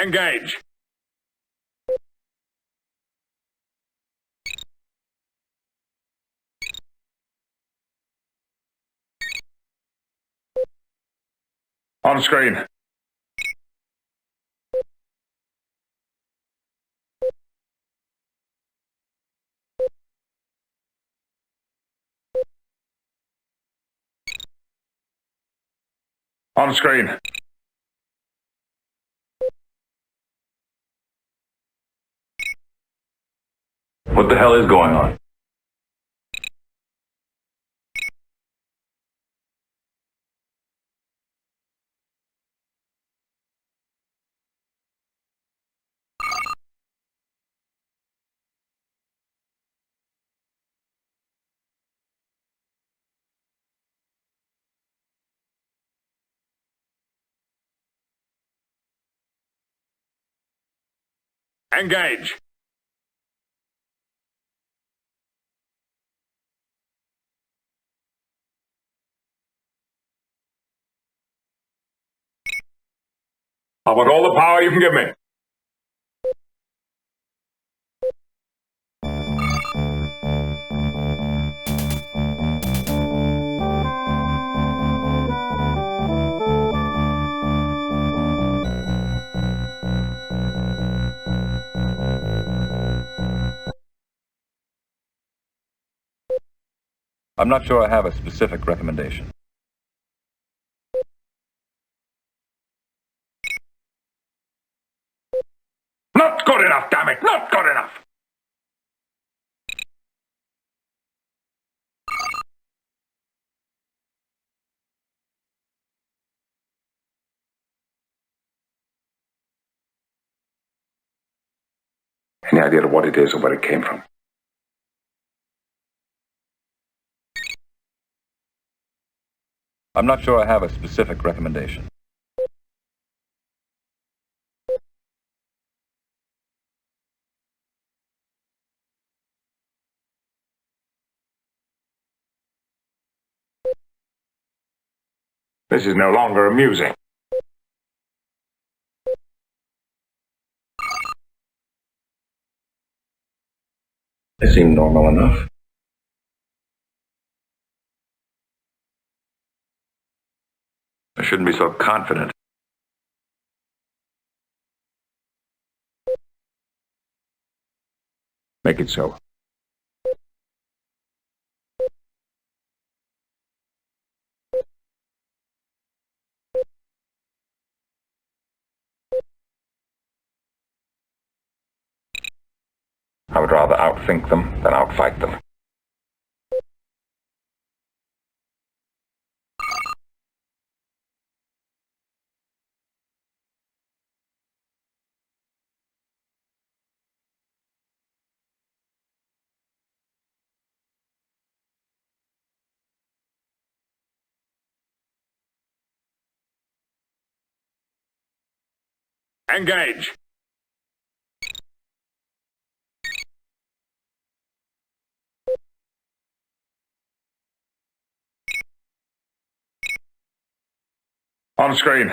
Engage! On screen. On screen. What the hell is going on? Engage! I want all the power you can give me. I'm not sure I have a specific recommendation. Not good enough, damn it! Not good enough! Any idea of what it is or where it came from? I'm not sure I have a specific recommendation. This is no longer amusing. They seem normal enough. I shouldn't be so confident. Make it so. I would rather outthink them than outfight them. Engage! On screen.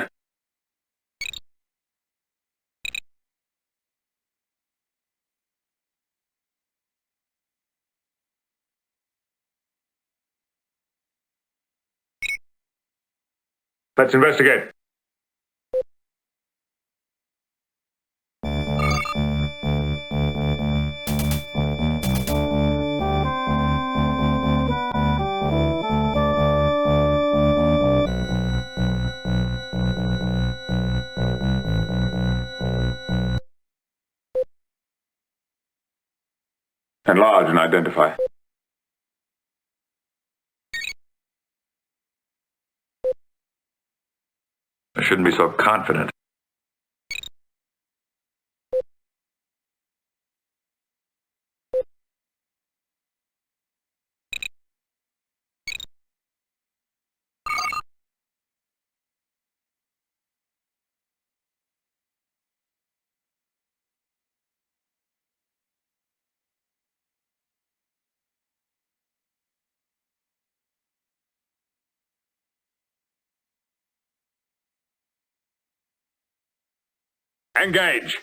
Let's investigate. Enlarge and identify. I shouldn't be so confident. Engage!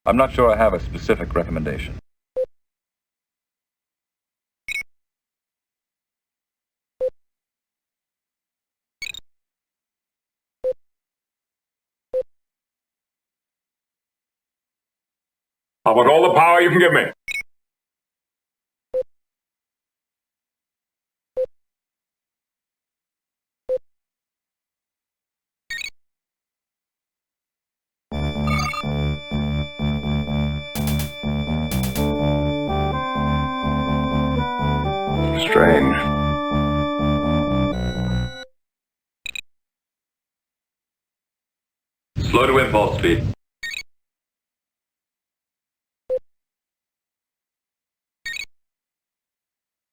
I'm not sure I have a specific recommendation. I want all the power you can give me. Strange. Slow to impulse speed.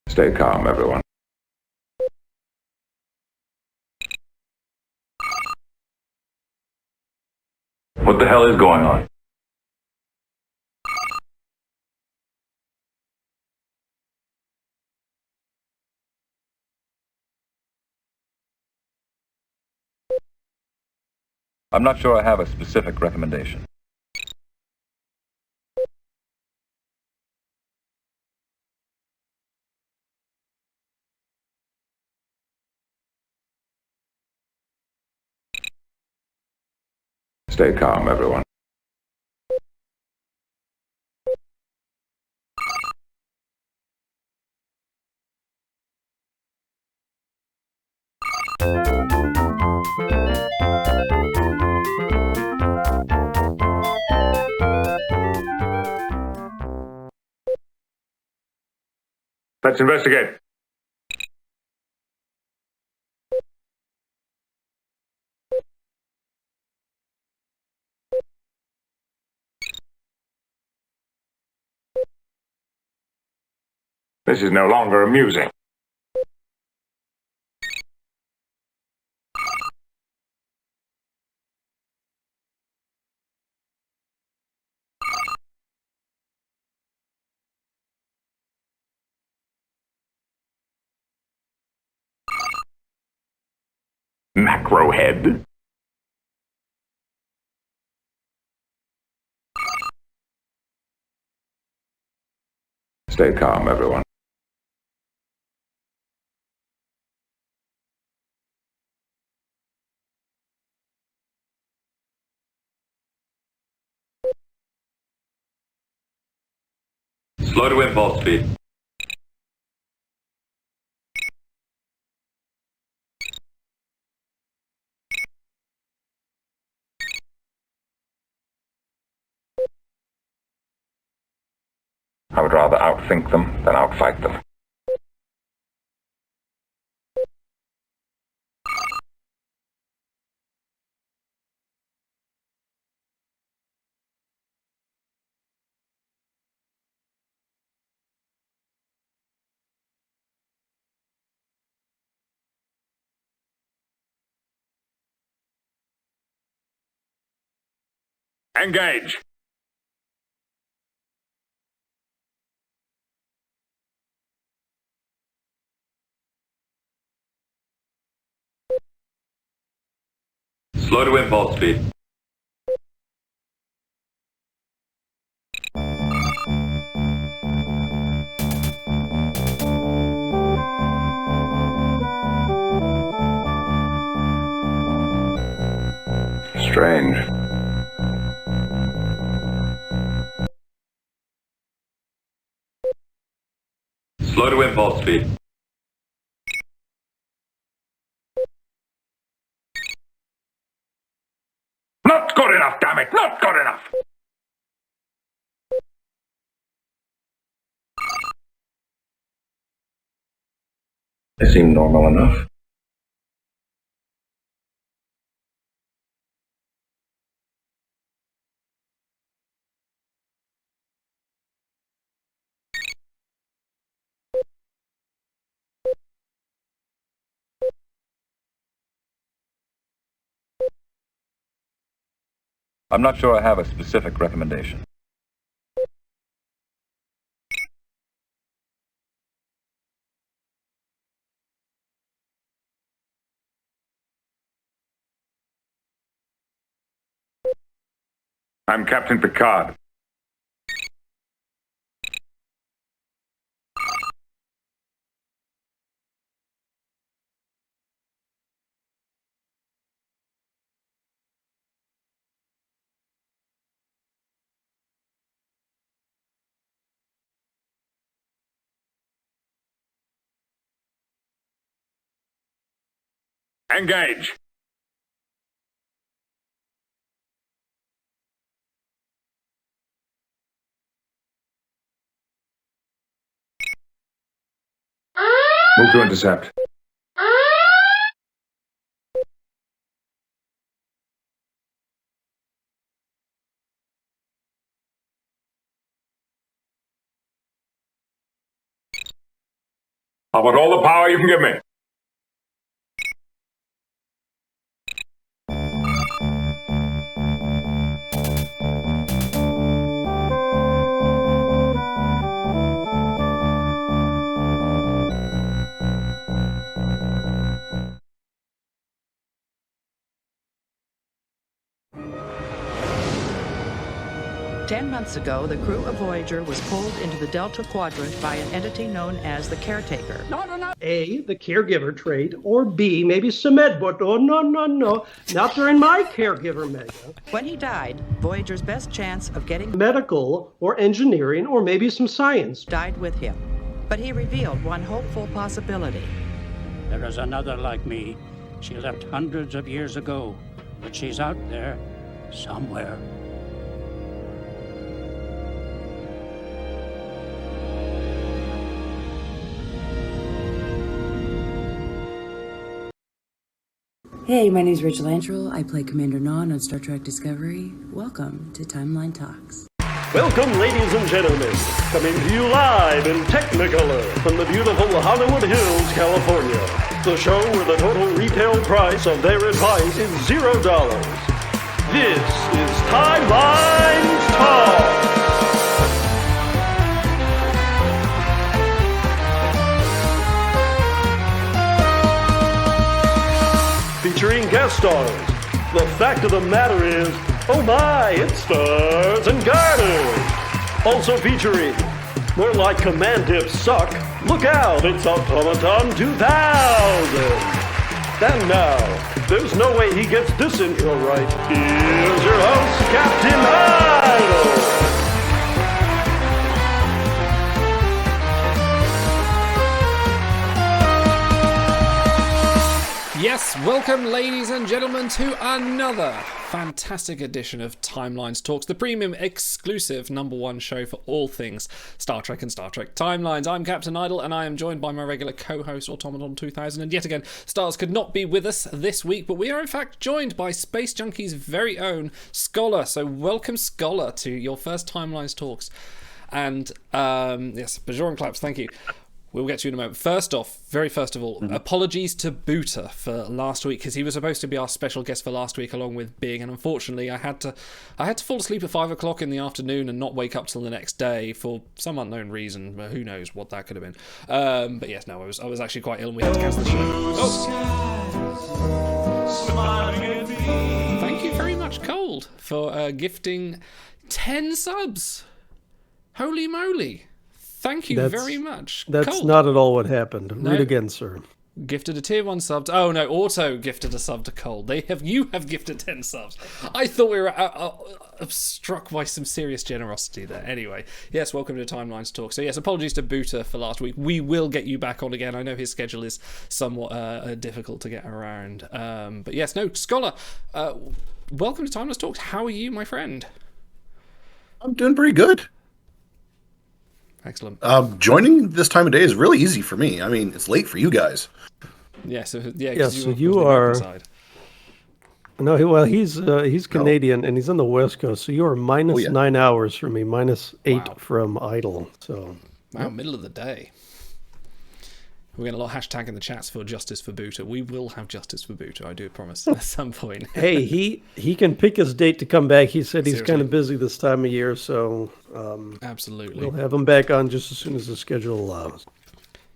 Stay calm, everyone. What the hell is going on? I'm not sure I have a specific recommendation. Stay calm, everyone. Let's investigate. This is no longer amusing. Macro head. Stay calm, everyone. Slow to impulse speed. I would rather outthink them than outfight them. Engage! Slow to impulse speed. Strange. Slow to impulse speed. Not good enough, damn it! Not good enough! They seem normal enough. I'm not sure I have a specific recommendation. I'm Captain Picard. Engage! Move to intercept. How about all the power you can give me? Ten months ago, the crew of Voyager was pulled into the Delta Quadrant by an entity known as the Caretaker. A, the caregiver trait, or B, maybe some med, but oh, no, not during my Caregiver Meh-ga. When he died, Voyager's best chance of getting Medical, or engineering, or maybe some science. died with him. But he revealed one hopeful possibility. There is another like me. She left hundreds of years ago, but she's out there somewhere. Hey, my name's Rachel Antrell. I play Commander Non on Star Trek Discovery. Welcome to Timeline Talks. Welcome, ladies and gentlemen. Coming to you live in Technicolor from the beautiful Hollywood Hills, California. The show where the total retail price of their advice is $0. This is Timeline Talks. Featuring guest stars. The fact of the matter is, oh my, it's stars and garters. Also featuring, more like Command Dips suck, look out, it's Automaton 2000. And now, there's no way he gets this intro right. Here's your host, Captain Idol. Yes, welcome ladies and gentlemen to another fantastic edition of Timelines Talks, the premium exclusive #1 show for all things Star Trek and Star Trek Timelines. I'm Captain Idol and I am joined by my regular co-host Automaton 2000, and yet again, Stars could not be with us this week, but we are in fact joined by Space Junkie's very own Scholar. So welcome Scholar to your first Timelines Talks. And yes, Bajoran claps, thank you. We'll get to you in a moment. First of all, apologies to Booter for last week, because he was supposed to be our special guest for last week along with Big, and unfortunately I had to fall asleep at 5 o'clock in the afternoon and not wake up till the next day for some unknown reason. But who knows what that could have been. But yes, no, I was actually quite ill and we had to cancel the show. Oh. Thank you very much, Cold, for gifting 10 subs. Holy moly. Thank you very much. That's Cold. not at all what happened. No. Read again, sir. Gifted a tier 1 sub. Oh no, Auto gifted a sub to Cold. You have gifted 10 subs. I thought we were struck by some serious generosity there. Anyway, yes, welcome to Timelines Talk. So yes, apologies to Booter for last week. We will get you back on again. I know his schedule is somewhat difficult to get around. But yes, no, Scholar, welcome to Timelines Talks. How are you, my friend? I'm doing pretty good. Excellent. Joining this time of day is really easy for me. I mean, it's late for you guys. Yeah, so you are. No, well, he's Canadian and he's on the West Coast, so you are minus 9 hours from me, minus 8 from Idle. So wow, middle of the day. We're going to lot hashtag in the chats for justice for Booter. We will have justice for Booter, I do promise, at some point. Hey, he can pick his date to come back. He said he's Seriously. kind of busy this time of year, so Absolutely. we'll have him back on just as soon as the schedule allows.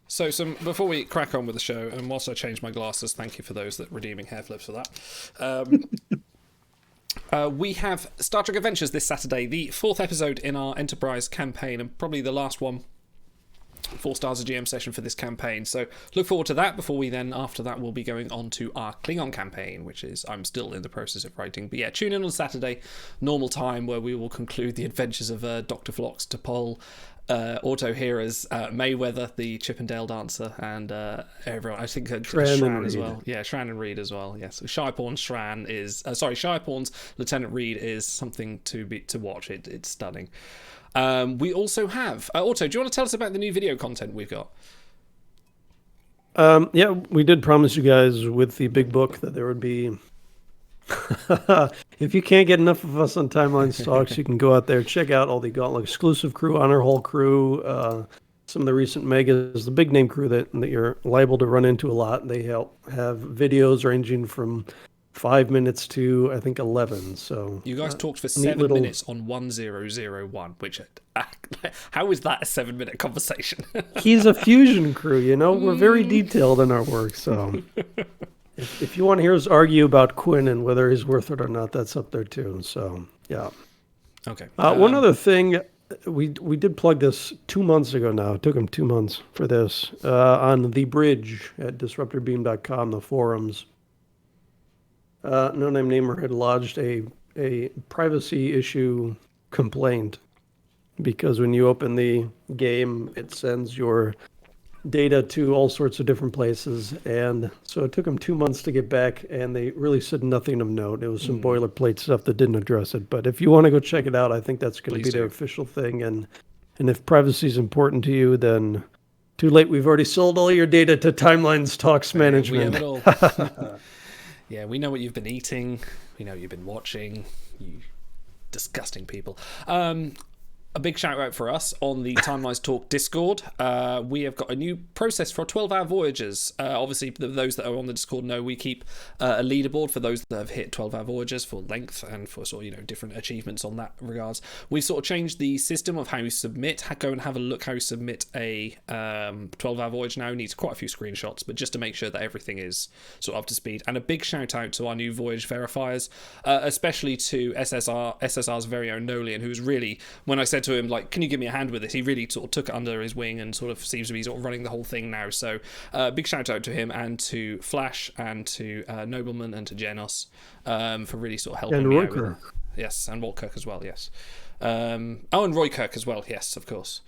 So before we crack on with the show, and whilst I change my glasses, thank you for those that redeeming hair flips for that. We have Star Trek Adventures this Saturday, the 4th episode in our Enterprise campaign, and probably the last one. 4 stars a GM session for this campaign, so look forward to that. Before we then, after that, we'll be going on to our Klingon campaign, which is I'm still in the process of writing. But yeah, tune in on Saturday, normal time, where we will conclude the adventures of Dr. Phlox, T'Pol, Auto Hearers, Mayweather, the Chippendale dancer, and everyone. I think Shran as well. Yeah, Shran and Reed as well. Yes, so Shyporn's Shran is Shyporn's Lieutenant Reed is something to watch. It's stunning. We also have Auto. Do you want to tell us about the new video content we've got? Yeah, we did promise you guys with the big book that there would be. If you can't get enough of us on Timeline Talks, you can go out there, check out all the Gauntlet exclusive crew, Honor Hall crew, some of the recent Megas, the big name crew that you're liable to run into a lot. They have videos ranging from 5 minutes to, I think, 11. So you guys talked for 7 minutes on 1001, which how is that a 7-minute conversation? He's a fusion crew, you know. We're very detailed in our work, so if you want to hear us argue about Quinn and whether he's worth it or not, that's up there too. So yeah. Okay. One other thing, we did plug this 2 months ago now. It took him 2 months for this on The Bridge at disruptorbeam.com, the forums. No Name Namer had lodged a privacy issue complaint because when you open the game, it sends your data to all sorts of different places. And so it took them 2 months to get back, and they really said nothing of note. It was some boilerplate stuff that didn't address it. But if you want to go check it out, I think that's going to be their official thing. And if privacy is important to you, then too late. We've already sold all your data to Timelines Talks Management. We have it all. Yeah, we know what you've been eating. We know what you've been watching. You disgusting people. A big shout out for us on the Timelines Talk Discord. We have got a new process for 12-hour voyages. Obviously, those that are on the Discord know we keep a leaderboard for those that have hit 12-hour voyages for length and for sort of, different achievements on that regards. We've sort of changed the system of how you submit. Go and have a look how you submit a 12-hour voyage now. It needs quite a few screenshots, but just to make sure that everything is sort of up to speed. And a big shout out to our new voyage verifiers, especially to SSR's very own Nolian, who's really, when I said to him, like, can you give me a hand with this, he really sort of took it under his wing and sort of seems to be sort of running the whole thing now. So big shout out to him and to Flash and to Nobleman and to Genos for really sort of helping and me Roy out with Kirk. Yes, and Walt Kirk as well, yes. And Roy Kirk as well, yes, of course.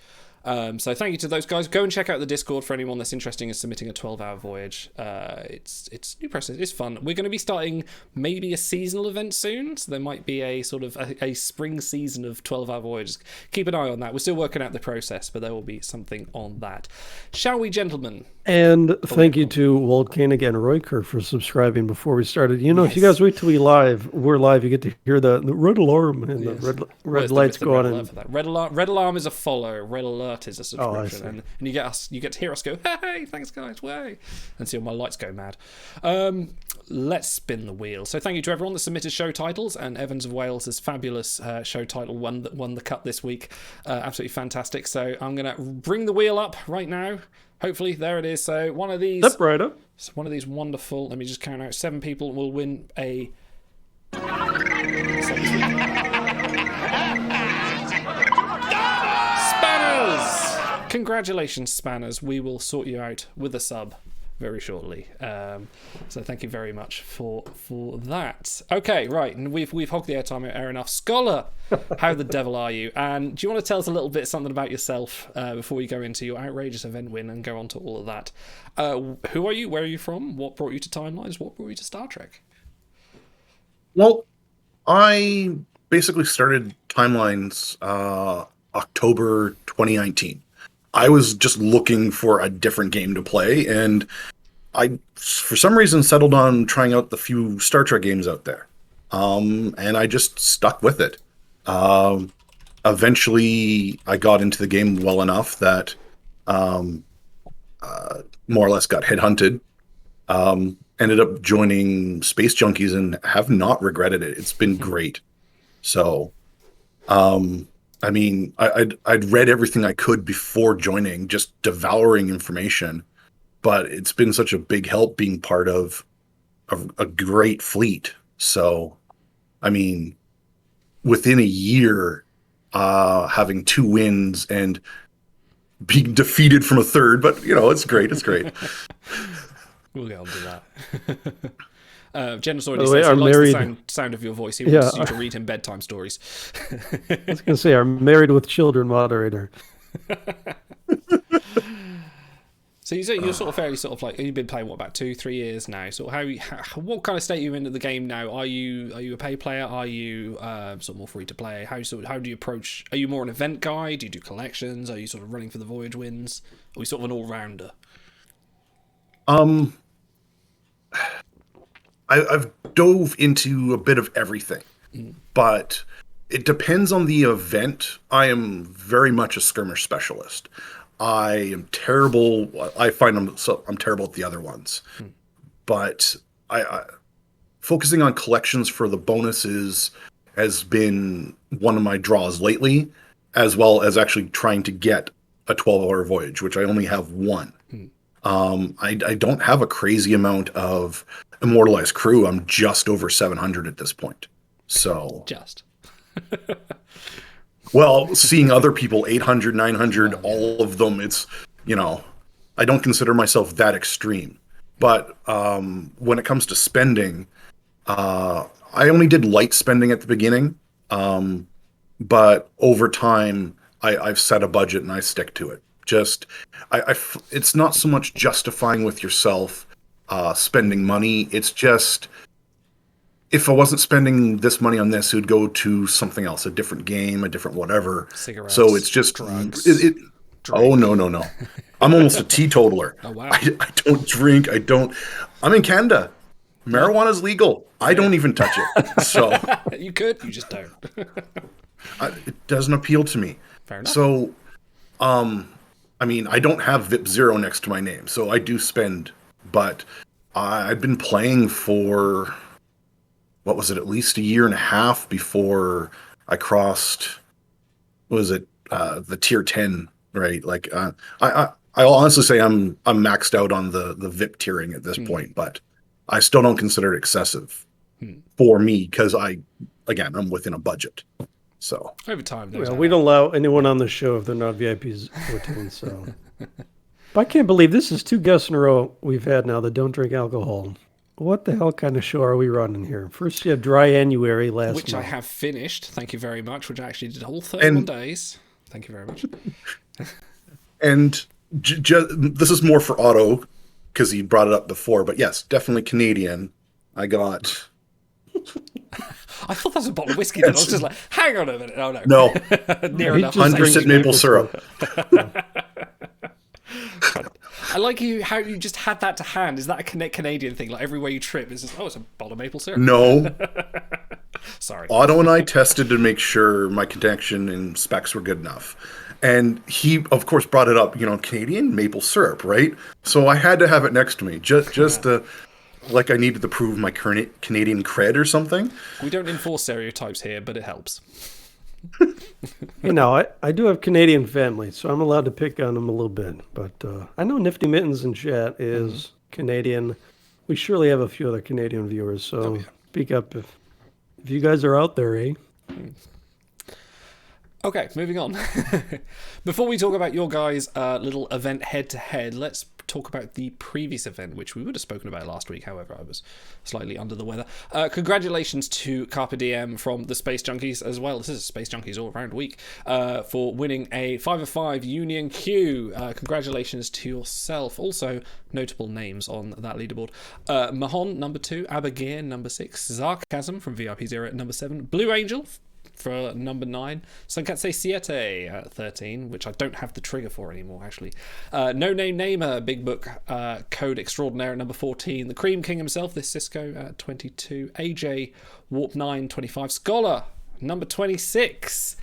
So thank you to those guys. Go and check out the Discord for anyone that's interested in submitting a 12-hour voyage. It's new process. It's fun. We're going to be starting maybe a seasonal event soon, so there might be a sort of a spring season of 12-hour voyages. Keep an eye on that. We're still working out the process, but there will be something on that. Shall we, gentlemen? And thank you to Walt Koenig and Roy Kirk for subscribing before we started. If you guys wait till we're live, you get to hear the red alarm and the red lights go on. And red alarm is a follow. Red alert is a subscription, and you get to hear us go, hey, thanks guys, way, and see all my lights go mad. Let's spin the wheel. So thank you to everyone that submitted show titles, and Evans of Wales' fabulous show title won the cut this week. Absolutely fantastic. So I'm gonna bring the wheel up right now. Hopefully, there it is. So one of these, step right up. One of these wonderful. Let me just count out. 7 people will win a. Spanners! Congratulations, Spanners. We will sort you out with a sub very shortly. So thank you very much for that. Okay, right, and we've hogged the airtime air enough. Scholar, how the devil are you? And do you want to tell us a little bit something about yourself before we go into your outrageous event win and go on to all of that? Who are you? Where are you from? What brought you to Timelines? What brought you to Star Trek? Well, I basically started Timelines October 2019. I was just looking for a different game to play, and I, for some reason, settled on trying out the few Star Trek games out there. And I just stuck with it. Eventually, I got into the game well enough that more or less got headhunted. Ended up joining Space Junkies and have not regretted it. It's been great. So, I mean, I'd read everything I could before joining, just devouring information. But it's been such a big help being part of a great fleet. So I mean, within a year, having 2 wins and being defeated from a third, but it's great. It's great. We'll get on to that. Jenna's already By the way, says he likes married- the sound of your voice. He wants you to read him bedtime stories. I was going to say, our married with children moderator. So you're sort of fairly sort of like, you've been playing what, about 2-3 years now. So what kind of state are you in at the game now? Are you a pay player? Are you sort of more free to play? How do you approach? Are you more an event guy? Do you do collections? Are you sort of running for the voyage wins? Are you sort of an all rounder? I've dove into a bit of everything, but it depends on the event. I am very much a skirmish specialist. I am terrible. I find I'm terrible at the other ones, but I focusing on collections for the bonuses has been one of my draws lately, as well as actually trying to get a 12-hour voyage, which I only have one. I don't have a crazy amount of immortalized crew. I'm just over 700 at this point. So just. Well, seeing other people 800, 900, all of them, it's, I don't consider myself that extreme. But when it comes to spending, I only did light spending at the beginning. But over time, I've set a budget and I stick to it. It's not so much justifying with yourself spending money. It's just, if I wasn't spending this money on this, it would go to something else, a different game, a different whatever. Cigarettes, so it's just drugs. Oh, no. I'm almost a teetotaler. Oh, wow. I don't drink. I'm in Canada. Marijuana is legal. I don't even touch it. So you could, you just don't. It doesn't appeal to me. Fair enough. So, I don't have VIP Zero next to my name, so I do spend. But I've been playing for, what was it, at least a year and a half before I crossed, the tier 10, right? Like, I'll honestly say I'm maxed out on the VIP tiering at this point, but I still don't consider it excessive for me because I'm within a budget. So over time, we don't allow anyone on the show if they're not VIPs 14. So, but I can't believe this is 2 guests in a row we've had now that don't drink alcohol. What the hell kind of show are we running here? First, you had Dry January last which month. I have finished. Thank you very much. Which I actually did a whole 31 days. Thank you very much. And this is more for Otto because he brought it up before. But yes, definitely Canadian. I got. I thought that was a bottle of whiskey. Then I was just like, hang on a minute. Oh no. No. Near enough. 100% maple syrup. I like how you just had that to hand. Is that a Canadian thing? Like everywhere you trip, it's just, it's a bottle of maple syrup. No. Sorry. Otto and I tested to make sure my connection and specs were good enough. And he, of course, brought it up, Canadian maple syrup, right? So I had to have it next to me, just like I needed to prove my Canadian cred or something. We don't enforce stereotypes here, but it helps. I do have Canadian family, so I'm allowed to pick on them a little bit. But I know Nifty Mittens in chat is Canadian. We surely have a few other Canadian viewers, so speak up if you guys are out there, eh? Okay, moving on. Before we talk about your guys' little event head-to-head, let's talk about the previous event, which we would have spoken about last week. However, I was slightly under the weather. Congratulations to Carpe Diem from the Space Junkies as well. This is a Space Junkies all-around week for winning a 5-of-5 Union Q. Congratulations to yourself. Also, notable names on that leaderboard. Mahon, number 2. Abigail, number 6. Sarcasm from VIP 0 at number 7. Blue Angel for number 9, Sankatse Siete at 13, which I don't have the trigger for anymore, actually. No Name Namer, Big Book Code Extraordinaire at number 14, the Cream King himself, this Cisco at 22, AJ Warp 9, 25, Scholar, number 26,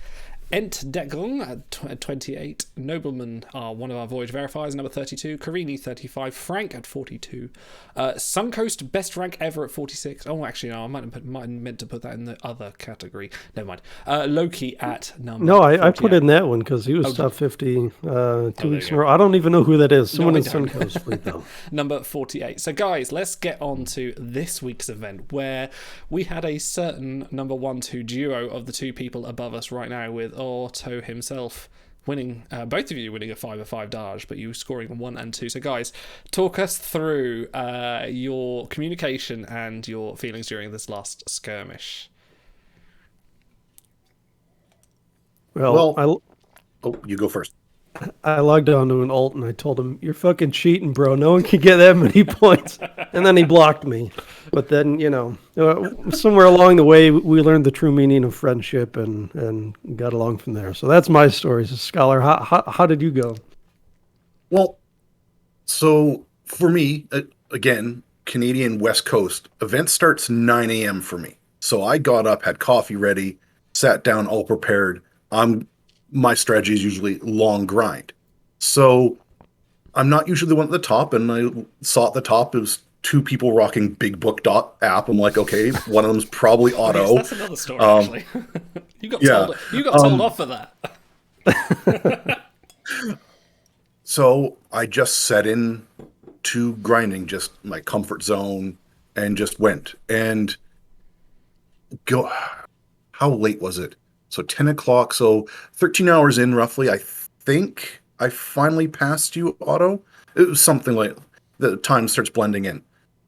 Entdeckung at 28. Noblemen are one of our Voyage verifiers, number 32. Carini, 35. Frank at 42. Suncoast, best rank ever at 46. Oh, actually, no, I might have meant to put that in the other category. Never mind. Loki at number No, I 48. put in that one because he was top 50 2 weeks in a row. I don't even know who that is. Someone in Suncoast fleet, though. Number 48. So, guys, let's get on to this week's event where we had a certain number 1-2 duo of the two people above us right now, with Otto himself winning, both of you winning a 5-5 Dahj, but you scoring 1 and 2. So, guys, talk us through your communication and your feelings during this last skirmish. Well, you go first. I logged on to an alt and I told him, "You're fucking cheating, bro. No one can get that many points." And then he blocked me. But then, somewhere along the way, we learned the true meaning of friendship and got along from there. So that's my story. So, Scholar, how did you go? Well, so for me, again, Canadian West Coast, event starts 9 a.m. for me. So I got up, had coffee ready, sat down, all prepared. My strategy is usually long grind. So I'm not usually the one at the top, and I saw at the top it was 2 people rocking Big Book app. I'm like, okay, one of them's probably Otto. Yes, that's another story, actually. You got told off for that. So I just set in to grinding, just my comfort zone, and just went. And how late was it? So 10 o'clock, so 13 hours in roughly, I think I finally passed you, Otto. It was something like, the time starts blending in.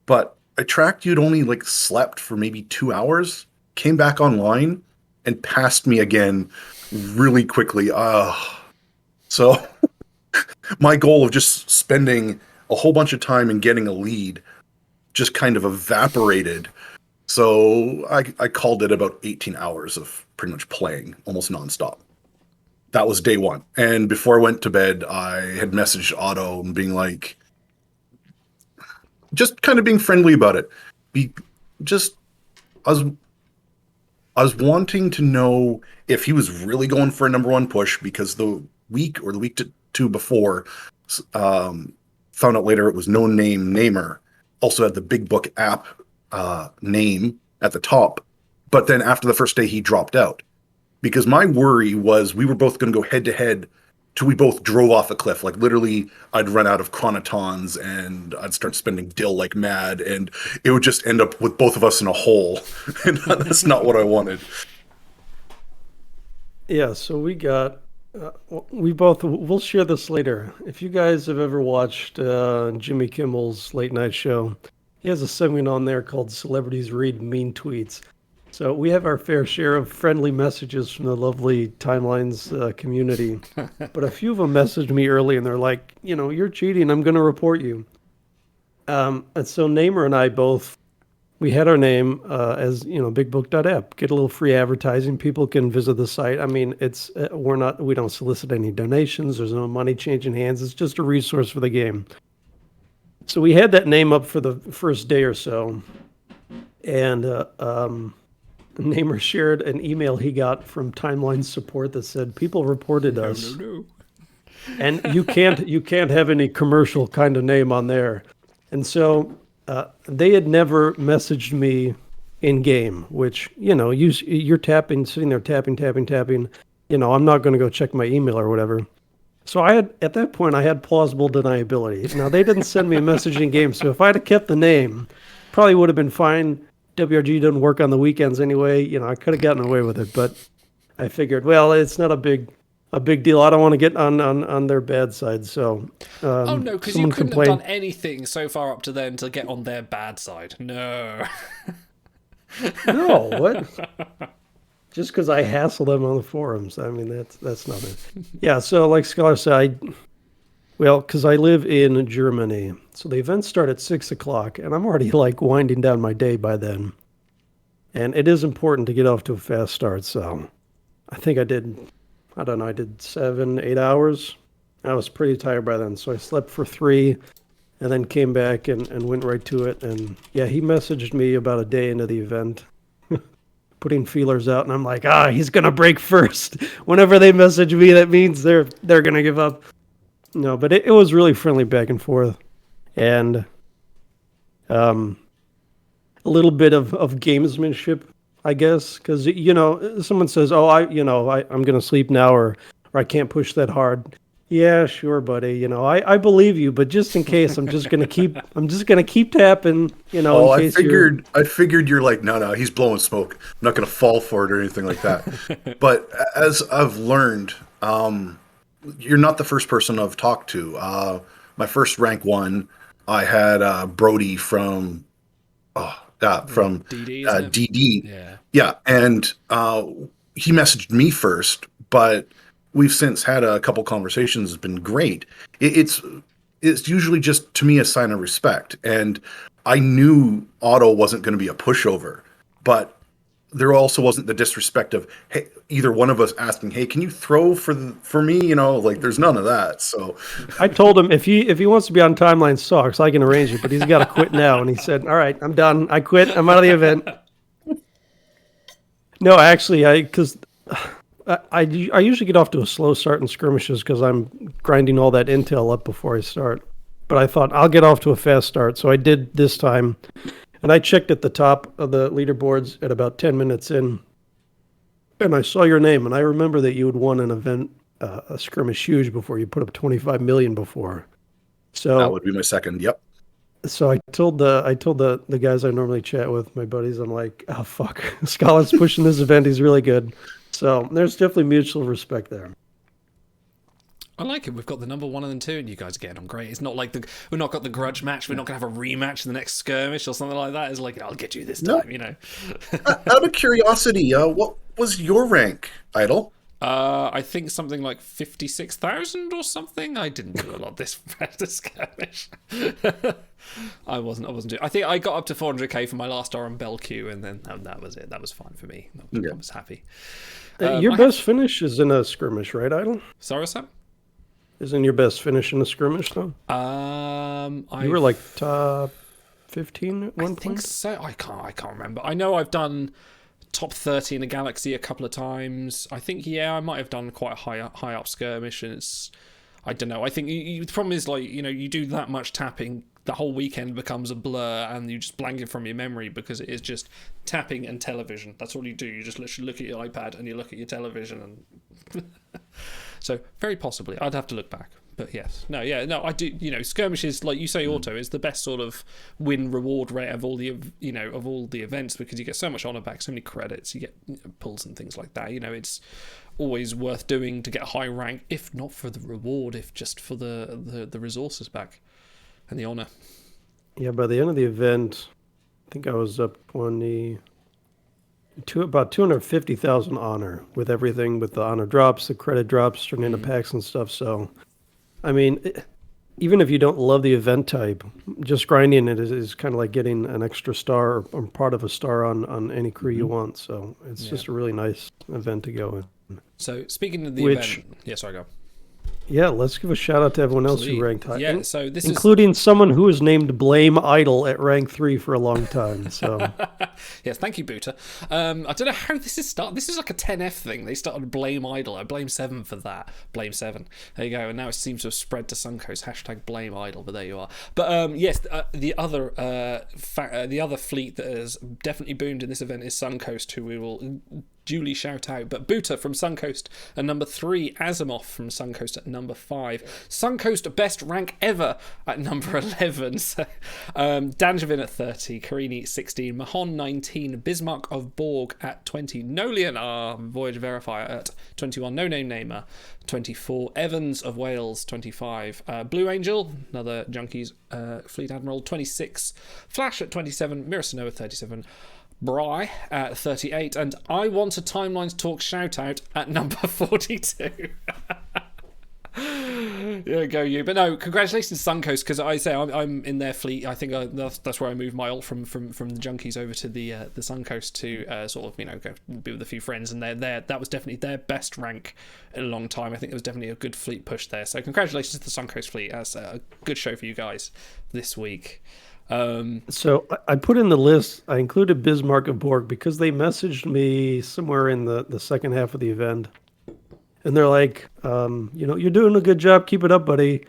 But I tracked you'd only slept for maybe 2 hours, came back online, and passed me again really quickly. So my goal of just spending a whole bunch of time and getting a lead just kind of evaporated. So I called it about 18 hours of pretty much playing almost nonstop. That was day one. And before I went to bed, I had messaged Otto and being like, just kind of being friendly about it. I was wanting to know if he was really going for a number 1 push, because the week or the week to 2 before, found out later it was No Name Namer, also had the Big Book app name at the top, but then after the first day he dropped out, because my worry was we were both going to go head to head till we both drove off a cliff. Literally, I'd run out of chronotons and I'd start spending dill like mad, and it would just end up with both of us in a hole. And that's not what I wanted. Yeah, so we got we'll share this later. If you guys have ever watched Jimmy Kimmel's late night show, he has a segment on there called Celebrities Read Mean Tweets. So we have our fair share of friendly messages from the lovely Timelines community. But a few of them messaged me early and they're like, "You're cheating. I'm going to report you." And so Namer and I both, we had our name as, bigbook.app. Get a little free advertising. People can visit the site. I mean, it's we don't solicit any donations. There's no money changing hands. It's just a resource for the game. So we had that name up for the first day or so, and Namer shared an email he got from Timeline support that said, "People reported us, and you can't have any commercial kind of name on there." And so they had never messaged me in game, which you're sitting there tapping. I'm not going to go check my email or whatever. So at that point I had plausible deniability. Now they didn't send me a message in game, so if I'd have kept the name, probably would have been fine. WRG doesn't work on the weekends anyway. I could have gotten away with it, but I figured, well, it's not a big deal. I don't want to get on their bad side. So oh no, because you couldn't have done anything so far up to then to get on their bad side. No. No, what? Just because I hassle them on the forums. I mean, that's nothing. Yeah, so like Scholar said, because I live in Germany, so the events start at 6 o'clock, and I'm already winding down my day by then. And it is important to get off to a fast start, so I think I did 7-8 hours. I was pretty tired by then, so I slept for 3, and then came back and went right to it. And yeah, he messaged me about a day into the event. putting feelers out, and I'm like, he's gonna break first. Whenever they message me, that means they're gonna give up. No, but it was really friendly back and forth, and a little bit of gamesmanship, I guess, because someone says, I'm gonna sleep now, or I can't push that hard. Yeah, sure, buddy. I believe you, but just in case, I'm just gonna keep tapping. I figured you're like, no, he's blowing smoke. I'm not gonna fall for it or anything like that. But as I've learned, you're not the first person I've talked to. My first rank 1, I had Brody from DD. Yeah, and he messaged me first, but we've since had a couple conversations. It's been great. It's usually just, to me, a sign of respect. And I knew Otto wasn't going to be a pushover, but there also wasn't the disrespect of, hey, either one of us asking, hey, can you throw for me? There's none of that. So I told him if he wants to be on Timeline Socks, I can arrange it, but he's got to quit now. And he said, all right, I'm done. I quit. I'm out of the event. No, actually, because I usually get off to a slow start in skirmishes because I'm grinding all that intel up before I start. But I thought I'll get off to a fast start, so I did this time. And I checked at the top of the leaderboards at about 10 minutes in, and I saw your name, and I remember that you had won an event, a skirmish huge before. You put up 25 million before. So that would be my second. Yep. So I told the guys I normally chat with, my buddies, I'm like, oh fuck, Scott's pushing this event. He's really good. So there's definitely mutual respect there. I like it. We've got the number 1 and 2, and you guys are getting on great. It's not like we've not got the grudge match. We're not going to have a rematch in the next skirmish or something like that. It's like, I'll get you this time, Out of curiosity, what was your rank, Idol? I think something like 56,000 or something. I didn't do a lot this skirmish. I wasn't doing. I think I got up to 400k for my last R on Bell Q, and then that was it. That was fine for me. I was happy. Your best finish is in a skirmish, right, Idol? Sorry, Sam? Isn't your best finish in a skirmish, though? You were like top 15 at one point? I think so. I can't remember. I know I've done top 30 in a galaxy a couple of times. I think, I might have done quite a high up skirmish, and I don't know. I think the problem is, you do that much tapping, the whole weekend becomes a blur, and you just blank it from your memory because it is just tapping and television. That's all you do. You just literally look at your iPad and you look at your television, and so very possibly I'd have to look back. But yes, I do. Skirmishes, like you say, Auto is the best sort of win reward rate of all the events, because you get so much honor back, so many credits, you get pulls and things like that. It's always worth doing to get a high rank, if not for the reward, if just for the resources back and the honor. Yeah, by the end of the event, I think I was up about 250,000 honor with everything, with the honor drops, the credit drops, turning into packs and stuff. So, I mean, even if you don't love the event type, just grinding it is kind of like getting an extra star or part of a star on any crew you want. So it's just a really nice event to go in. So speaking of the event, sorry, go. Yeah, let's give a shout out to everyone else who ranked high. Yeah, so this including someone who was named Blame Idol at rank 3 for a long time. So yes, thank you, Boota. I don't know how this is started. This is like a 10F thing. They started Blame Idol. I blame 7 for that. Blame 7. There you go. And now it seems to have spread to Suncoast. # Blame Idol. But there you are. But yes, the other fleet that has definitely boomed in this event is Suncoast, who we will duly shout out. But Boota from Suncoast at number 3, Asimov from Suncoast at number 5, Suncoast best rank ever at number 11. So, Danjavin at 30, Karini 16, Mahon 19, Bismarck of Borg at 20, Nolian, our Voyage Verifier at 21, No Name Namer 24, Evans of Wales 25, Blue Angel, another Junkies Fleet Admiral 26, Flash at 27, Mirasanoa 37, Bry at 38, and I Want a Timelines Talk shout out at number 42. Yeah, go you. But no, congratulations Suncoast, because I say I'm in their fleet. I think that's where I moved my ult from the Junkies over to the Suncoast to sort of go be with a few friends, and that was definitely their best rank in a long time. I think it was definitely a good fleet push there. So congratulations to the Suncoast fleet. That's a good show for you guys this week. So I put in the list, I included Bismarck and Borg because they messaged me somewhere in the second half of the event. And they're like, you're doing a good job. Keep it up, buddy.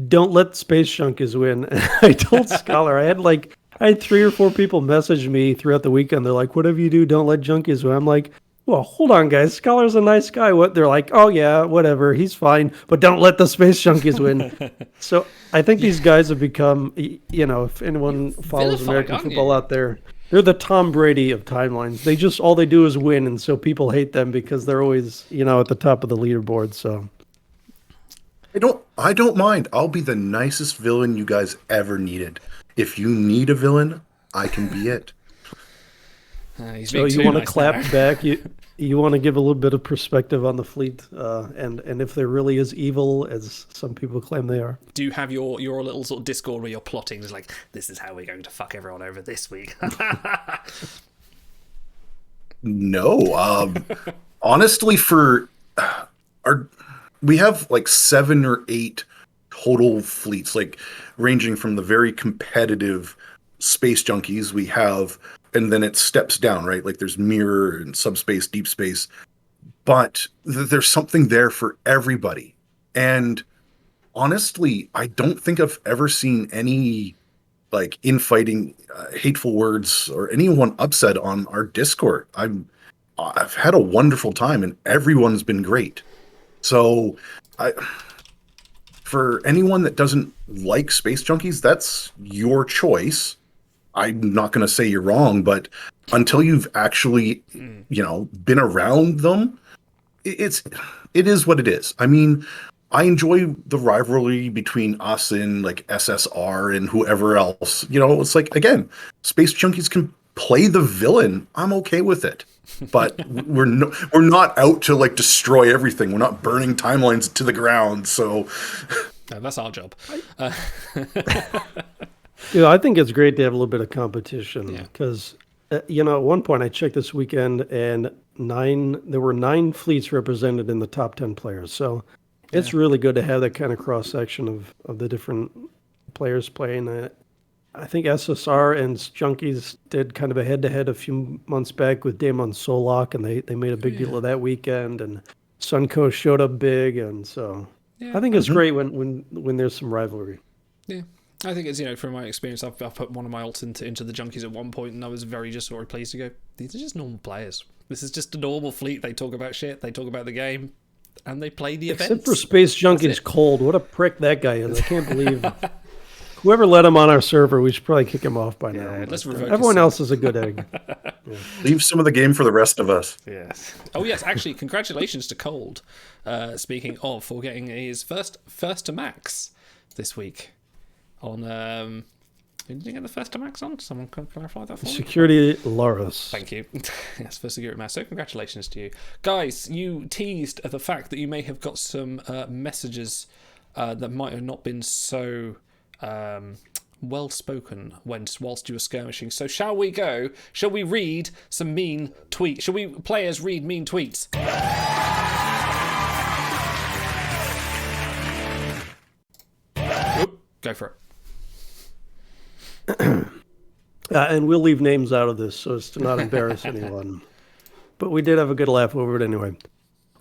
Don't let Space Junkies win. And I told Scholar, I had 3 or 4 people message me throughout the weekend. They're like, whatever you do, don't let Junkies win. I'm like, well, hold on, guys. Scholar's a nice guy. What? They're like, oh, yeah, whatever. He's fine. But don't let the Space Junkies win. So I think these guys have become, if anyone follows American football out there, they're the Tom Brady of timelines. All they do is win. And so people hate them because they're always, at the top of the leaderboard. So I don't mind. I'll be the nicest villain you guys ever needed. If you need a villain, I can be it. So you want to clap back? You want to give a little bit of perspective on the fleet, and if there really is evil, as some people claim they are. Do you have your little sort of Discord where you're plotting? It's like, this is how we're going to fuck everyone over this week. No, honestly, we have like 7 or 8 total fleets, like ranging from the very competitive space junkies we have, and then it steps down, right? Like there's mirror and subspace, deep space, but there's something there for everybody. And honestly, I don't think I've ever seen any like infighting, hateful words, or anyone upset on our Discord. I've had a wonderful time, and everyone's been great. So for anyone that doesn't like Space Junkies, that's your choice. I'm not going to say you're wrong, but until you've actually, been around them, it is what it is. I mean, I enjoy the rivalry between us and like SSR and whoever else. It's like, again, Space Junkies can play the villain. I'm okay with it. But we're not out to like destroy everything. We're not burning timelines to the ground. So no, that's our job. I think it's great to have a little bit of competition because, at one point I checked this weekend and there were 9 fleets represented in the top 10 players. So it's really good to have that kind of cross section of the different players playing. I think SSR and Junkies did kind of a head-to-head a few months back with Damon Solak, and they made a big deal of that weekend. And Suncoast showed up big, and so I think it's great when there's some rivalry. Yeah, I think it's from my experience, I've put one of my alts into the Junkies at one point, and I was very just sort of pleased to go, these are just normal players. This is just a normal fleet. They talk about shit. They talk about the game, and they play the events. Except for Space Junkies Cold. What a prick that guy is! I can't believe. Whoever let him on our server, we should probably kick him off by now. Let's revoke everyone else is a good egg. Leave some of the game for the rest of us. Yes. Oh, yes. Actually, congratulations to Cold. Speaking of, for getting his first to max this week. On did you get the first to max on? Someone can clarify that for me. Security Laris. Thank you. Yes, for security max. So congratulations to you, guys. You teased the fact that you may have got some messages that might have not been so. Well spoken whilst you were skirmishing. So shall we go? Shall we read some mean tweets? Shall we players read mean tweets? Oop, go for it. And we'll leave names out of this so as to not embarrass anyone. But we did have a good laugh over it anyway.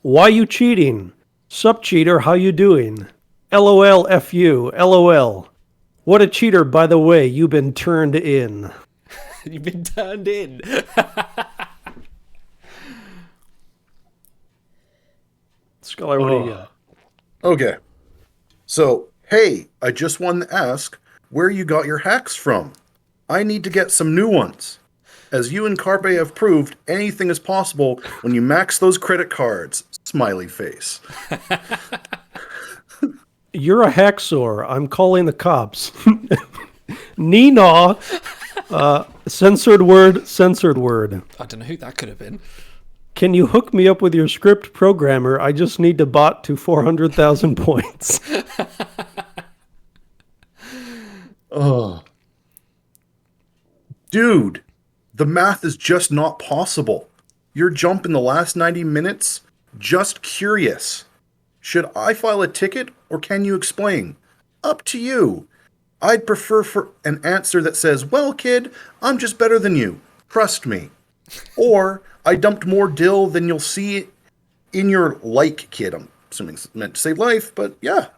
Why you cheating? Sup cheater, how you doing? LOL F you. LOL. What a cheater, by the way. You've been turned in. You've been turned in. Scholar, what do you got? Okay. So, hey, I just wanted to ask where you got your hacks from. I need to get some new ones. As you and Carpe have proved, anything is possible when you max those credit cards. Smiley face. You're a hacksaw. I'm calling the cops. Nina. Censored word, censored word. I don't know who that could have been. Can you hook me up with your script programmer? I just need to bot to 400,000 points. Oh. Dude, the math is just not possible. Your jump in the last 90 minutes? Just curious. Should I file a ticket or can you explain? Up to you. I'd prefer for an answer that says, well, kid, I'm just better than you. Trust me. Or, I dumped more dill than you'll see in your kid. I'm assuming it's meant to say life, but yeah,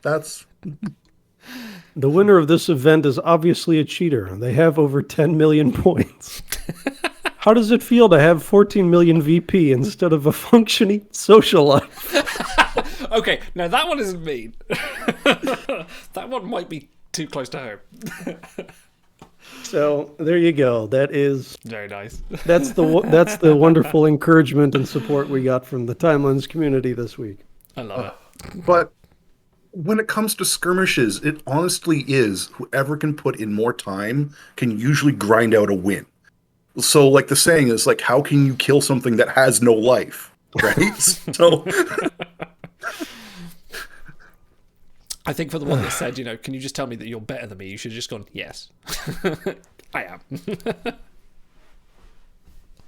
that's... The winner of this event is obviously a cheater. They have over 10 million points. How does it feel to have 14 million VP instead of a functioning social life? Okay, now that one isn't mean. That one might be too close to home. So there you go. That is very nice. That's the wonderful encouragement and support we got from the Timelines community this week. I love it. But when it comes to skirmishes, it honestly is whoever can put in more time can usually grind out a win. So, like the saying is, like, how can you kill something that has no life, right? So, I think for the one that said, can you just tell me that you're better than me? You should have just gone, yes, I am.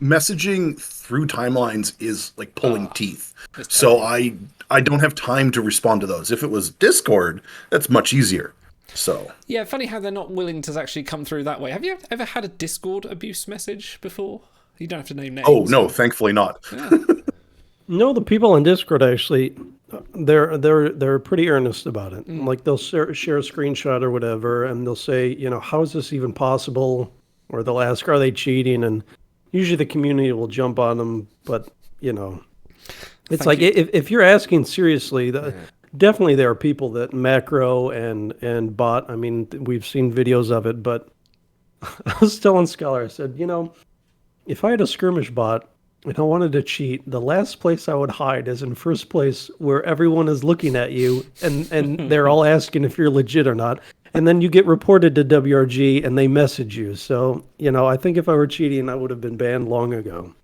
Messaging through timelines is like pulling teeth. So I don't have time to respond to those. If it was Discord, that's much easier. So yeah, funny how they're not willing to actually come through that way. Have you ever had a Discord abuse message before? You don't have to name names. Oh no, thankfully not. Yeah. No, the people on Discord actually, they're pretty earnest about it. Like they'll share a screenshot or whatever, and they'll say, how is this even possible? Or they'll ask, are they cheating? And usually the community will jump on them, but it's if you're asking seriously, definitely there are people that macro and bot. I mean, we've seen videos of it, but I was telling Scholar, I said, if I had a skirmish bot and I wanted to cheat, the last place I would hide is in first place where everyone is looking at you and they're all asking if you're legit or not. And then you get reported to WRG and they message you. So, I think if I were cheating, I would have been banned long ago.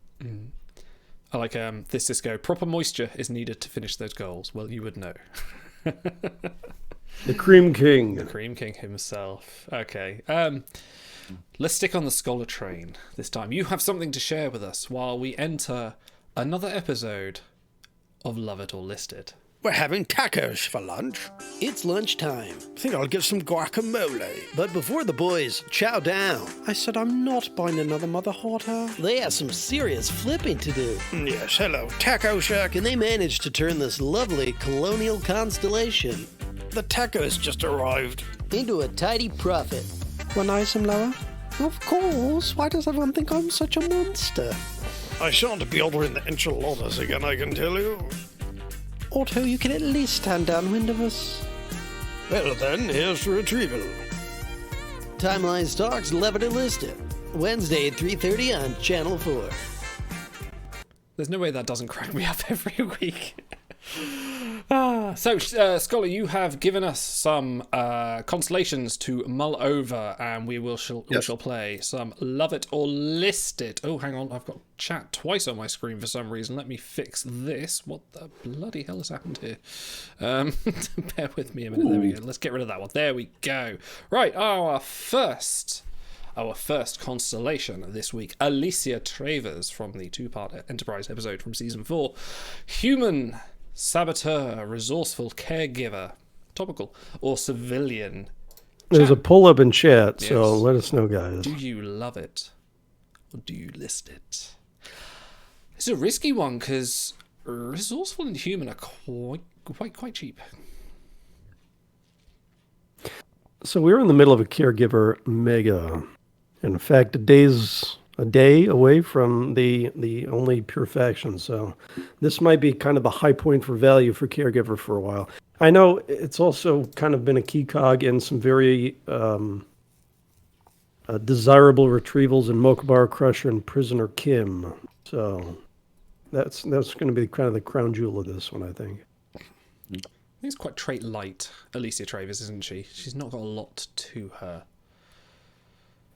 I like this Cisco. Proper moisture is needed to finish those goals. Well, you would know. The Cream King. The Cream King himself. Okay. Let's stick on the Scholar train this time. You have something to share with us while we enter another episode of Love It or List It. We're having tacos for lunch. It's lunchtime. I think I'll get some guacamole. But before the boys chow down, I said I'm not buying another Mother Hotter. They have some serious flipping to do. Yes, hello, Taco Shack. And they managed to turn this lovely colonial constellation, the tacos just arrived, into a tidy profit. Want I some lower? Of course. Why does everyone think I'm such a monster? I shan't be ordering the enchiladas again, I can tell you. Otto, you can at least stand downwind of us. Well then, here's to retrieval. Timeline Talks Love It or List It. Wednesday at 3:30 on Channel 4. There's no way that doesn't crack me up every week. So, Scholar, you have given us some constellations to mull over, and we shall play some Love It or List It. Oh, hang on, I've got chat twice on my screen for some reason. Let me fix this. What the bloody hell has happened here? Bear with me a minute. There we go. Let's get rid of that one. There we go. Right, our first constellation this week, Alicia Travers, from the two-part Enterprise episode from season 4. Human saboteur, resourceful caregiver, topical, or civilian. There's a pull-up in chat, so let us know, guys. Do you love it, or do you list it? It's a risky one, because resourceful and human are quite cheap. So we're in the middle of a Caregiver Meh-ga. In fact, a day away from the only pure faction. So this might be kind of a high point for value for Caregiver for a while. I know it's also kind of been a key cog in some very desirable retrievals in Mokubar Crusher and Prisoner Kim. So that's going to be kind of the crown jewel of this one, I think. I think it's quite trait light, Alicia Travers, isn't she? She's not got a lot to her.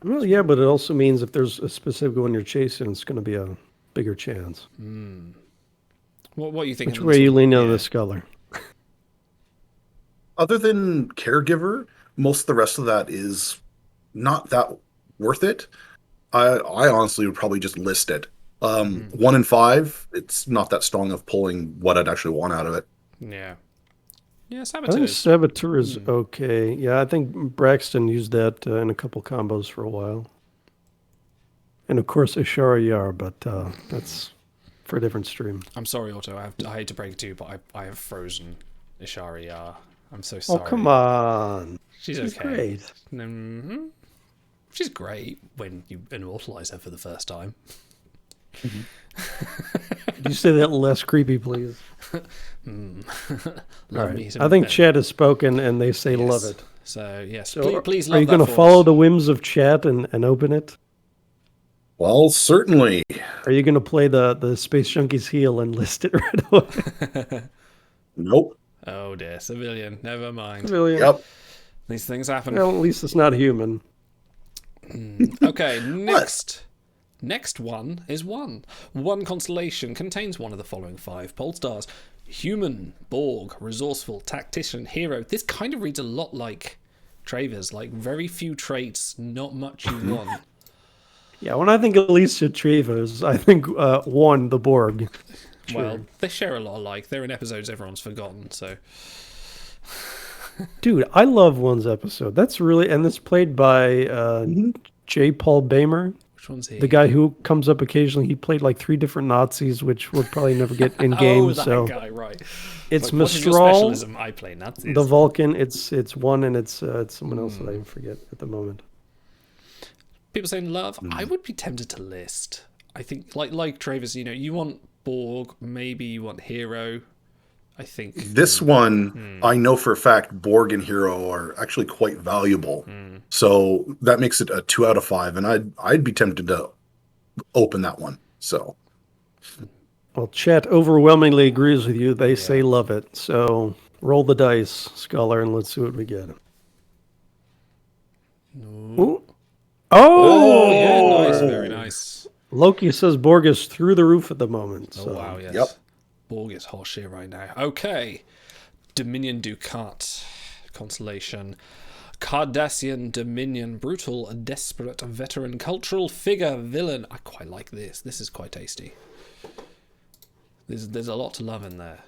Well, yeah, but it also means if there's a specific one you're chasing, it's going to be a bigger chance. What are you thinking? Which way are you leaning on the Scholar? Other than Caregiver, most of the rest of that is not that worth it. I honestly would probably just list it. 1 and 5, it's not that strong of pulling what I'd actually want out of it. Yeah. Yeah, I think saboteurs. Saboteur is okay. Yeah, I think Braxton used that in a couple combos for a while. And of course, Ishara Yar, but that's for a different stream. I'm sorry, Otto. I hate to break it to you, but I have frozen Ishari. I'm so Oh, sorry. come on. She's She's okay. great. Mm-hmm. She's great when you immortalize her for the first time. Could you say that less creepy, please? Love All me right. some I think Ben. chat has spoken, and they say love Yes. it. So, yes, So please are love you that going to for follow us. the whims of chat and open it? Well, certainly. Are you going to play the Space Junkie's heel and list it right away? Nope. Oh dear, civilian. Never mind. Civilian. Yep. These things happen. Well, at least it's not human. Okay, next one is one. One constellation contains one of the following 5 pole stars. Human, Borg, resourceful, tactician, hero. This kind of reads a lot like Traver's, like very few traits, not much you want. Yeah, when I think Alicia Travers, I think one, the Borg. Sure. Well, they share a lot alike. They're in episodes everyone's forgotten, so... Dude, I love one's episode. That's really, and it's played by J. Paul Bamer. Which one's he? The guy who comes up occasionally. He played like 3 different Nazis, which would probably never get in game. Oh, that so guy, right. it's Like, what is your Mistral, specialism? I play Nazis. the Vulcan. It's one, and it's someone else that I forget at the moment. People saying love. I would be tempted to list. I think, like Travis, you want Borg, maybe you want Hero. I think This one, I know for a fact, Borg and Hero are actually quite valuable. So that makes it a 2 out of 5, and I'd be tempted to open that one. So Well, chat overwhelmingly agrees with you. They say love it. So roll the dice, Scholar, and let's see what we get. Ooh. Oh! yeah, nice, very nice. Loki says Borg is through the roof at the moment. So. Oh wow, yes. Yep. Borg is hot shit right now. Okay. Dominion Ducat. Constellation. Cardassian Dominion. Brutal, desperate, veteran, cultural figure, villain. I quite like this. This is quite tasty. There's a lot to love in there.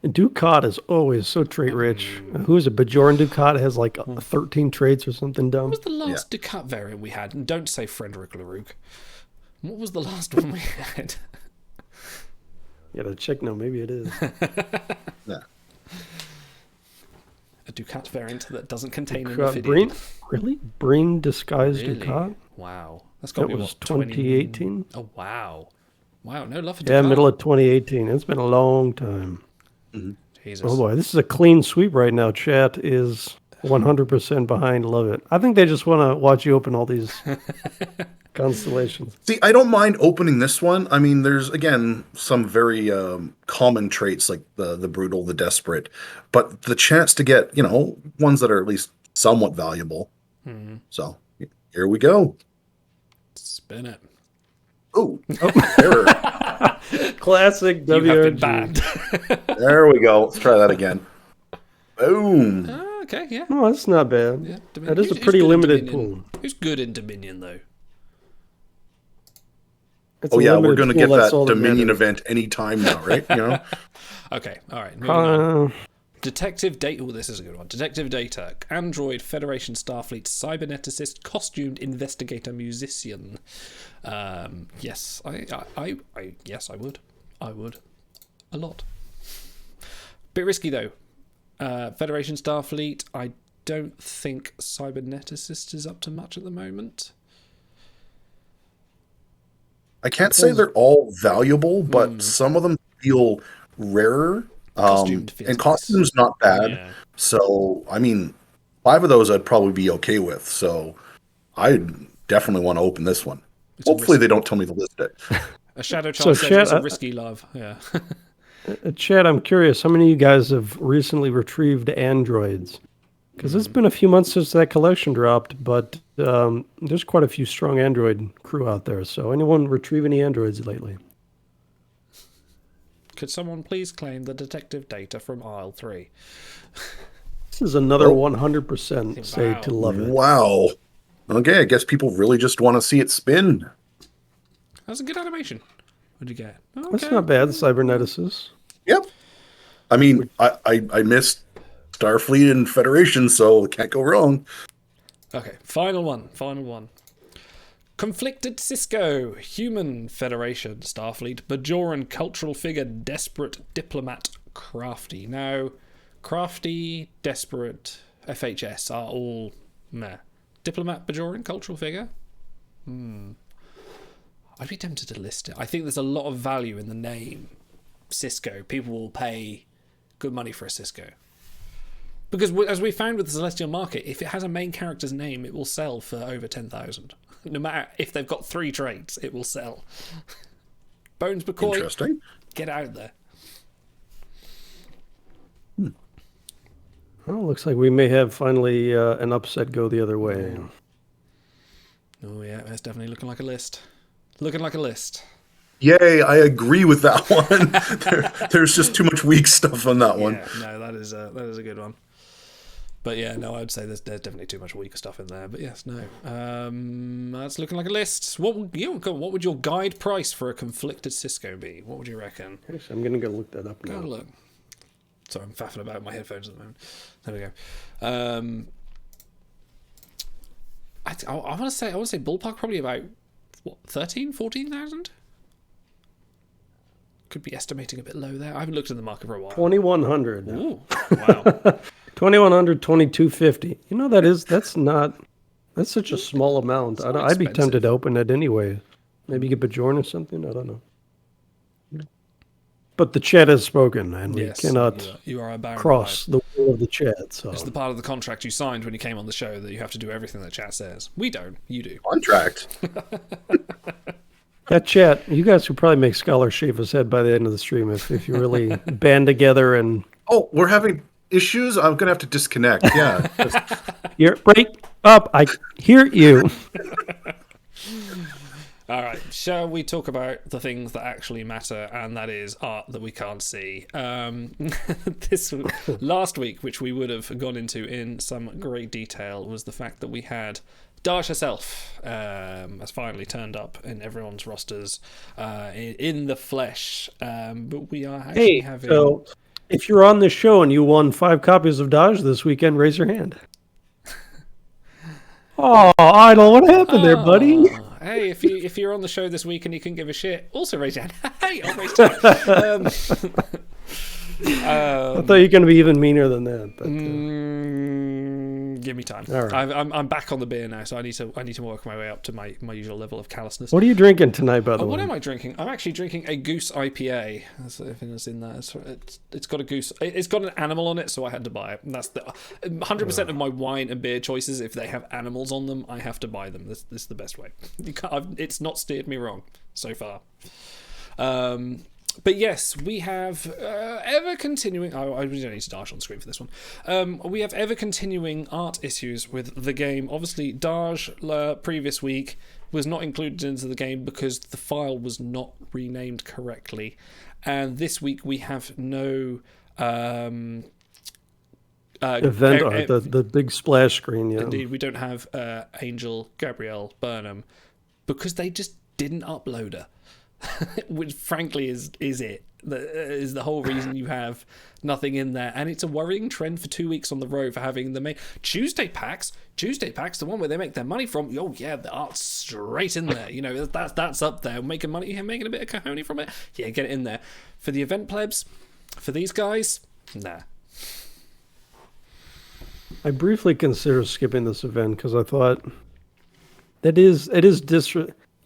And Ducat is always so trait rich. Who is it? Bajoran Ducat has like 13 traits or something dumb. What was the last Ducat variant we had? And don't say Frederick LaRouque. What was the last one we had? You gotta check now. Maybe it is. yeah. A Ducat variant that doesn't contain an Ducat Ophidian. Breen? Really? Breen disguised Really? Ducat? Wow. That's got to That be was what, 2018? Oh, wow. Wow, no love for Yeah, Ducat. middle of 2018. It's been a long time. Jesus. Oh boy, this is a clean sweep right now. Chat is 100% behind. Love it. I think they just want to watch you open all these constellations. See, I don't mind opening this one. I mean, there's, again, some very common traits like the brutal, the desperate, but the chance to get, ones that are at least somewhat valuable. So, here we go. Spin it. Ooh, error. Classic You have been WRG. banned. There we go. Let's try that again. Boom. Okay, yeah. No, that's not bad. Yeah, That is a who's pretty good in limited Dominion? pool. Who's good in Dominion, though? It's Oh, a yeah, we're limited going to pool, get that's that all that Dominion matters. event anytime now, right? Okay, all right. Moving on. Uh, Detective Data. Oh, this is a good one. Detective Data. Android, Federation, Starfleet, cyberneticist, costumed investigator, musician. Yes, yes, I would. I would. A lot. Bit risky though. Federation, Starfleet. I don't think cyberneticist is up to much at the moment. I can't say they're all valuable, but some of them feel rarer. Costumed feels And nice. costume's not bad. Yeah. So, I mean, 5 of those I'd probably be okay with. So, I definitely want to open this one. Hopefully they don't tell me to list it. A Shadow So Child says Chad, it's a risky love. Yeah. Chad, I'm curious, how many of you guys have recently retrieved androids? Because it's been a few months since that collection dropped, but there's quite a few strong android crew out there. So anyone retrieve any androids lately? Could someone please claim the detective data from aisle 3? This is another 100% say Wow. to love it. Wow. Okay, I guess people really just want to see it spin. That's a good animation. What'd you get? That's not bad, cyberneticist. Yep. I mean, I missed Starfleet and Federation, so it can't go wrong. Okay, final one. Conflicted Cisco, Human Federation, Starfleet, Bajoran cultural figure, desperate diplomat, crafty. Now, crafty, desperate, FHS are all meh. Diplomat, Bajoran cultural figure? I'd be tempted to list it. I think there's a lot of value in the name Cisco. People will pay good money for a Cisco. Because as we found with the Celestial Market, if it has a main character's name, it will sell for over 10,000. No matter if they've got 3 traits, it will sell. Bones McCoy, Interesting. get out there. Well, looks like we may have finally an upset go the other way. Oh yeah, it's definitely looking like a list. Looking like a list. Yay, I agree with that one. There's just too much weak stuff on that one. Yeah, no, that is a good one. But yeah, no, I'd say there's definitely too much weaker stuff in there. But yes, no. That's looking like a list. What would your guide price for a conflicted Cisco be? What would you reckon? Actually, I'm going to go look that up now. Go look. Sorry, I'm faffing about my headphones at the moment. There we go. I want to say ballpark probably about what 14,000. Could be estimating a bit low there. I haven't looked at the market for a while. 2,100. Ooh, wow. 2,100, 2,250. You know, that's such a small amount. I'd be tempted to open it anyway. Maybe get Bajoran or something. I don't know. But the chat has spoken, and we cannot you are a cross the will of the chat. So it's the part of the contract you signed when you came on the show that you have to do everything that chat says. We don't. You do. Contract. That chat, you guys could probably make Scholar shave his head by the end of the stream if you really band together and... Oh, we're having issues? I'm going to have to disconnect. Yeah. You're break up. I hear you. All right, shall we talk about the things that actually matter, and that is art that we can't see. Last week, which we would have gone into in some great detail, was the fact that we had Dahj herself has finally turned up in everyone's rosters in the flesh. But we are actually having... So if you're on this show and you won 5 copies of Dahj this weekend, raise your hand. Oh, Idol, what happened there, buddy? Hey, if you're on the show this week and you can give a shit, also raise your hand. Hey, I'll raise your hand. I thought you were going to be even meaner than that. But, give me time. All right. I'm back on the beer now, so I need to work my way up to my usual level of callousness. What are you drinking tonight, by the way? What am I drinking? I'm actually drinking a Goose IPA. It's in there. It's got a goose. It's got an animal on it, so I had to buy it. And that's the 100% of my wine and beer choices. If they have animals on them, I have to buy them. This is the best way. It's not steered me wrong so far. But yes, we have ever continuing... I don't need to dash on screen for this one. We have ever continuing art issues with the game. Obviously, Dahj previous week was not included into the game because the file was not renamed correctly. And this week we have no... event art, the big splash screen, yeah. Indeed, we don't have Angel, Gabrielle, Burnham, because they just didn't upload her. Which frankly is the whole reason you have nothing in there, and it's a worrying trend for 2 weeks on the road for having the main Tuesday packs, the one where they make their money from. Oh yeah, the art's straight in there. You know, that's up there, making money, making a bit of cojones from it. Yeah, get it in there. For the event plebs, for these guys, nah. I briefly considered skipping this event because I thought it is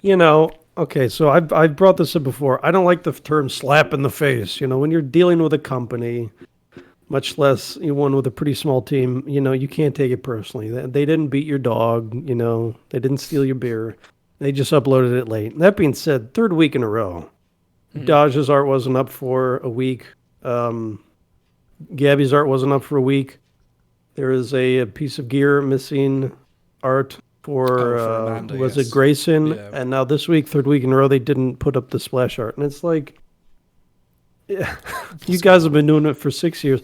you know. Okay, so I've brought this up before. I don't like the term slap in the face. You know, when you're dealing with a company, much less one with a pretty small team, you know, you can't take it personally. They didn't beat your dog, you know, they didn't steal your beer. They just uploaded it late. That being said, 3rd week in a row. Dahj's art wasn't up for a week. Gabby's art wasn't up for a week. There is a piece of gear missing art for Amanda, was it Grayson? Yeah. And now this week, 3rd week in a row, they didn't put up the splash art. And it's like, yeah, you guys have been doing it for 6 years.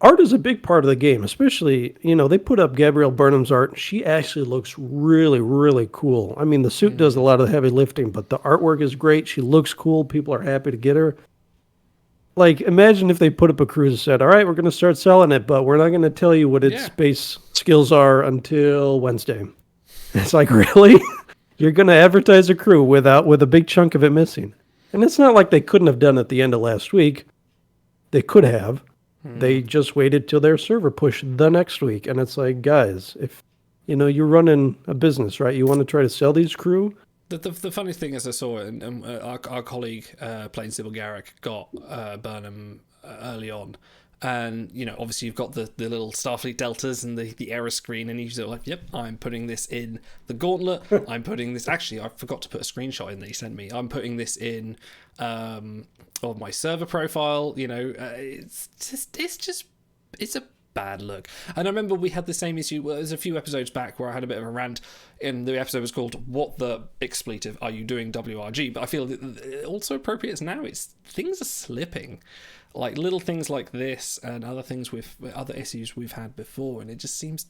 Art is a big part of the game, especially, you know, they put up Gabrielle Burnham's art. She actually looks really, really cool. I mean, the suit does a lot of the heavy lifting, but the artwork is great. She looks cool. People are happy to get her. like, imagine if they put up a cruise and said, all right, we're going to start selling it, but we're not going to tell you what its base skills are until Wednesday. It's like, really? You're going to advertise a crew with a big chunk of it missing. And it's not like they couldn't have done it at the end of last week. They could have. They just waited till their server pushed the next week. And it's like, guys, if, you're running a business, right? You want to try to sell these crew? The funny thing is I saw it, and our colleague, playing Sybil Garrick, got Burnham early on. And, obviously you've got the little Starfleet deltas and the error screen, and you're sort of like, yep, I'm putting this in the gauntlet. I'm putting this... Actually, I forgot to put a screenshot in that he sent me. I'm putting this in on my server profile. It's a bad look. And I remember we had the same issue. Well, there's a few episodes back where I had a bit of a rant, and the episode was called "What the expletive are you doing, WRG?" But I feel that also appropriate now. Things are slipping, like little things like this and other things with other issues we've had before, and it just seems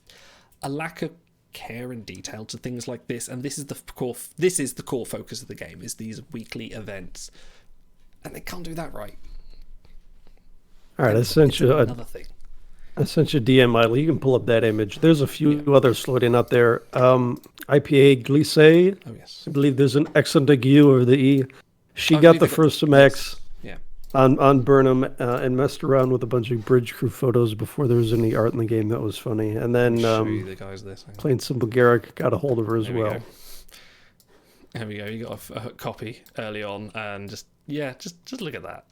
a lack of care and detail to things like this. And this is the core. This is the core focus of the game: is these weekly events, and they can't do that right. All right, I sent you another thing. I sent you a DM, Idle. You can pull up that image. There's a few others floating out there. IPA Glisse. Oh, yes. I believe there's an X on the U or the E. She got the first some X on Burnham and messed around with a bunch of bridge crew photos before there was any art in the game. That was funny. And then the guys this. Plain Simple Garrick got a hold of her as well. There we go. You got a copy early on, and just look at that.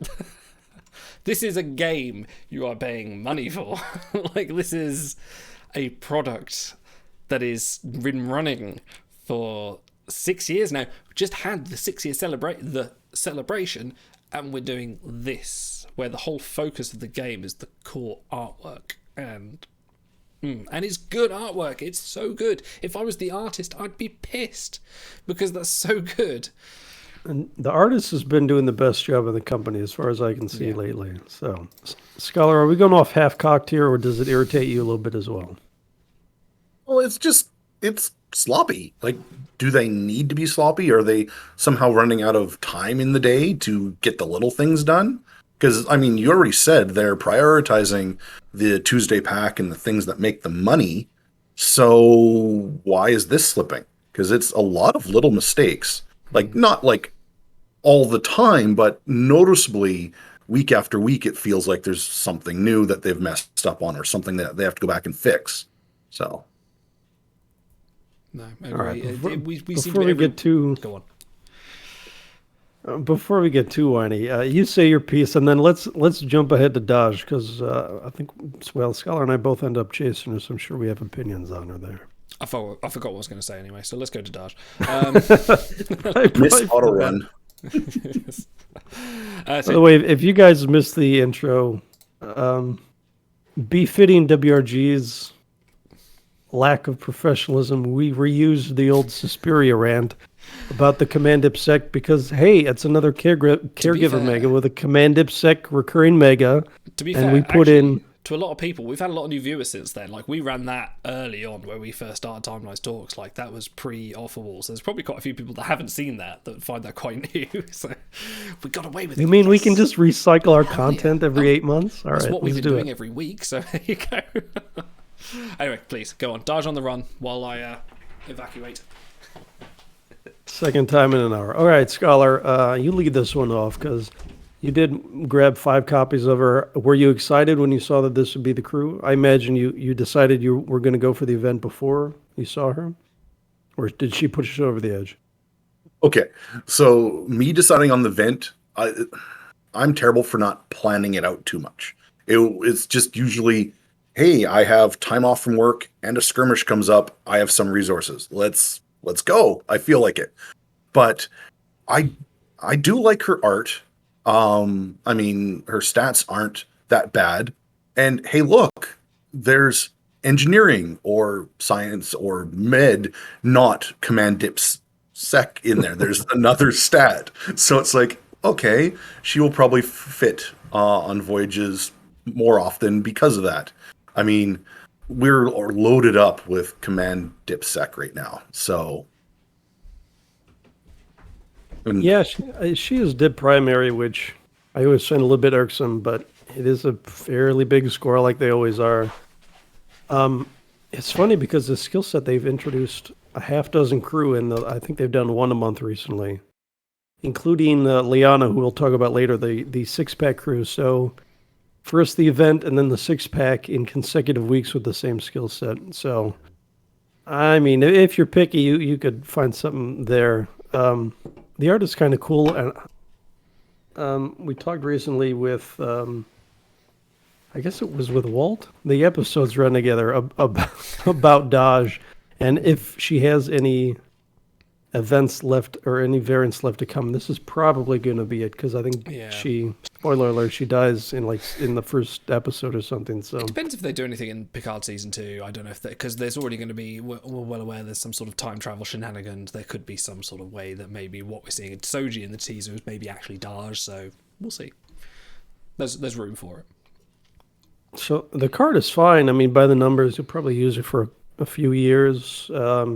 This is a game you are paying money for. Like, this is a product that has been running for 6 years now. We just had the 6-year celebration, and we're doing this, where the whole focus of the game is the core artwork. And it's good artwork. It's so good. If I was the artist, I'd be pissed, because that's so good. And the artist has been doing the best job in the company as far as I can see lately. So, Scholar, are we going off half-cocked here, or does it irritate you a little bit as well? Well, it's sloppy. Like, do they need to be sloppy? Are they somehow running out of time in the day to get the little things done? Because, I mean, you already said they're prioritizing the Tuesday pack and the things that make them money. So why is this slipping? Because it's a lot of little mistakes. Like, not like all the time, but noticeably week after week, it feels like there's something new that they've messed up on, or something that they have to go back and fix. So. No, all right. Before we get too... Go on. Before we get too whiny, you say your piece, and then let's jump ahead to Dahj, because I think, well, Scholar and I both end up chasing her, so I'm sure we have opinions on her there. I forgot what I was going to say anyway, so let's go to Dahj. Miss Auto Run. By the way, if you guys missed the intro, befitting WRG's lack of professionalism, we reused the old Suspiria rant about the Command IPSec because, hey, it's another Caregiver Meh-ga with a Command IPSec recurring Meh-ga. To be fair, we put in... To a lot of people, we've had a lot of new viewers since then. Like, we ran that early on where we first started Timelines Talks. Like, that was pre-Off-a-Wall. So there's probably quite a few people that haven't seen that find that quite new. So we got away with it. You mean we can just recycle our content every 8 months? All right, that's what we've been doing every week. So there you go. Anyway, please, go on. Dahj on the run while I evacuate. Second time in an hour. All right, Scholar, you lead this one off because... You did grab 5 copies of her. Were you excited when you saw that this would be the crew? I imagine you decided you were going to go for the event before you saw her? Or did she push you over the edge? Okay, so me deciding on the event, I'm terrible for not planning it out too much. It's just usually, hey, I have time off from work and a skirmish comes up. I have some resources. Let's go. I feel like it. But I do like her art. I mean, her stats aren't that bad. And hey, look, there's engineering or science or med, not Command Dips Sec in there. There's another stat. So it's like, okay, she will probably fit on voyages more often because of that. I mean, we're loaded up with Command Dip Sec right now. So. Yeah, she is Dip Primary, which I always find a little bit irksome, but it is a fairly big score like they always are. It's funny because the skill set they've introduced a half dozen crew, and I think they've done one a month recently, including Liana, who we'll talk about later, the six-pack crew. So first the event and then the six-pack in consecutive weeks with the same skill set. So, I mean, if you're picky, you could find something there. The art is kind of cool, and we talked recently with, I guess it was with Walt. The episodes run together about Dahj, and if she has any events left or any variants left to come, this is probably going to be it, because I think she, spoiler alert, she dies in the first episode or something. So it depends if they do anything in Picard season 2. I don't know if because there's already going to be, we're well aware there's some sort of time travel shenanigans. There could be some sort of way that maybe what we're seeing in Soji in the teaser is maybe actually Dahj. So we'll see. There's room for it. So the card is fine. I mean, by the numbers, you'll probably use it for a few years.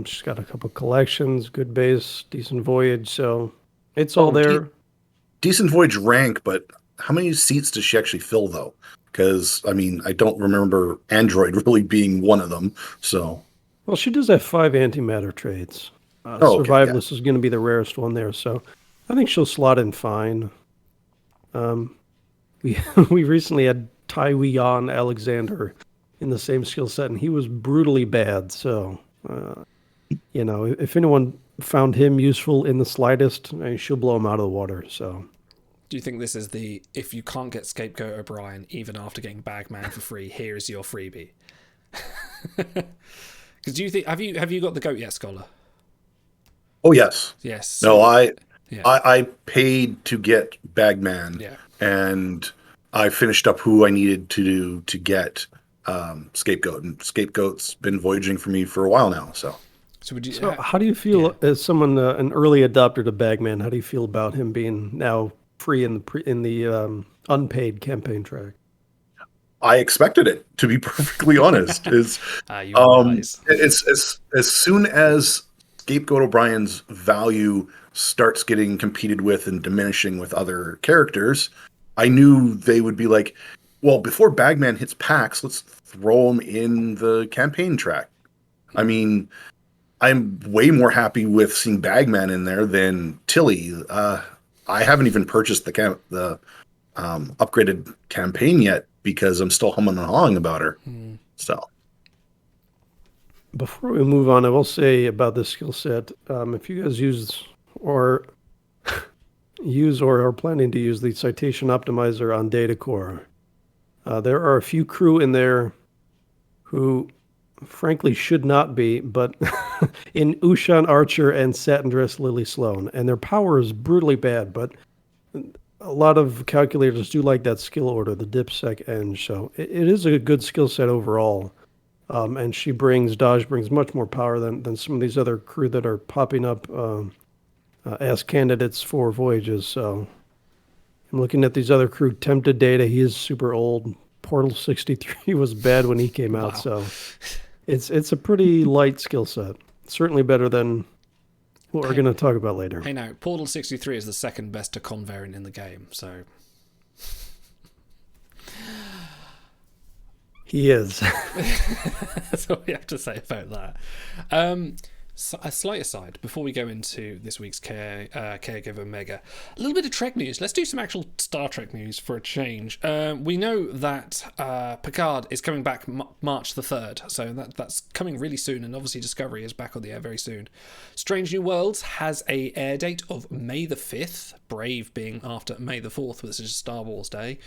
She's got a couple collections, good base, decent voyage, so it's all there. Decent voyage rank, but how many seats does she actually fill, though? Because, I mean, I don't remember Android really being one of them, so... Well, she does have 5 antimatter traits. Survivalist is going to be the rarest one there, so I think she'll slot in fine. We recently had Taiwan Alexander in the same skill set, and he was brutally bad. So, if anyone found him useful in the slightest, she'll blow him out of the water. So, do you think this is the if you can't get Scapegoat O'Brien even after getting Bagman for free, here's your freebie? Because do you think have you got the goat yet, Scholar? Oh yes. Yes. No, I paid to get Bagman. Yeah. And I finished up who I needed to get Scapegoat, and Scapegoat's been voyaging for me for a while now. So how do you feel as someone an early adopter to Bagman? How do you feel about him being now free in the unpaid campaign track? I expected it, to be perfectly honest. As soon as Scapegoat O'Brien's value starts getting competed with and diminishing with other characters, I knew they would be like, well, before Bagman hits PAX, let's throw him in the campaign track. I mean, I'm way more happy with seeing Bagman in there than Tilly. I haven't even purchased the upgraded campaign yet because I'm still humming and hawing about her. So, before we move on, I will say about this skill set, if you guys use or are planning to use the citation optimizer on Datacore, there are a few crew in there who frankly should not be, but in Ushan Archer and Satindress Lily Sloan, and their power is brutally bad, but a lot of calculators do like that skill order, the DipSec Eng, so it is a good skill set overall. And Dahj brings much more power than some of these other crew that are popping up as candidates for voyages. So I'm looking at these other crew. Tempted Data, he is super old. Portal 63 was bad when he came out. Wow. So it's a pretty light skill set. Certainly better than what we're going to talk about later. Hey, now, Portal 63 is the second best Takon variant in the game, so... He is. That's all we have to say about that. So a slight aside, before we go into this week's Caregiver Meh-ga, a little bit of Trek news. Let's do some actual Star Trek news for a change. We know that Picard is coming back March the 3rd, so that's coming really soon, and obviously Discovery is back on the air very soon. Strange New Worlds has a air date of May the 5th, Brave being after May the 4th, which is Star Wars Day.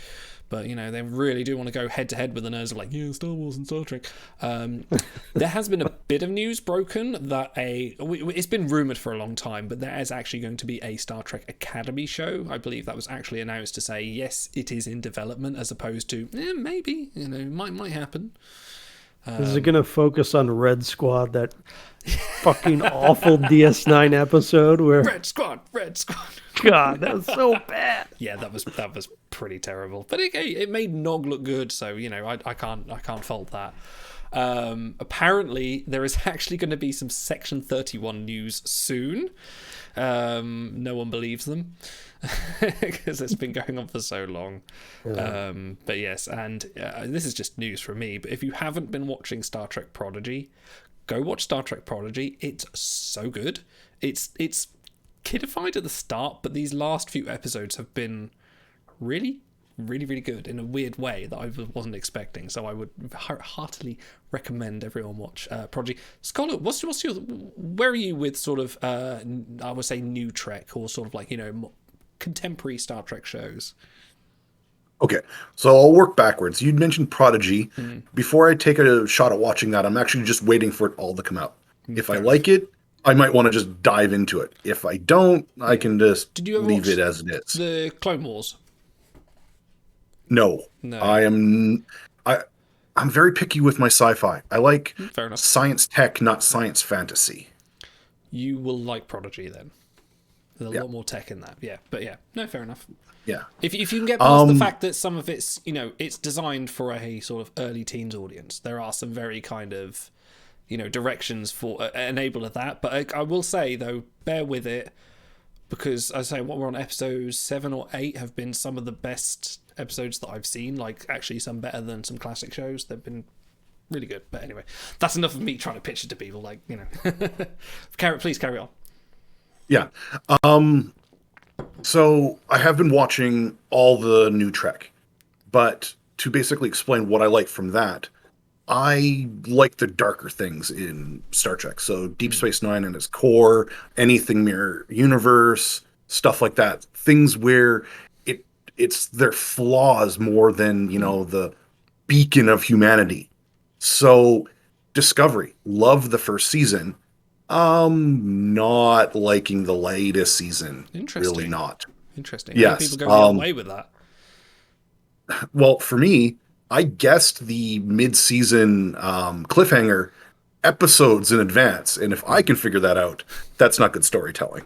But, they really do want to go head-to-head with the nerds of like, yeah, Star Wars and Star Trek. There has been a bit of news broken that it's been rumoured for a long time, but there is actually going to be a Star Trek Academy show. I believe that was actually announced to say, yes, it is in development, as opposed to, maybe, might happen. Is it going to focus on Red Squad, that fucking awful DS9 episode where... Red Squad! God, that was so bad. Yeah, that was pretty terrible. But it made Nog look good, so I can't fault that. Apparently, there is actually going to be some Section 31 news soon. No one believes them because it's been going on for so long. Yeah. But yes, and this is just news from me. But if you haven't been watching Star Trek Prodigy, go watch Star Trek Prodigy. It's so good. It's kidified at the start, but these last few episodes have been really good in a weird way that I wasn't expecting. So I would heartily recommend everyone watch Prodigy. Scholar, what's your where are you with sort of I would say new Trek or sort of like, you know, contemporary Star Trek shows? Okay, so I'll work backwards. You'd mentioned Prodigy. Before I take a shot at watching that, I'm actually just waiting for it all to come out. If I like it, I might want to just dive into it. If I don't, I can just leave it as it is. The Clone Wars? No. I'm very picky with my sci-fi. I like Fair enough. science tech, not science fantasy. You will like Prodigy then. There's a lot more tech in that. Yeah, but yeah, no, fair enough. Yeah. If you can get past the fact that some of it's, you know, it's designed for a sort of early teens audience, there are some very kind of, you know, directions for enable of that. But I will say though, bear with it, because I say what we're on episodes 7 or 8 have been some of the best episodes that I've seen. Like actually some better than some classic shows. They've been really good. But anyway, that's enough of me trying to pitch it to people. Like, you know, please carry on. Yeah. So I have been watching all the new Trek, but to basically explain what I like from that, I like the darker things in Star Trek. So Deep Space Nine and its core, anything mirror universe, stuff like that. Things where it's their flaws more than, you know, the beacon of humanity. So Discovery, love the first season. Not liking the latest season. Interesting. Really not. Interesting. Yes. People go the other way with that. Well, for me, I guessed the mid-season cliffhanger episodes in advance, and if I can figure that out, that's not good storytelling.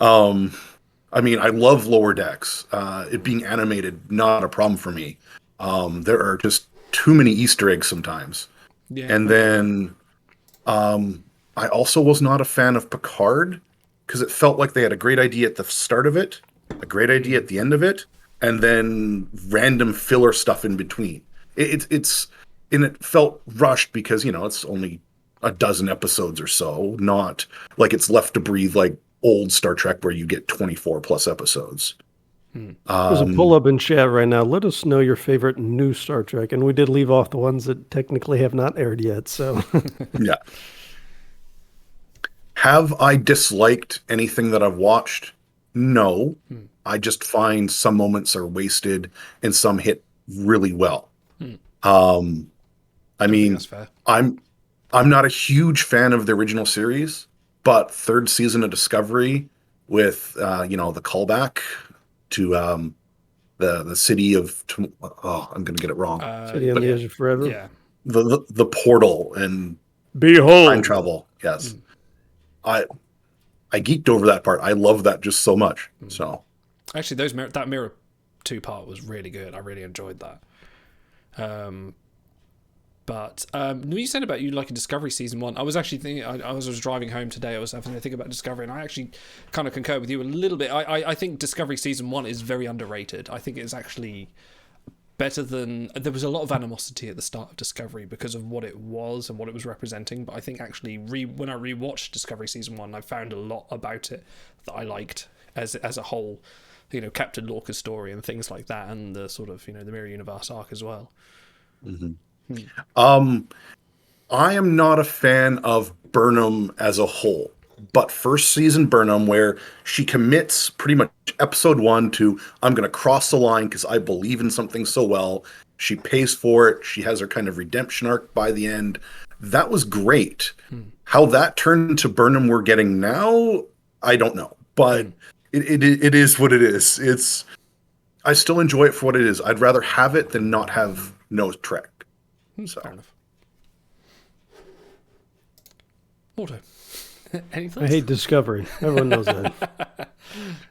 I mean, I love Lower Decks. It being animated, not a problem for me. There are just too many Easter eggs sometimes. Yeah. And then I also was not a fan of Picard because it felt like they had a great idea at the start of it, a great idea at the end of it, and then random filler stuff in between. It felt rushed because, you know, it's only a dozen episodes or so, not like it's left to breathe like old Star Trek where you get 24 plus episodes. There's a pull up in chat right now. Let us know your favorite new Star Trek, and we did leave off the ones that technically have not aired yet. So yeah. Have I disliked anything that I've watched? No. I just find some moments are wasted and some hit really well. I mean, that's fair. I'm not a huge fan of the original series, but third season of Discovery with you know, the callback to the city of I'm gonna get it wrong. City on the Edge of Forever. Yeah. The portal and Behold time travel. Yes. I geeked over that part. I love that just so much. So Actually, that mirror 2-part was really good. I really enjoyed that. But you said about you liking Discovery season 1. I was actually thinking, I was driving home today. I was having to think about Discovery, and I actually kind of concur with you a little bit. I think Discovery season 1 is very underrated. I think it's actually better than... There was a lot of animosity at the start of Discovery because of what it was and what it was representing. But I think actually when I rewatched Discovery season 1, I found a lot about it that I liked as a whole. You know, Captain Lorca's story and things like that, and the sort of, you know, the Mirror Universe arc as well. I am not a fan of Burnham as a whole, but first season Burnham, where she commits pretty much episode 1 to, I'm going to cross the line because I believe in something so well. She pays for it. She has her kind of redemption arc by the end. That was great. How that turned into Burnham we're getting now, I don't know, but it is what it is. I still enjoy it for what it is. I'd rather have it than not have no Trek. So. Fair enough. Auto. Any thoughts? I hate Discovery. Everyone knows that.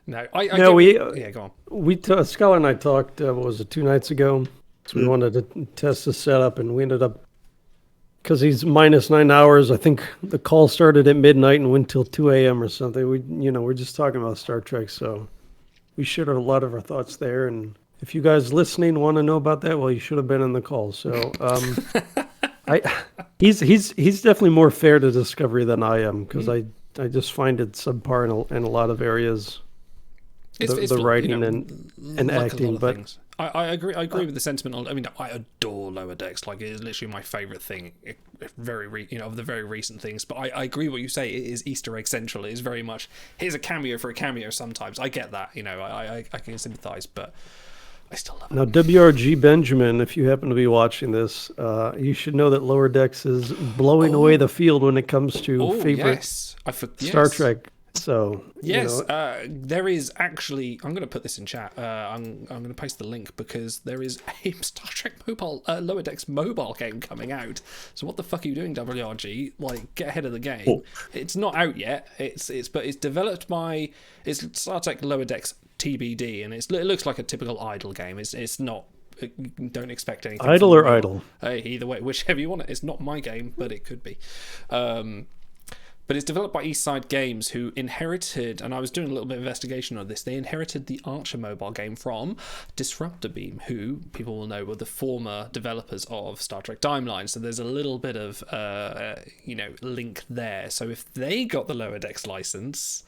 No, yeah, go on. Scholar and I talked. What was it, 2 nights ago? So we wanted to test the setup, and we ended up because he's minus 9 hours. I think the call started at midnight and went till 2 a.m. or something. We're just talking about Star Trek, so we shared a lot of our thoughts there. And if you guys listening want to know about that, well, you should have been in the call. So he's definitely more fair to Discovery than I am, because I just find it subpar in a lot of areas. The writing and acting, but things. I agree. I agree with the sentiment. I mean, I adore Lower Decks. Like, it is literally my favorite thing. Of the very recent things. But I agree what you say. It is Easter egg central. It is very much here's a cameo for a cameo. Sometimes I get that. I can sympathise, but I still love it. Now, WRG Benjamin, if you happen to be watching this, you should know that Lower Decks is blowing away the field when it comes to favorite Star Trek. So yes, there is actually. I'm going to put this in chat. I'm going to paste the link because there is a Star Trek mobile Lower Decks mobile game coming out. So what the fuck are you doing, WRG? Like, get ahead of the game. Oh. It's not out yet. But it's developed by Star Trek Lower Decks TBD, and it looks like a typical idle game. It's not. Don't expect anything. Idle or idle? Either way, whichever you want it. It's not my game, but it could be. But it's developed by Eastside Games, who inherited, and I was doing a little bit of investigation on this, they inherited the Archer mobile game from Disruptor Beam, who people will know were the former developers of Star Trek Timeline. So there's a little bit of, link there. So if they got the Lower Decks license,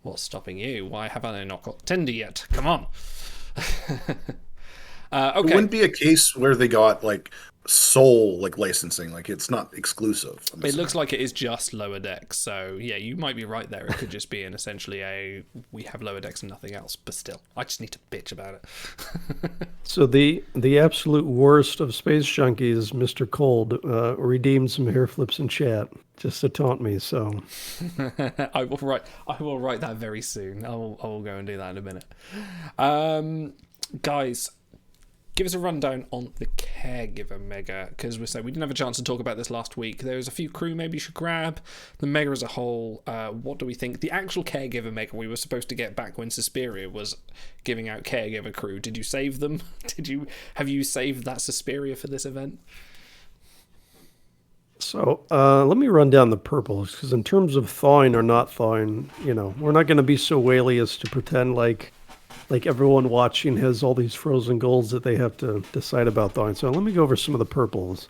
what's stopping you? Why haven't I not got Tender yet? Come on. Okay. It wouldn't be a case where they got, sole licensing, it's not exclusive. It looks like it is just Lower Decks, so yeah, you might be right there. It could just be essentially we have Lower Decks and nothing else, but still, I just need to bitch about it. So the absolute worst of space junkies, Mr. Cold, redeemed some hair flips in chat just to taunt me. So I will write that very soon. I will go and do that in a minute. Guys, give us a rundown on the Caregiver Meh-ga, because we didn't have a chance to talk about this last week. There's a few crew maybe you should grab. The Meh-ga as a whole, what do we think? The actual Caregiver Meh-ga we were supposed to get back when Suspiria was giving out Caregiver crew. Did you save them? Have you saved that Suspiria for this event? So let me run down the purples, because in terms of thawing or not thawing, we're not going to be so whaley as to pretend like everyone watching has all these frozen golds that they have to decide about thawing. So let me go over some of the purples.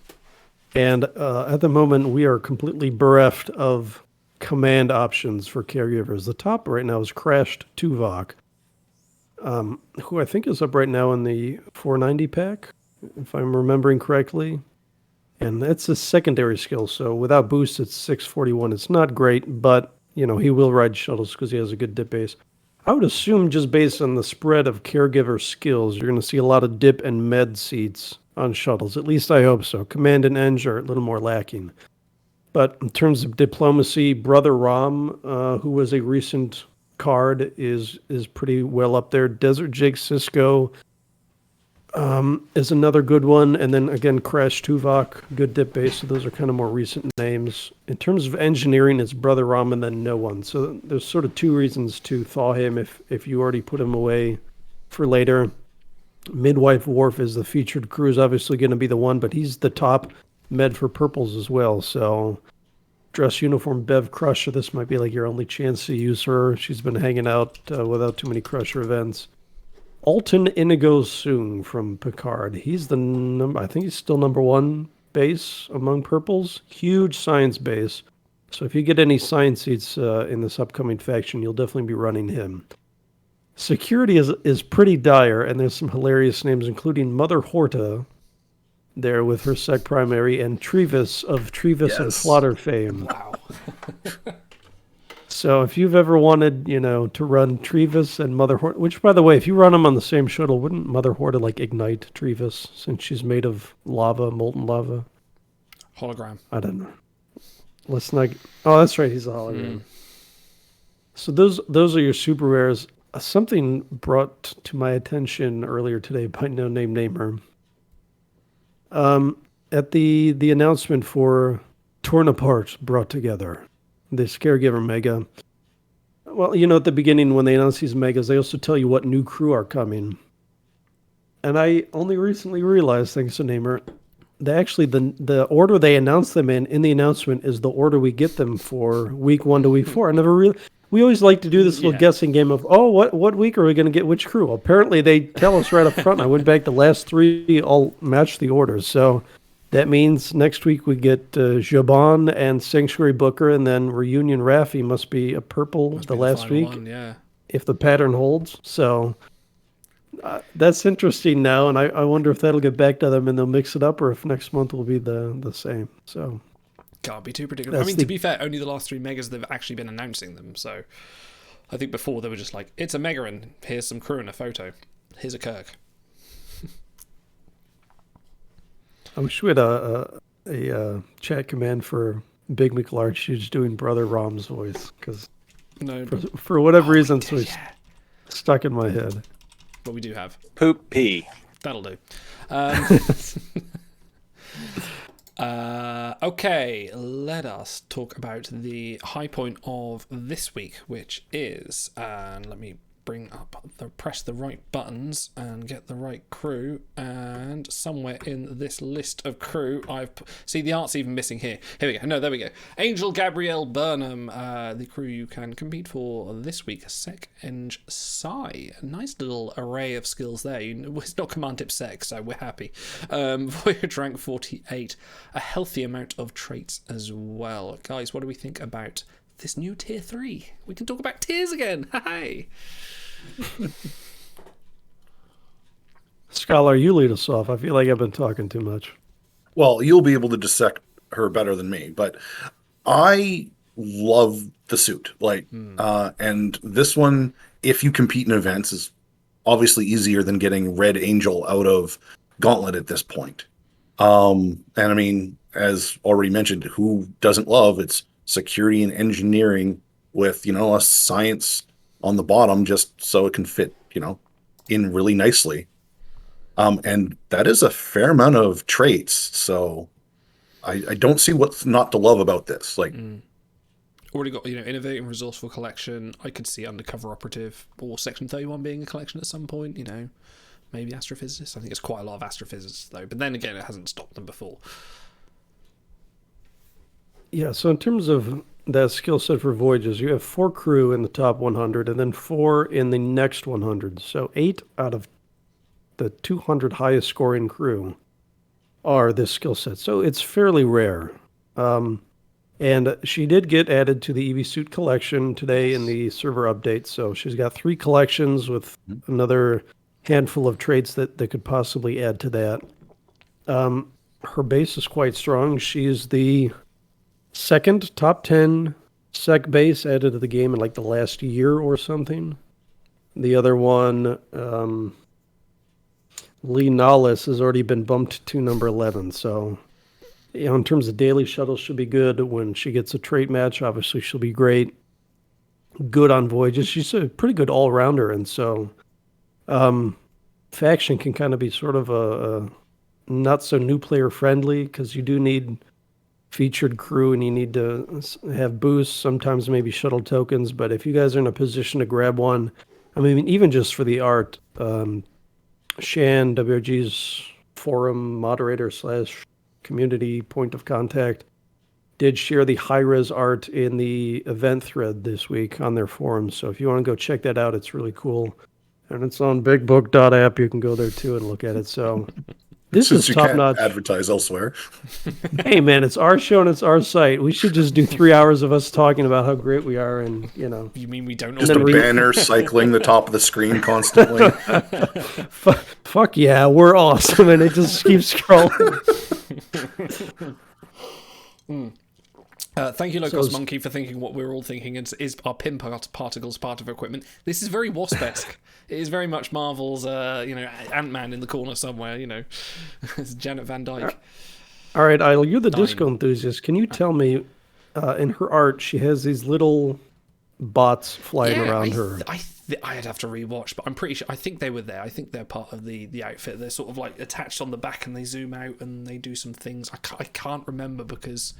And at the moment, we are completely bereft of command options for caregivers. The top right now is Crashed Tuvok, who I think is up right now in the 490 pack, if I'm remembering correctly. And that's a secondary skill, so without boost, it's 641. It's not great, but, he will ride shuttles because he has a good dip base. I would assume, just based on the spread of caregiver skills, you're going to see a lot of dip and med seats on shuttles. At least I hope so. Command and Eng are a little more lacking. But in terms of diplomacy, Brother Rom, who was a recent card, is pretty well up there. Desert Jake Sisko is another good one. And then again, Crash Tuvok, good dip base. So those are kind of more recent names. In terms of engineering, it's Brother Rom and then no one. So there's sort of two reasons to thaw him if you already put him away for later. Midwife Worf is the featured crew, is obviously going to be the one, but he's the top med for purples as well. So dress uniform Bev Crusher, this might be your only chance to use her. She's been hanging out without too many Crusher events. Alton Inigo Soong from Picard. He's I think he's still number one base among purples. Huge science base. So if you get any science seats in this upcoming faction, you'll definitely be running him. Security is pretty dire, and there's some hilarious names, including Mother Horta there with her sec primary, and Trevis of Trevis and Slaughter fame. Wow. So if you've ever wanted, to run Trevis and Mother Horta, which, by the way, if you run them on the same shuttle, wouldn't Mother Horta, ignite Trevis, since she's made of lava, molten lava? Hologram. I don't know. Let's not... Oh, that's right, he's a hologram. So those are your super rares. Something brought to my attention earlier today by No Name Namer. At the announcement for Torn Apart Brought Together, this Caregiver Meh-ga. Well, at the beginning when they announce these megas, they also tell you what new crew are coming. And I only recently realized, thanks to Namer, the order they announce them in the announcement is the order we get them for week 1 to week 4. I never really. We always like to do this little guessing game of, what week are we going to get which crew? Apparently, they tell us right up front. I went back, the last 3 all match the orders. So that means next week we get Jabon and Sanctuary Booker, and then Reunion Raffi must be a purple the last week, if the pattern holds. So that's interesting now, and I wonder if that'll get back to them and they'll mix it up, or if next month will be the same. So. Can't be too predictable. I mean, to be fair, only the last 3 megas they've actually been announcing them. So I think before they were just like, it's a mega and here's some crew and a photo. Here's a Kirk. I wish we had a chat command for Big McLarge. She's doing Brother Rom's voice, because for whatever reason, so it's stuck in my head. But we do have Poop Pee. That'll do. Okay, let us talk about the high point of this week, which is, and let me press the right buttons and get the right crew, and somewhere in this list of crew see the art's even missing here. Here we go. No, there we go. Angel, Gabrielle, Burnham, the crew you can compete for this week. Sec, Eng, Psi. A nice little array of skills there. It's not command tip sec, so we're happy. Voyage rank 48. A healthy amount of traits as well. Guys, what do we think about this new tier 3? We can talk about tiers again. Hey. Scholar, you lead us off. I feel like I've been talking too much. Well, you'll be able to dissect her better than me, but I love the suit. And this one, if you compete in events, is obviously easier than getting Red Angel out of Gauntlet at this point. And I mean, as already mentioned, who doesn't love its security and engineering with, a science on the bottom, just so it can fit, in really nicely. And that is a fair amount of traits. So I don't see what's not to love about this. Already got, innovating, resourceful collection. I could see undercover operative or Section 31 being a collection at some point, maybe astrophysicist. I think it's quite a lot of astrophysicists though, but then again, it hasn't stopped them before. Yeah, so in terms of that skill set for Voyages, you have 4 crew in the top 100 and then 4 in the next 100. So 8 out of the 200 highest scoring crew are this skill set. So it's fairly rare. And she did get added to the EV Suit collection today in the server update. So she's got 3 collections with another handful of traits that could possibly add to that. Her base is quite strong. She's the second top 10 sec base added to the game in the last year or something. The other one, Laris, has already been bumped to number 11. So, in terms of daily shuttles, she'll be good. When she gets a trait match, obviously she'll be great. Good on Voyages. She's a pretty good all-rounder. And so, faction can kind of be sort of a not so new player friendly, because you do need featured crew and you need to have boosts, sometimes maybe shuttle tokens. But if you guys are in a position to grab one, I mean, even just for the art, Shan, WRG's forum moderator / community point of contact, did share the high-res art in the event thread this week on their forum. So if you want to go check that out, it's really cool. And it's on bigbook.app. You can go there too and look at it. So this is top notch. Advertise elsewhere. Hey man, it's our show and it's our site. We should just do 3 hours of us talking about how great we are, and You mean we don't? Just a banner cycling the top of the screen constantly. Fuck yeah, we're awesome, and it just keeps scrolling. Thank you, Locos Monkey, for thinking what we're all thinking is our pin particles part of equipment. This is very Wasp-esque. It is very much Marvel's, Ant-Man in the corner somewhere, It's Janet Van Dyke. All right, Isla, you're the disco enthusiast. Can you tell me, in her art, she has these little bots flying around her. I'd have to rewatch, but I'm pretty sure. I think they were there. I think they're part of the outfit. They're sort of attached on the back, and they zoom out and they do some things. I can't remember, because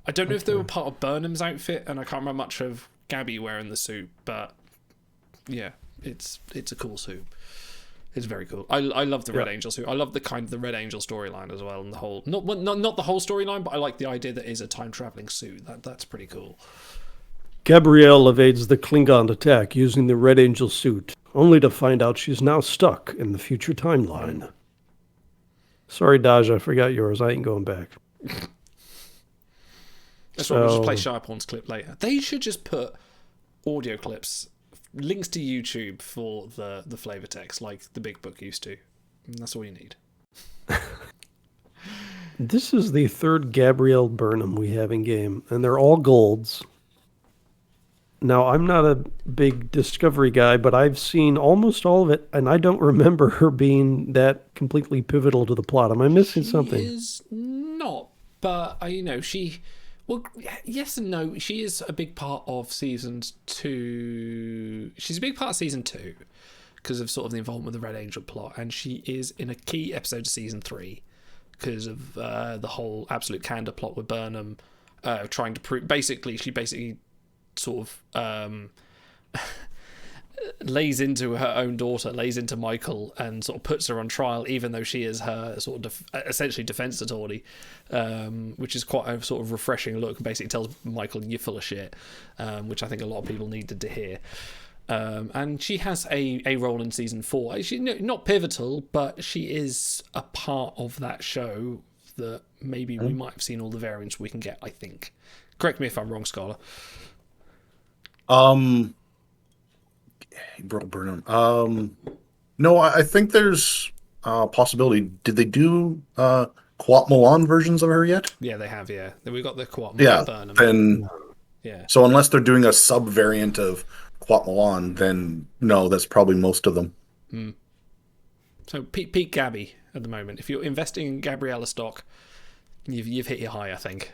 I don't know if they were part of Burnham's outfit, and I can't remember much of Gabby wearing the suit. But yeah, it's a cool suit. It's very cool. I love the Red Angel suit. I love the Red Angel storyline as well, and the whole not the whole storyline, but I like the idea that it is a time traveling suit. That's pretty cool. Gabrielle evades the Klingon attack using the Red Angel suit, only to find out she's now stuck in the future timeline. Sorry, Dahj, I forgot yours. I ain't going back. That's right, we'll just play Sharphorn's clip later. They should just put audio clips, links to YouTube for the flavor text, like the Big Book used to. And that's all you need. This is the third Gabrielle Burnham we have in game, and they're all golds. Now, I'm not a big Discovery guy, but I've seen almost all of it, and I don't remember her being that completely pivotal to the plot. Am I missing something? She is not, but, she... Well, yes and no. She is a big part of Season 2. She's a big part of Season 2 because of sort of the involvement with the Red Angel plot, and she is in a key episode of Season 3 because of the whole Absolute Candor plot with Burnham trying to prove... She basically sort of lays into her own daughter, lays into Michael, and sort of puts her on trial, even though she is her sort of essentially defense attorney, which is quite a sort of refreshing look. Basically tells Michael, you're full of shit, which I think a lot of people needed to hear. And she has a role in Season 4. She's not pivotal, but she is a part of that show that maybe we might have seen all the variants we can get, I think. Correct me if I'm wrong, Scholar. Burnham. No, I think there's a possibility. Did they do Quat Milan versions of her yet? Yeah, they have, yeah. We've got the Quat Milan Burnham. Then, yeah. So unless they're doing a sub-variant of Quat Milan, then no, that's probably most of them. So peak Gabby at the moment. If you're investing in Gabriella stock, you've hit your high, I think.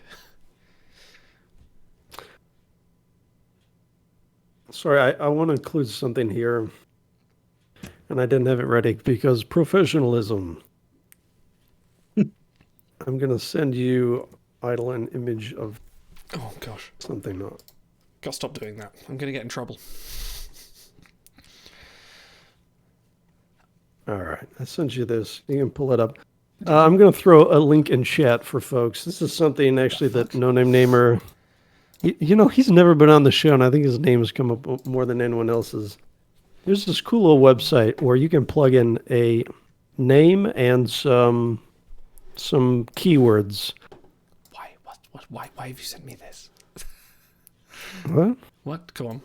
Sorry, I want to include something here, and I didn't have it ready because professionalism. I'm going to send you, Idle, an image of something. Gotta stop doing that. I'm going to get in trouble. All right, I sent you this. You can pull it up. I'm going to throw a link in chat for folks. This is something actually that No Name Namer... he's never been on the show, and I think his name has come up more than anyone else's. There's this cool little website where you can plug in a name and some keywords. Why have you sent me this? What? What? Go on.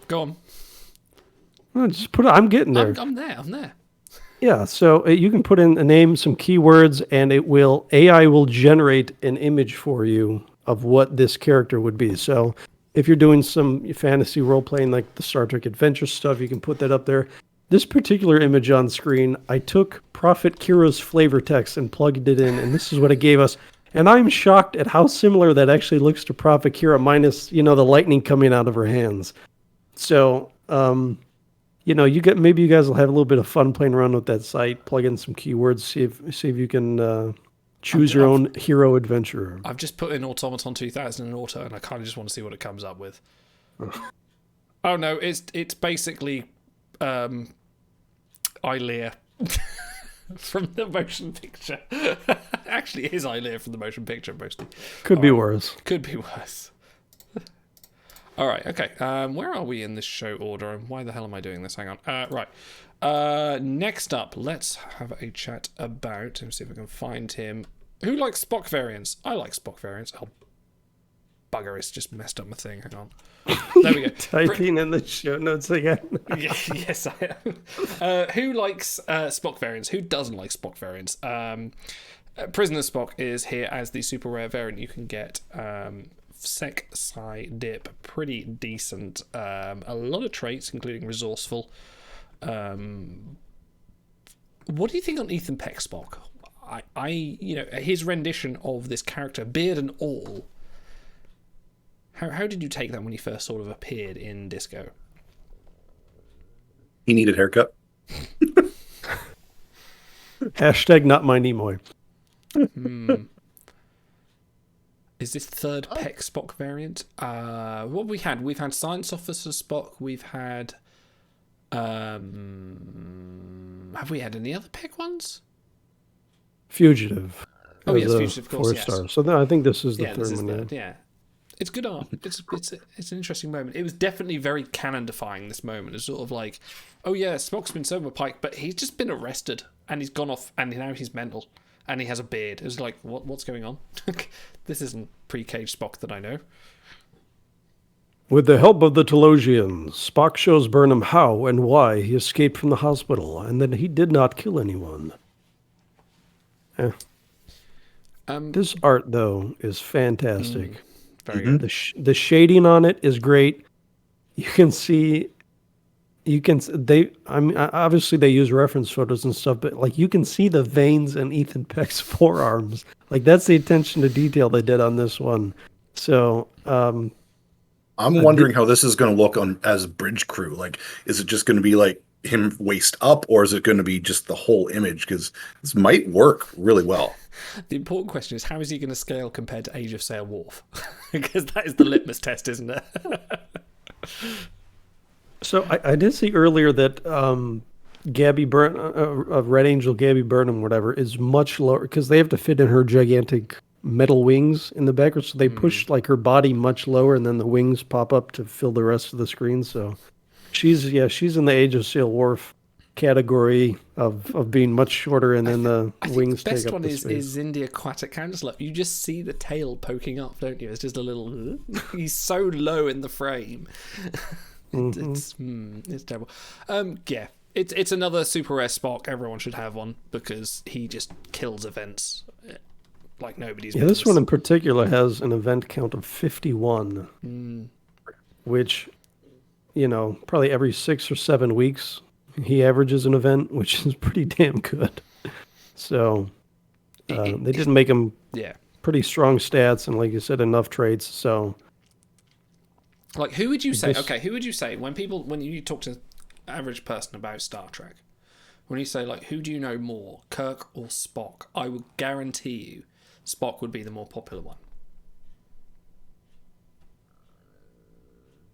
Well, just put it. I'm getting there. I'm there. Yeah, so you can put in a name, some keywords, and AI will generate an image for you of what this character would be. So if you're doing some fantasy role-playing like the Star Trek Adventure stuff, you can put that up there. This particular image on screen, I took Prophet Kira's flavor text and plugged it in, and this is what it gave us. And I'm shocked at how similar that actually looks to Prophet Kira, minus, the lightning coming out of her hands. So, maybe you guys will have a little bit of fun playing around with that site, plug in some keywords, see if you can... choose your own hero adventurer. I've just put in Automaton 2000 in auto, and I kind of just want to see what it comes up with. Oh no, it's basically Ilea from the motion picture. Actually, it is Ilea from the motion picture mostly. Could be worse. All right, okay. Where are we in this show order, and why the hell am I doing this? Hang on. Right. Next up, let's have a chat about him, see if I can find him. Who likes Spock variants? I like Spock variants. Oh, bugger, it's just messed up my thing. Hang on. There we go. Typing in the show notes again. Yes, I am. Who likes Spock variants? Who doesn't like Spock variants? Prisoner Spock is here as the super rare variant you can get. Sec Psi Dip, pretty decent. A lot of traits, including resourceful. What do you think on Ethan Peck Spock? His rendition of this character, beard and all. How did you take that when he first sort of appeared in Disco? He needed haircut. Hashtag not my Nimoy. Is this third Peck Spock variant? What we had? We've had Science Officer Spock. We've had Have we had any other Peg ones? Fugitive. Oh, yes, as a Fugitive, of course, 4 yes. star. So I think this is the Yeah, third this is one. yeah. It's good art. It's an interesting moment. It was definitely very canon-defying, this moment. It's sort of like, oh yeah, Spock's been sober Pike, but he's just been arrested, and he's gone off, and now he's mental, and he has a beard. It was like, what's going on? This isn't pre-cage Spock that I know. With the help of the Telosians, Spock shows Burnham how and why he escaped from the hospital, and that he did not kill anyone. This art, though, is fantastic. Very good. The shading on it is great. You can see, obviously they use reference photos and stuff, but like you can see the veins in Ethan Peck's forearms. Like that's the attention to detail they did on this one. So, I'm wondering how this is going to look on as bridge crew. Like, is it just going to be like him waist up, or is it going to be just the whole image? Because this might work really well. The important question is, how is he going to scale compared to Age of Sail Worf? Because that is the litmus test, isn't it? So I did see earlier that Gabby Red Angel Gabby Burnham, whatever, is much lower because they have to fit in her gigantic metal wings in the background. So they push like her body much lower, and then the wings pop up to fill the rest of the screen. So she's in the Age of Sail Worf category of being much shorter, and then the wings take up the space. The best one is in the Aquatic Counterslap. You just see the tail poking up, don't you? It's just a little... He's so low in the frame. It's terrible. Yeah, it's another super rare Spock. Everyone should have one because he just kills events like nobody's business. This one in particular has an event count of 51, which, probably every 6 or 7 weeks he averages an event, which is pretty damn good. So they didn't make him pretty strong stats, and like you said, enough traits. So, like, who would you say? Who would you say when you talk to an average person about Star Trek, when you say like, who do you know more, Kirk or Spock? I would guarantee you, Spock would be the more popular one.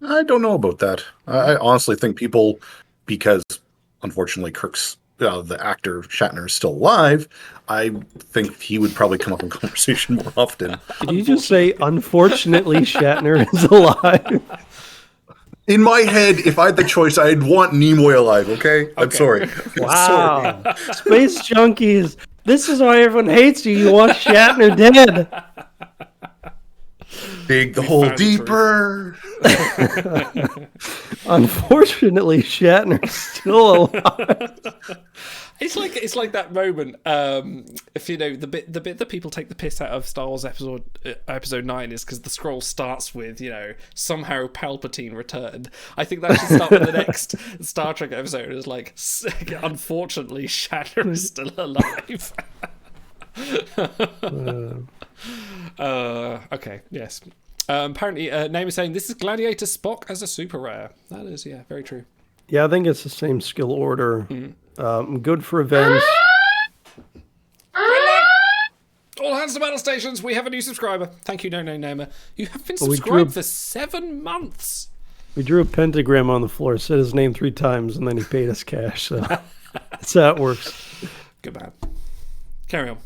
I don't know about that. I honestly think people, because unfortunately Kirk's the actor Shatner is still alive, I think he would probably come up in conversation more often. Did you just say unfortunately Shatner is alive? In my head, if I had the choice, I'd want Nimoy alive, okay? I'm sorry. Wow. Space junkies. This is why everyone hates you. You want Shatner dead. Dig the hole deeper. Unfortunately, Shatner's still alive. It's like that moment. If the bit that people take the piss out of Star Wars episode 9 is because the scroll starts with somehow Palpatine returned. I think that should start with the next Star Trek episode. It's like, unfortunately, Shatner is still alive. Okay, yes. Apparently, Name is saying this is Gladiator Spock as a super rare. That is, very true. Yeah, I think it's the same skill order. Good for events. All hands to battle stations. We have a new subscriber. Thank you, No Namer. You have been subscribed for 7 months. We drew a pentagram on the floor, said his name 3 times, and then he paid us cash. So that's how it works. Good man. Carry on.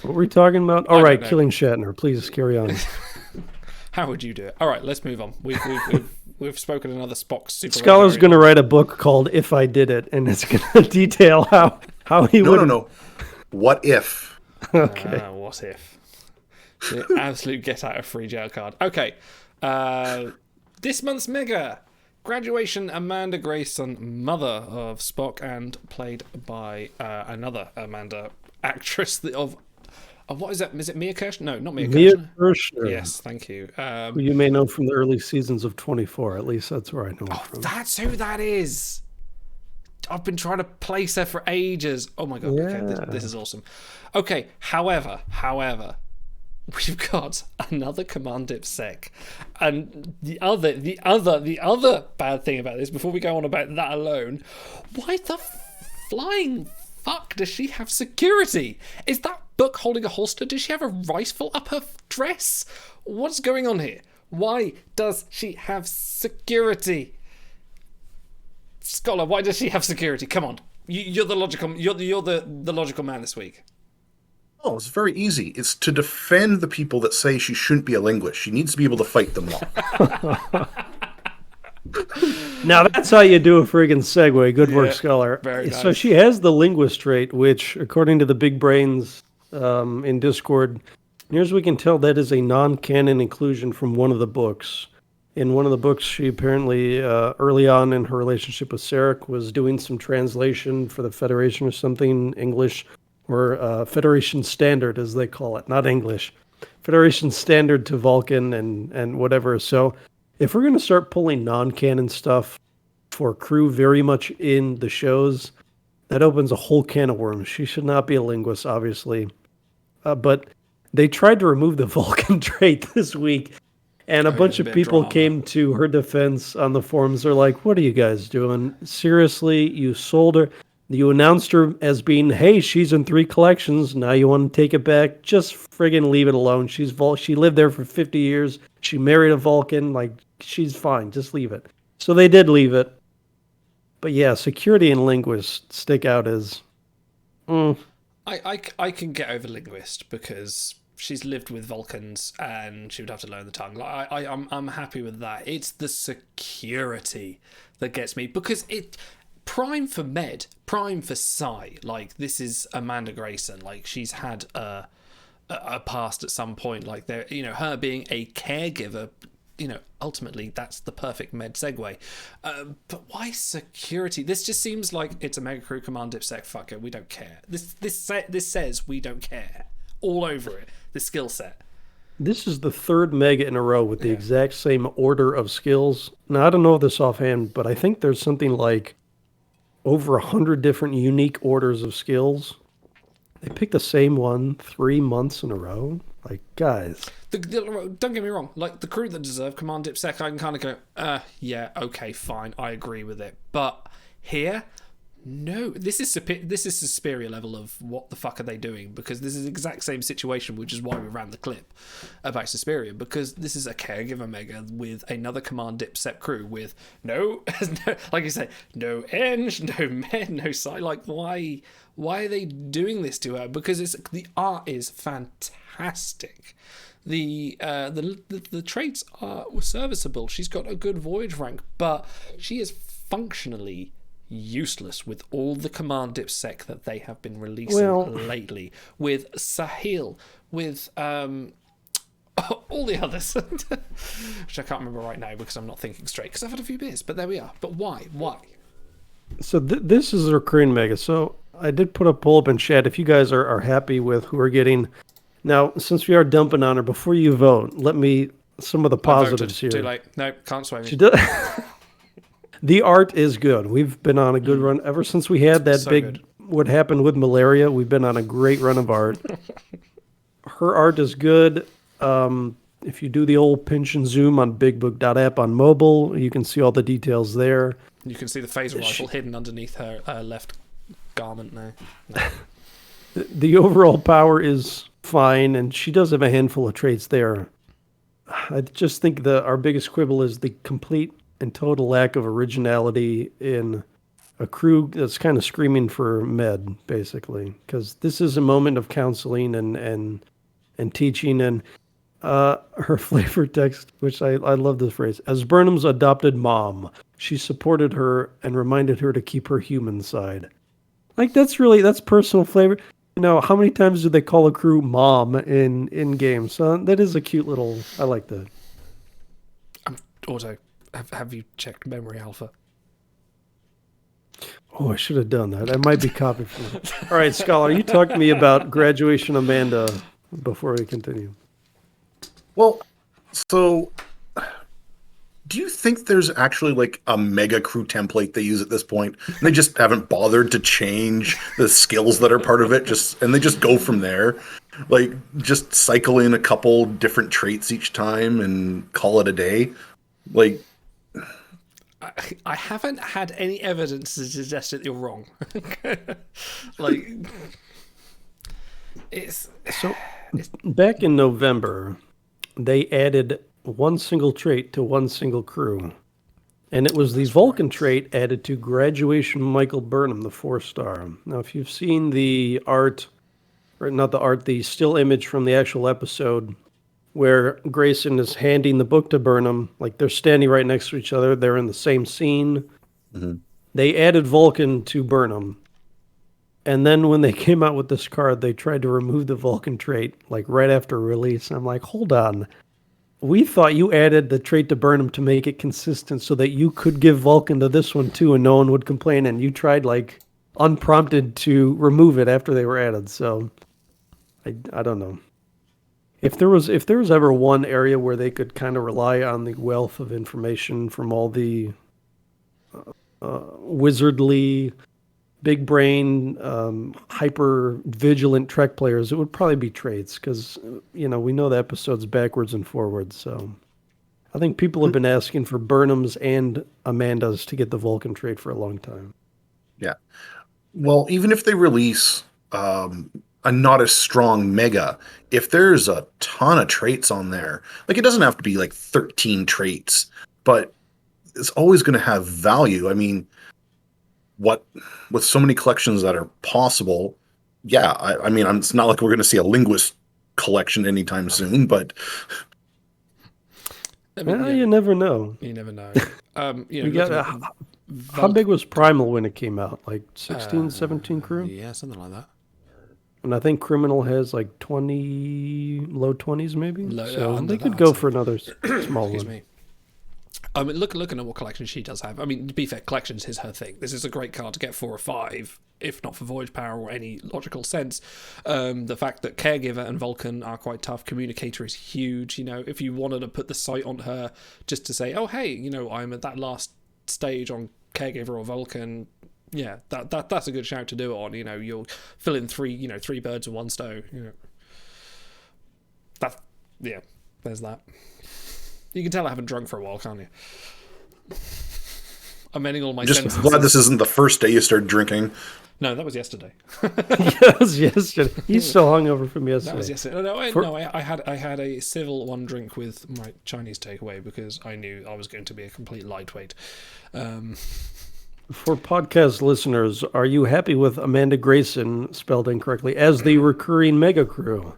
What were we talking about? All right, killing Shatner. Please carry on. How would you do it? All right, let's move on. We've spoken another Spock super. Scholar's going to write a book called "If I Did It," and it's going to detail how he would. No. What if? Okay. What if? The absolute get out of free jail card. Okay. This month's Meh-ga. Graduation, Amanda Grayson, mother of Spock, and played by another Amanda actress of what is that? Is it Mia Kirshner? No, not Mia Kirshner. Kirshner. Yes, thank you. Who you may know from the early seasons of 24. At least that's where I know her from. That's who that is. I've been trying to place her for ages. Oh my god. Yeah. Okay, this is awesome. Okay, however, we've got another Command IPSec. And the other bad thing about this, before we go on about that alone, why the flying fuck does she have security? Is that book holding a holster? Does she have a rifle up her dress? What's going on here? Why does she have security? Scholar, why does she have security? Come on, you're the logical. You're the logical man this week. Oh, it's very easy. It's to defend the people that say she shouldn't be a linguist. She needs to be able to fight them all. Now that's how you do a friggin' segue. Good work, Scholar. Very nice. So she has the linguist trait, which, according to the big brains in Discord, near as we can tell, that is a non-canon inclusion from one of the books. In one of the books, she apparently, early on in her relationship with Sarek, was doing some translation for the Federation or something, English, or Federation Standard, as they call it, not English. Federation Standard to Vulcan and whatever. So if we're going to start pulling non-canon stuff for crew very much in the shows, that opens a whole can of worms. She should not be a linguist, obviously. But they tried to remove the Vulcan trait this week, and a bunch of people came to her defense on the forums. They're like, what are you guys doing? Seriously, you sold her. You announced her as being, hey, she's in 3 collections. Now you want to take it back? Just friggin' leave it alone. She lived there for 50 years. She married a Vulcan. Like, she's fine. Just leave it. So they did leave it. But yeah, security and linguist stick out as... I can get over linguist because she's lived with Vulcans and she would have to learn the tongue. Like I'm happy with that. It's the security that gets me because it... Prime for Med, prime for Psy. Like, this is Amanda Grayson. Like, she's had a past at some point. Like, there, her being a caregiver. Ultimately, that's the perfect Med segue. But why security? This just seems like it's a Mega Crew Command Dipsec. Fuck it, we don't care. This says we don't care. All over it. The skill set. This is the 3rd Mega in a row with the exact same order of skills. Now, I don't know this offhand, but I think there's something like over 100 different unique orders of skills. They pick the same one 3 months in a row. Like, guys. Don't get me wrong. Like, the crew that deserve Command Dipsec, I can kind of go, yeah, okay, fine, I agree with it. But here, no. This is Suspiria level of what the fuck are they doing? Because this is the exact same situation, which is why we ran the clip about Suspiria. Because this is a Caregiver Meh-ga with another Command Dipsec crew with no, like you say, no Eng, no Men, no Psy. Like, why are they doing this to her? Because the art is fantastic. The traits are serviceable. She's got a good voyage rank, but she is functionally useless with all the Command Dipsec that they have been releasing lately. With Sahil, with all the others, which I can't remember right now because I'm not thinking straight because I've had a few beers. But there we are. But why? So this is a Korean Mega. So I did put a poll up in chat. If you guys are happy with who we're getting. Now, since we are dumping on her, before you vote, let me some of the positives here. Too late. No, can't sway me. She does. The art is good. We've been on a good run ever since we had that what happened with malaria. We've been on a great run of art. Her art is good. If you do the old pinch and zoom on BigBook.app on mobile, you can see all the details there. You can see the phaser rifle hidden underneath her left garment now. No. The overall power is fine, and she does have a handful of traits there. I just think our biggest quibble is the complete and total lack of originality in a crew that's kind of screaming for med, basically, because this is a moment of counseling and teaching, and her flavor text, which I love this phrase, as Burnham's adopted mom, she supported her and reminded her to keep her human side. Like, that's personal flavor. How many times do they call a crew mom in games? That is a cute little, I like that. Auto, have you checked Memory Alpha? Oh, I should have done that. I might be copied from it. All right, Scholar, you talk to me about Graduation Amanda before we continue. Well, so do you think there's actually like a Mega Crew template they use at this point? And they just haven't bothered to change the skills that are part of it, and they just go from there? Like, just cycle in a couple different traits each time and call it a day? Like, I haven't had any evidence to suggest that you're wrong. Like, it's... So, back in November, they added one single trait to one single crew. And it was the Vulcan trait added to Graduation Michael Burnham, the 4-star. Now, if you've seen the art, or not the art, the still image from the actual episode, where Grayson is handing the book to Burnham, like they're standing right next to each other, they're in the same scene. Mm-hmm. They added Vulcan to Burnham. And then when they came out with this card, they tried to remove the Vulcan trait, like right after release. I'm like, hold on. We thought you added the trait to Burnham to make it consistent so that you could give Vulcan to this one too and no one would complain. And you tried, like, unprompted to remove it after they were added. So, I don't know. If there was ever one area where they could kind of rely on the wealth of information from all the wizardly, big brain, hyper vigilant Trek players, it would probably be traits because, we know the episodes backwards and forwards. So I think people have been asking for Burnham's and Amanda's to get the Vulcan trait for a long time. Yeah. Well, even if they release a not as strong Meh-ga, if there's a ton of traits on there, like it doesn't have to be like 13 traits, but it's always going to have value. I mean, with so many collections that are possible, yeah, I mean, it's not like we're going to see a linguist collection anytime soon, but I mean, you never know. You never know. How big was Primal when it came out? Like 16, 17 crew? Yeah, something like that. And I think Criminal has like 20, low 20s maybe. So they could that, go for another small Excuse one. me. I mean, looking at what collection she does have. I mean, to be fair, collections is her thing. This is a great card to get 4 or 5, if not for Voyage Power or any logical sense. The fact that Caregiver and Vulcan are quite tough. Communicator is huge. If you wanted to put the sight on her just to say, oh, hey, I'm at that last stage on Caregiver or Vulcan. Yeah, that's a good shout to do it on. You'll fill in 3 birds with one stone. There's that. You can tell I haven't drunk for a while, can't you? I'm ending all my sentences. Just glad this isn't the first day you started drinking. No, that was yesterday. That was yesterday. He's still hungover from yesterday. That was yesterday. I had a civil one drink with my Chinese takeaway because I knew I was going to be a complete lightweight. For podcast listeners, are you happy with Amanda Grayson, spelled incorrectly, as the recurring Meh-ga crew?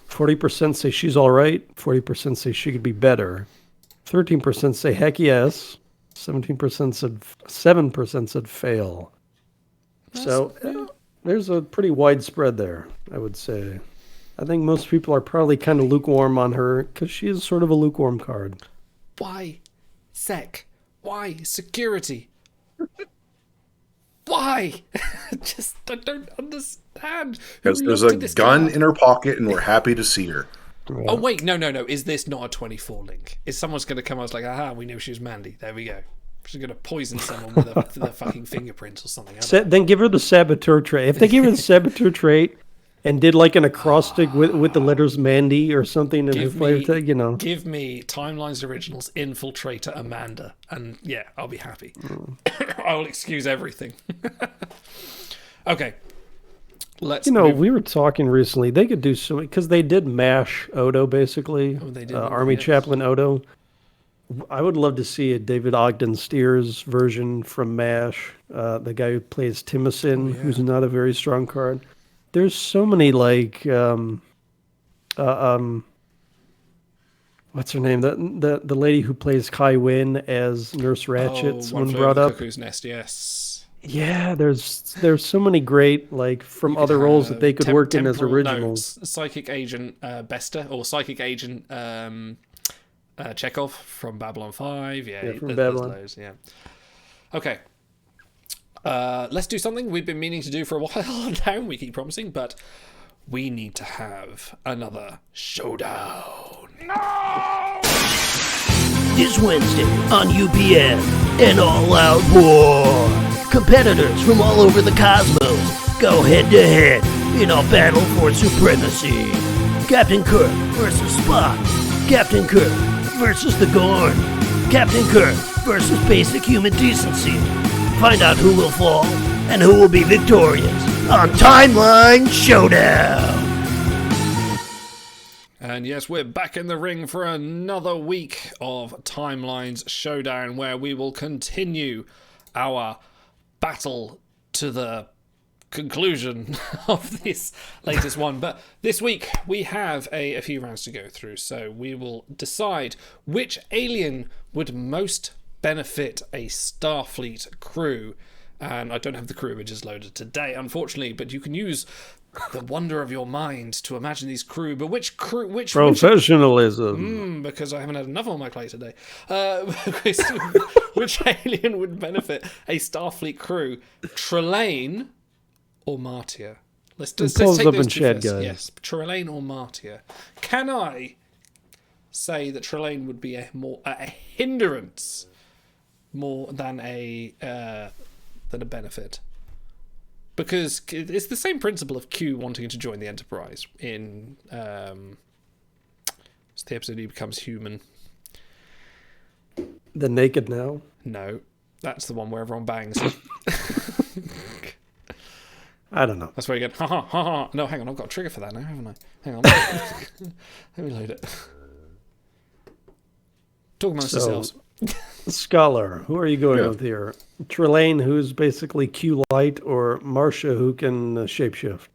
40% say she's all right. 40% say she could be better. 13% say heck yes. 7% said fail. There's a pretty wide spread there, I would say. I think most people are probably kind of lukewarm on her because she is sort of a lukewarm card. Why? Sec. Why? Security. Why? I don't understand. Because there's a gun in her pocket and we're happy to see her. Yeah. Oh, wait. No. Is this not a 24 link? Is someone's going to come out like, aha, we knew she was Mandy. There we go. She's going to poison someone with the fucking fingerprints or something. Then give her the Saboteur trait. If they give her the Saboteur trait and did like an acrostic with the letters Mandy or something in her flavor tag, Give me Timeline's Originals Infiltrator Amanda. And yeah, I'll be happy. I'll excuse everything. Okay. Let's we were talking recently. They could do so because they did mash Odo basically. Oh, they did. Army Chaplain Odo. I would love to see a David Ogden Steers version from MASH. The guy who plays Timothy, who's not a very strong card. There's so many what's her name? The lady who plays Kai Wynn as Nurse Ratchet. Someone brought up Cuckoo's Nest. Yes. Yeah, there's so many great from other roles that they could work in as originals. Psychic Agent Bester or Psychic Agent Chekhov from Babylon 5. Yeah, from Babylon. Those, yeah. Okay. Let's do something we've been meaning to do for a while now. We keep promising, but we need to have another showdown. No! This Wednesday on UPN, an all-out war. Competitors from all over the cosmos go head-to-head in a battle for supremacy. Captain Kirk versus Spock. Captain Kirk versus the Gorn. Captain Kirk versus basic human decency. Find out who will fall and who will be victorious on Timeline Showdown. And yes, we're back in the ring for another week of Timelines Showdown, where we will continue our battle to the conclusion of this latest one. But this week we have a few rounds to go through, so we will decide which alien would most benefit a Starfleet crew. And I don't have the crew images loaded today, unfortunately, but you can use the wonder of your mind to imagine these crew. But which professionalism? Because I haven't had enough on my plate today. Which alien would benefit a Starfleet crew? Trelane or Martia? Let's take those two first. Yes, Trelane or Martia. Can I say that Trelane would be a hindrance more than a benefit? Because it's the same principle of Q wanting to join the Enterprise in it's the episode he becomes human. The Naked Now? No, that's the one where everyone bangs. I don't know. That's where you get ha ha ha ha. No, hang on, I've got a trigger for that now, haven't I? Hang on. Let me load it. Talk amongst yourselves. Scholar, who are you going with here? Trelane, who's basically Q-Light, or Marcia, who can shapeshift?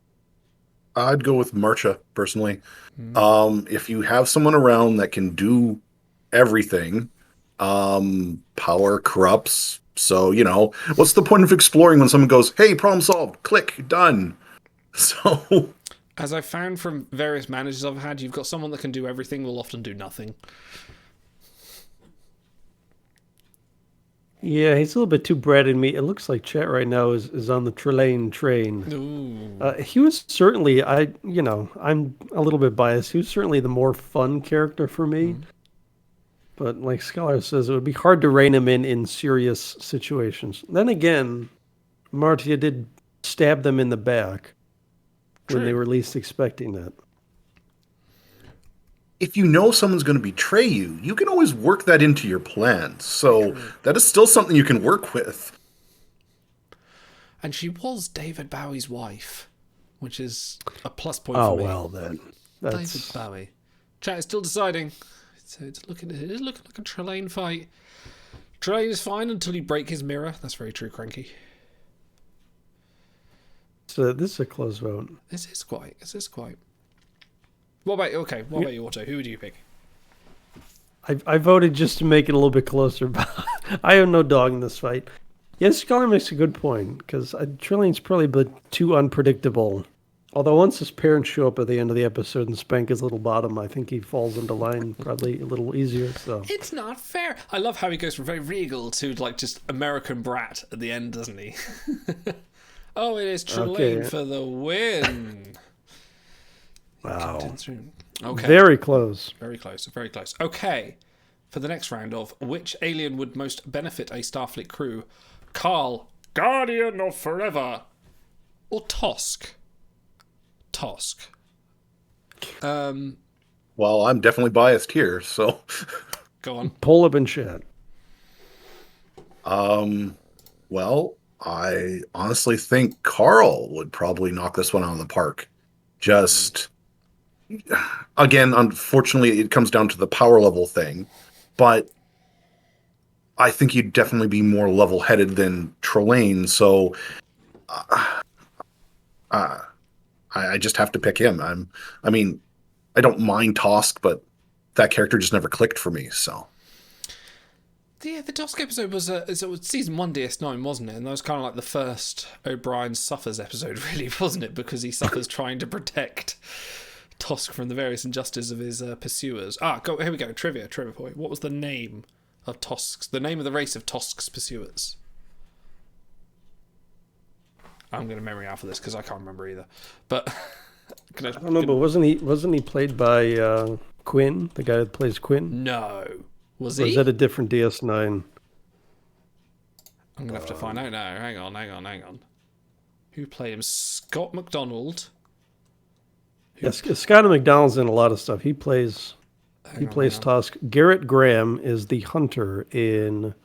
I'd go with Marcia, personally. If you have someone around that can do everything, power corrupts. So, what's the point of exploring when someone goes, hey, problem solved, click, done. So, as I've found from various managers I've had, you've got someone that can do everything will often do nothing. Yeah, he's a little bit too bread and meat. It looks like chat right now is on the Trelane train. He was certainly, I'm a little bit biased. He was certainly the more fun character for me. But like Scholar says, it would be hard to rein him in serious situations. Then again, Martia did stab them in the back when they were least expecting it. If you know someone's going to betray you, you can always work that into your plans. So that is still something you can work with. And she was David Bowie's wife, which is a plus point for me. Oh, well, then. David Bowie. Chat is still deciding. So it is looking like a Trelane fight. Trelane is fine until you break his mirror. That's very true, Cranky. So this is a close vote. This is quite. What about you, Otto? Who would you pick? I voted just to make it a little bit closer, but I have no dog in this fight. Yes, Scholar makes a good point, because Trelane's probably a bit too unpredictable. Although once his parents show up at the end of the episode and spank his little bottom, I think he falls into line probably a little easier. So it's not fair. I love how he goes from very regal to like just American brat at the end, doesn't he? Oh, it is Trelane for the win. Wow. Okay. Very close. Very close. Okay. For the next round of which alien would most benefit a Starfleet crew? Carl, Guardian of Forever, or Tosk? Well, I'm definitely biased here, so go on. Pull up and chat. Well, I honestly think Carl would probably knock this one out of the park. Just again, unfortunately, it comes down to the power level thing, but I think you'd definitely be more level-headed than Trelane, so I just have to pick him. I mean, I don't mind Tosk, but that character just never clicked for me, so. Yeah, the Tosk episode was season 1 DS9, wasn't it? And that was kind of like the first O'Brien suffers episode, really, wasn't it? Because he suffers trying to protect Tosk from the various injustices of his pursuers. Here we go. Trivia point. What was the name of Tosk's? The name of the race of Tosk's pursuers? I'm going to memory out for this because I can't remember either. But I don't know. But wasn't he played by Quinn, the guy that plays Quinn? No. Was he? Or is that a different DS9? I'm going to have to find out now. Hang on. Who played him? Scott McDonald. Yes, Scott McDonald's in a lot of stuff. He plays Tosk. Garrett Graham is the hunter in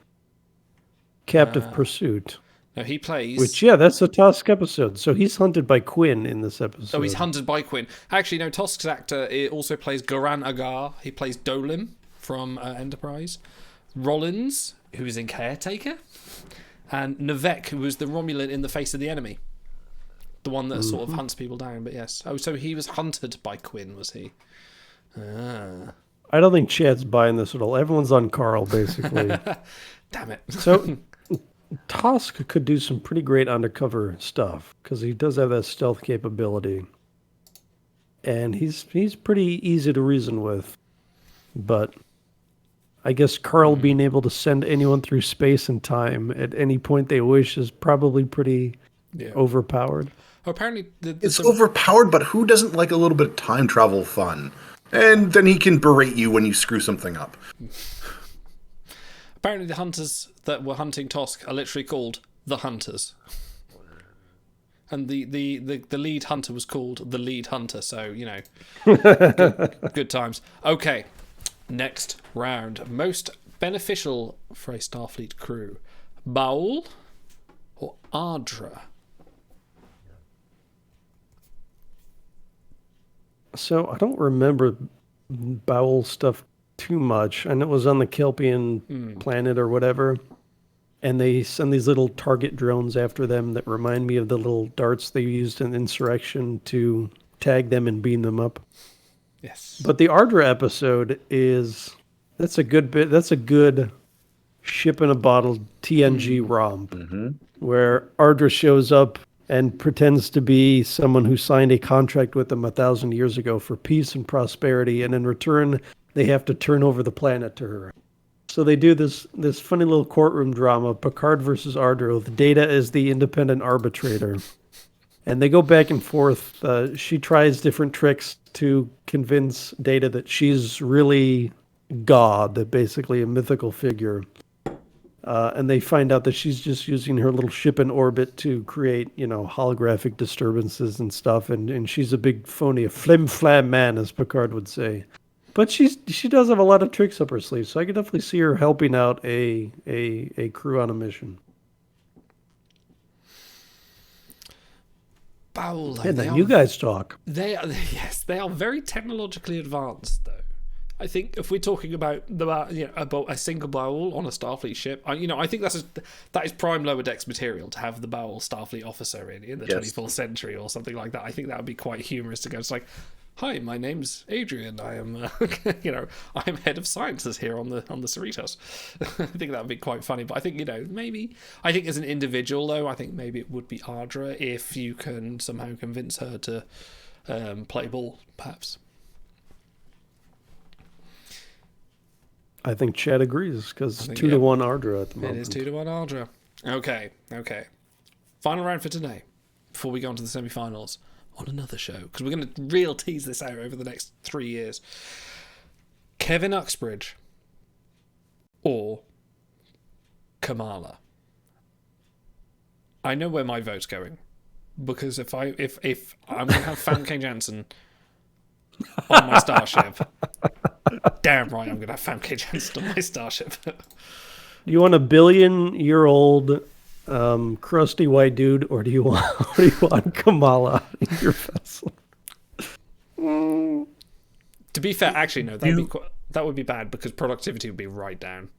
Captive Pursuit. No, he plays... Which, yeah, that's a Tusk episode. So he's hunted by Quinn in this episode. Oh, he's hunted by Quinn. Actually, no, Tusk's actor also plays Goran Agar. He plays Dolim from Enterprise. Rollins, who is in Caretaker. And Navek, who was the Romulan in The Face of the Enemy. The one that sort of hunts people down, but yes. Oh, so he was hunted by Quinn, was he? Ah. I don't think Chad's buying this at all. Everyone's on Carl, basically. Damn it. So... Tusk could do some pretty great undercover stuff because he does have that stealth capability, and he's pretty easy to reason with. But I guess Carl being able to send anyone through space and time at any point they wish is probably pretty overpowered. Oh, apparently, it's overpowered, but who doesn't like a little bit of time travel fun? And then he can berate you when you screw something up. Apparently the hunters that were hunting Tusk are literally called the Hunters. And the lead hunter was called the lead hunter, so, you know, good times. Okay, next round. Most beneficial for a Starfleet crew. Baul or Ardra? So I don't remember Baul stuff too much. I know it was on the Kelpian planet or whatever, and they send these little target drones after them that remind me of the little darts they used in Insurrection to tag them and beam them up. Yes. But the Ardra episode that's a good ship in a bottle TNG romp where Ardra shows up and pretends to be someone who signed a contract with them 1,000 years ago for peace and prosperity, and in return they have to turn over the planet to her. So they do this funny little courtroom drama, Picard versus Ardra, with Data as the independent arbitrator. And they go back and forth. She tries different tricks to convince Data that she's really God, basically a mythical figure. And they find out that she's just using her little ship in orbit to create, holographic disturbances and stuff. And she's a big phony, a flim-flam man, as Picard would say. But she does have a lot of tricks up her sleeve, so I could definitely see her helping out a crew on a mission. Baul, And then you guys talk. They are very technologically advanced, though. I think if we're talking about about a single Baul on a Starfleet ship, I think that is prime lower decks material to have the Baul Starfleet officer in the 24th century or something like that. I think that would be quite humorous to go. It's like, hi, my name's Adrian. I am, I am head of sciences here on the Cerritos. I think that would be quite funny. But I think, maybe, I think as an individual though, I think maybe it would be Ardra if you can somehow convince her to play ball, perhaps. I think Chad agrees because 2-1 Ardra at the moment. It is 2-1 Ardra. Okay. Final round for today. Before we go on to the semi-finals. On another show, because we're going to real tease this out over the next 3 years. Kevin Uxbridge or Kamala. I know where my vote's going, because if I'm going to have Famke Janssen on my starship, damn right I'm going to have Famke Janssen on my starship. Do you want a billion-year-old crusty white dude, or do you want Kamala in your vessel? To be fair, actually no, that would be bad because productivity would be right down.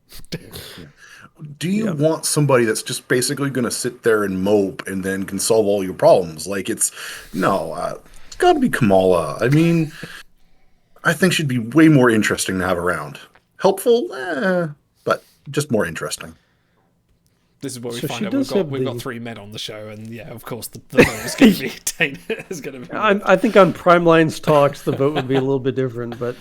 Do you want somebody that's just basically going to sit there and mope and then can solve all your problems? Like it's got to be Kamala. I mean, I think she'd be way more interesting to have around. Helpful, but just more interesting. This is where we find out we've got 3 men on the show, and yeah, of course the vote is going to be. I think on Prime Lines Talks the vote would be a little bit different, but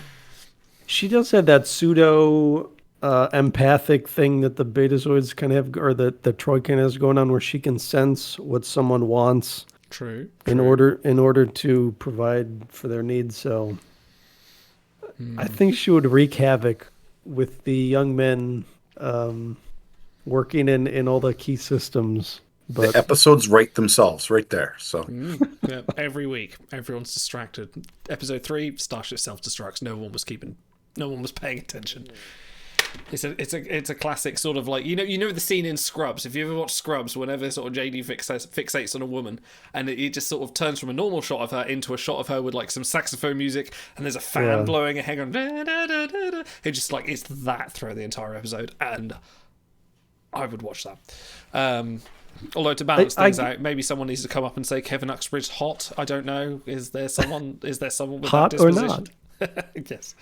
she does have that pseudo empathic thing that the Betazoids kind of have, or that the Troy kind of has going on, where she can sense what someone wants. True. In order to provide for their needs. So I think she would wreak havoc with the young men. Working in all the key systems. But the episodes write themselves right there. So every week, everyone's distracted. Episode 3, Starship self-destructs. No one was paying attention. It's a classic sort of like, you know the scene in Scrubs. If you ever watch Scrubs, whenever sort of JD fixates on a woman, and it just sort of turns from a normal shot of her into a shot of her with like some saxophone music, and there's a fan blowing a head on. It just like it's that throughout the entire episode, and I would watch that. Although to balance things out, maybe someone needs to come up and say Kevin Uxbridge's hot. I don't know. Is there someone with hot that disposition? Or not? Yes.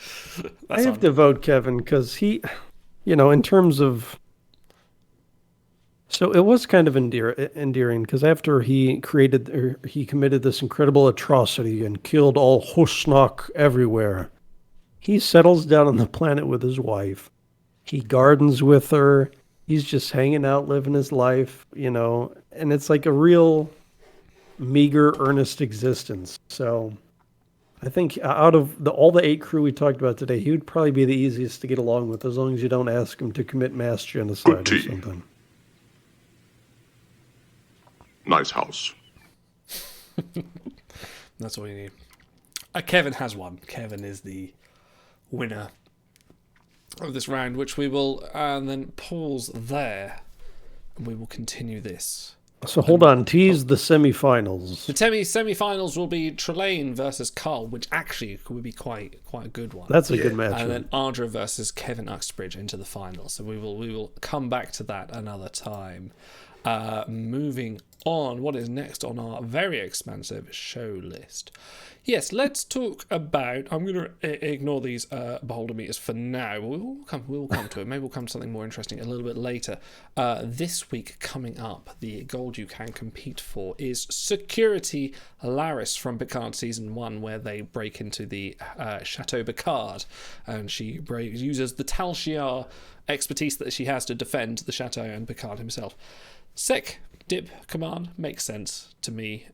I have to vote Kevin because he, in terms of. So it was kind of endearing because after he committed this incredible atrocity and killed all Hosnok everywhere, he settles down on the planet with his wife. He gardens with her. He's just hanging out, living his life, and it's like a real meager, earnest existence. So I think out of all the 8 crew we talked about today, he would probably be the easiest to get along with, as long as you don't ask him to commit mass genocide or something. Nice house. That's all you need. Kevin has won. Kevin is the winner of this round, which we will and then pause there, and we will continue this. So hold on, tease the semi-finals. The semi-finals will be Trelane versus Carl, which actually would be quite a good one. That's a good match. And then Ardra versus Kevin Uxbridge into the finals. So we will come back to that another time. Moving on, what is next on our very expansive show list? Yes, let's talk about. I'm going to ignore these beholder meters for now. We'll come to it. Maybe we'll come to something more interesting a little bit later. This week coming up, the gold you can compete for is Security Laris from Picard Season 1, where they break into the Chateau Picard, and she uses the Tal Shiar expertise that she has to defend the chateau and Picard himself. Sick. Dip command makes sense to me,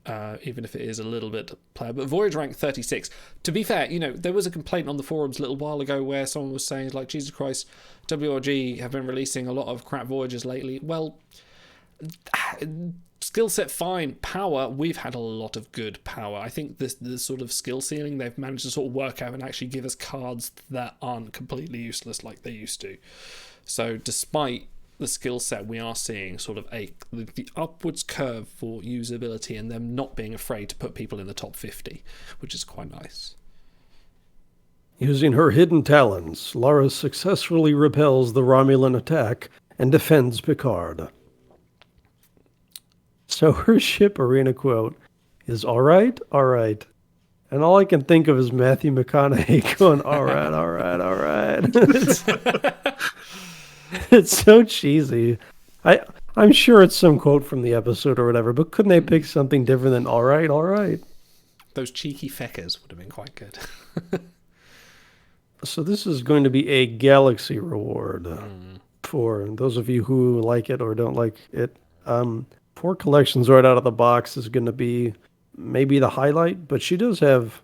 even if it is a little bit player. But Voyage rank 36. To be fair, there was a complaint on the forums a little while ago where someone was saying, like, Jesus Christ, WRG have been releasing a lot of crap Voyages lately. Well, skill set fine. Power, we've had a lot of good power. I think this sort of skill ceiling they've managed to sort of work out and actually give us cards that aren't completely useless like they used to. So despite the skill set, we are seeing sort of the upwards curve for usability and them not being afraid to put people in the top 50, which is quite nice. Using her hidden talents, Laris successfully repels the Romulan attack and defends Picard. So her ship arena quote is, all right. And all I can think of is Matthew McConaughey going, all right. It's so cheesy. I'm sure it's some quote from the episode or whatever, but couldn't they pick something different than all right? Those cheeky feckers would have been quite good. So this is going to be a Galaxy reward for those of you who like it or don't like it. 4 collections right out of the box is going to be maybe the highlight, but she does have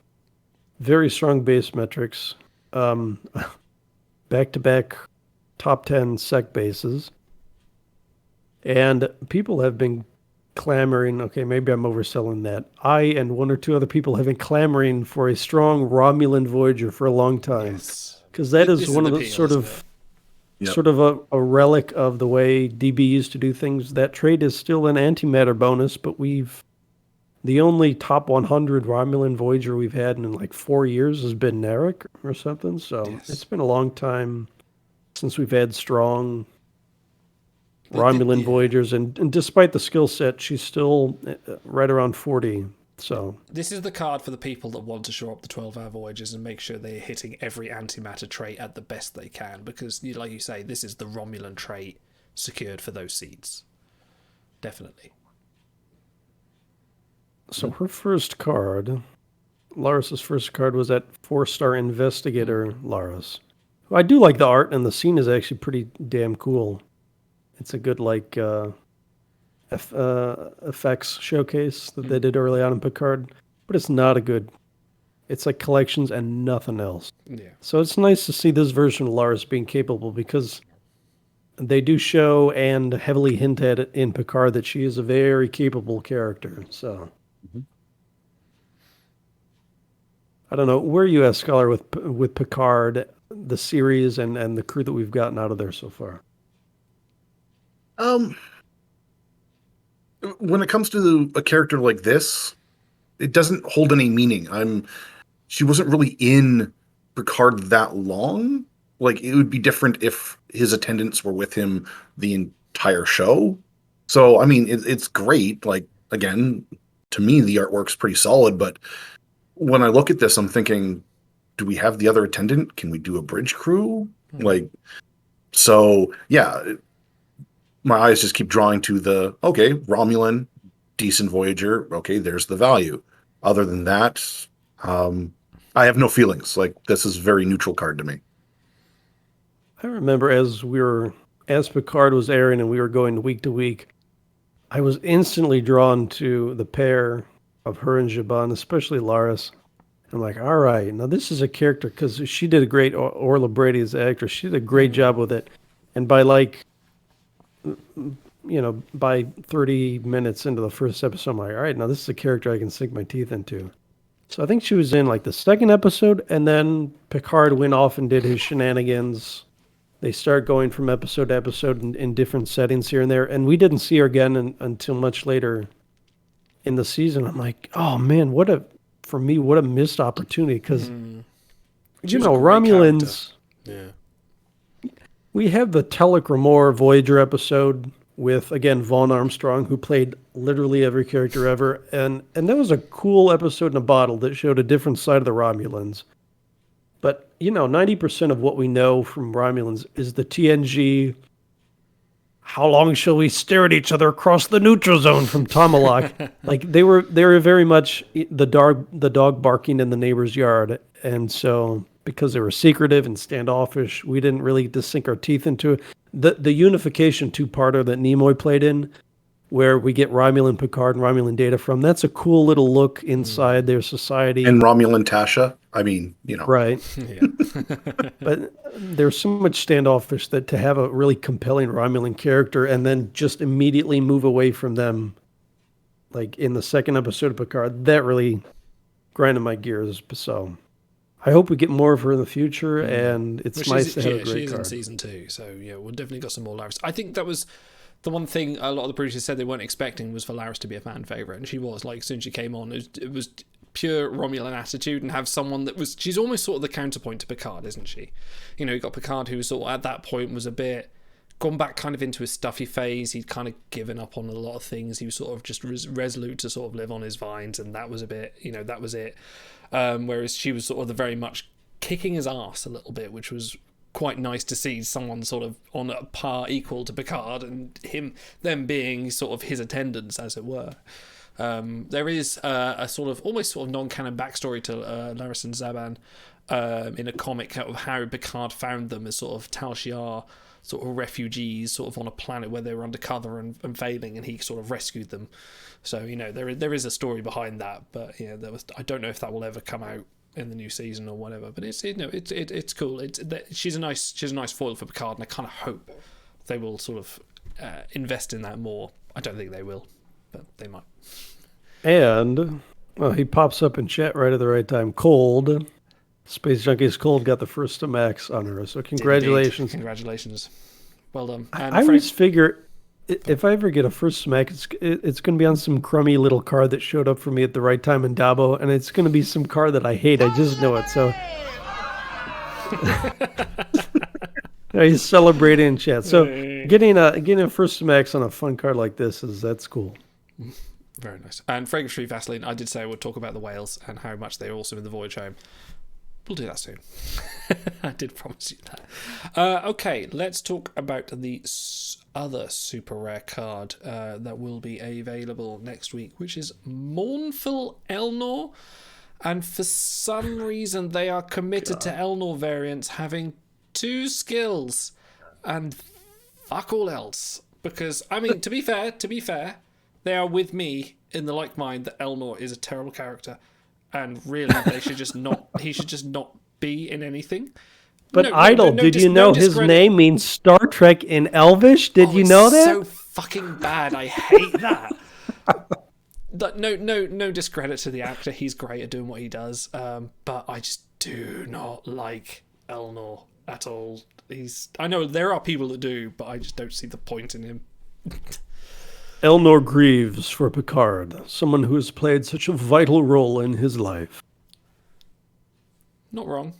very strong base metrics. Back-to-back top 10 sec bases. And people have been clamoring, okay, maybe I'm overselling that. I and 1 or 2 other people have been clamoring for a strong Romulan Voyager for a long time. Because that is one of the sort of a relic of the way DB used to do things. That trait is still an antimatter bonus, but the only top 100 Romulan Voyager we've had in like 4 years has been Narek or something. So It's been a long time since we've had strong Romulan Voyagers, and despite the skill set, she's still right around 40. So this is the card for the people that want to shore up the 12-hour Voyagers and make sure they're hitting every antimatter trait at the best they can, because, like you say, this is the Romulan trait secured for those seats. Definitely. So her first card, Laris's first card, was that 4-star Investigator Laris. I do like the art, and the scene is actually pretty damn cool. It's a good, like, effects showcase that they did early on in Picard, but it's not a good... It's like collections and nothing else. Yeah. So it's nice to see this version of Laris being capable, because they do show and heavily hint at it in Picard that she is a very capable character, so... I don't know, where are you at, Scholar, with Picard? the series and the crew that we've gotten out of there so far? When it comes to a character like this, it doesn't hold any meaning. She wasn't really in Picard that long. Like, it would be different if his attendants were with him the entire show. So, I mean, it's great. Like, again, to me, the artwork's pretty solid, but when I look at this, I'm thinking, do we have the other attendant? Can we do a bridge crew? Like, so, yeah, my eyes just keep drawing to Romulan, decent Voyager. Okay, there's the value. Other than that, I have no feelings. Like, this is a very neutral card to me. I remember as Picard was airing and we were going week to week, I was instantly drawn to the pair of her and Zhaban, especially Laris. I'm like, all right, now this is a character, because she did a great, Orla Brady as the actress, she did a great job with it. And by by 30 minutes into the first episode, I'm like, all right, now this is a character I can sink my teeth into. So I think she was in like the second episode, and then Picard went off and did his shenanigans. They start going from episode to episode in different settings here and there, and we didn't see her again until much later in the season. I'm like, oh man, what a missed opportunity, because Romulans. Yeah. We have the Telek Ramor Voyager episode with, again, Vaughn Armstrong, who played literally every character ever. And that was a cool episode in a bottle that showed a different side of the Romulans. But, 90% of what we know from Romulans is the TNG, how long shall we stare at each other across the neutral zone from Tomalak. Like, they were very much the dog barking in the neighbor's yard. And so, because they were secretive and standoffish, we didn't really get to sink our teeth into it. The unification two-parter that Nimoy played in, where we get Romulan Picard and Romulan Data from, that's a cool little look inside their society. And Romulan Tasha, Right. But there's so much standoffish that to have a really compelling Romulan character and then just immediately move away from them, like in the second episode of Picard, that really grinded my gears. So I hope we get more of her in the future, and it's nice to have a great she's card. in season 2, so yeah, we'll definitely got some more Laris. I think that was the one thing a lot of the producers said they weren't expecting was for Laris to be a fan favourite, and she was. Like, as soon as she came on, it was pure Romulan attitude, and have someone that was... She's almost sort of the counterpoint to Picard, isn't she? You got Picard, who was sort of, at that point, was a bit... gone back kind of into his stuffy phase. He'd kind of given up on a lot of things. He was sort of just resolute to sort of live on his vines, and that was a bit, that was it. Whereas she was sort of the very much kicking his ass a little bit, which was quite nice to see someone sort of on a par equal to Picard, and them being sort of his attendants, as it were. There is a sort of almost sort of non-canon backstory to Laris and Zhaban in a comic of how Picard found them as sort of Tal Shiar sort of refugees, sort of on a planet where they were undercover and failing, and he sort of rescued them. So there is a story behind that, but I don't know if that will ever come out in the new season or whatever. But it's cool. She's a nice foil for Picard, and I kind of hope they will sort of invest in that more. I don't think they will, but they might. And he pops up in chat right at the right time. Cold. Space Junkies Cold got the first to max on her, so congratulations. Congratulations. Well done. And I always figure if I ever get a first smack, it's going to be on some crummy little card that showed up for me at the right time in Dabo, and it's going to be some card that I hate. I just know it. So he's celebrating in chat. So getting a first smacks on a fun card like this that's cool. Very nice. And Fragrance Free Vaseline, I did say I would talk about the whales and how much they're also in the Voyage Home. We'll do that soon. I did promise you that. Okay, let's talk about the other super rare card that will be available next week, which is Mournful Elnor. And for some reason, they are committed to Elnor variants having 2 skills and fuck all else. Because, I mean, to be fair, they are with me in the like mind that Elnor is a terrible character. And really, he should just not be in anything. But Idol, did you know his name means Star Trek in Elvish? Did you know that? So fucking bad. I hate that. No discredit to the actor. He's great at doing what he does. But I just do not like Elnor at all. I know there are people that do, but I just don't see the point in him. Elnor grieves for Picard, someone who has played such a vital role in his life. Not wrong.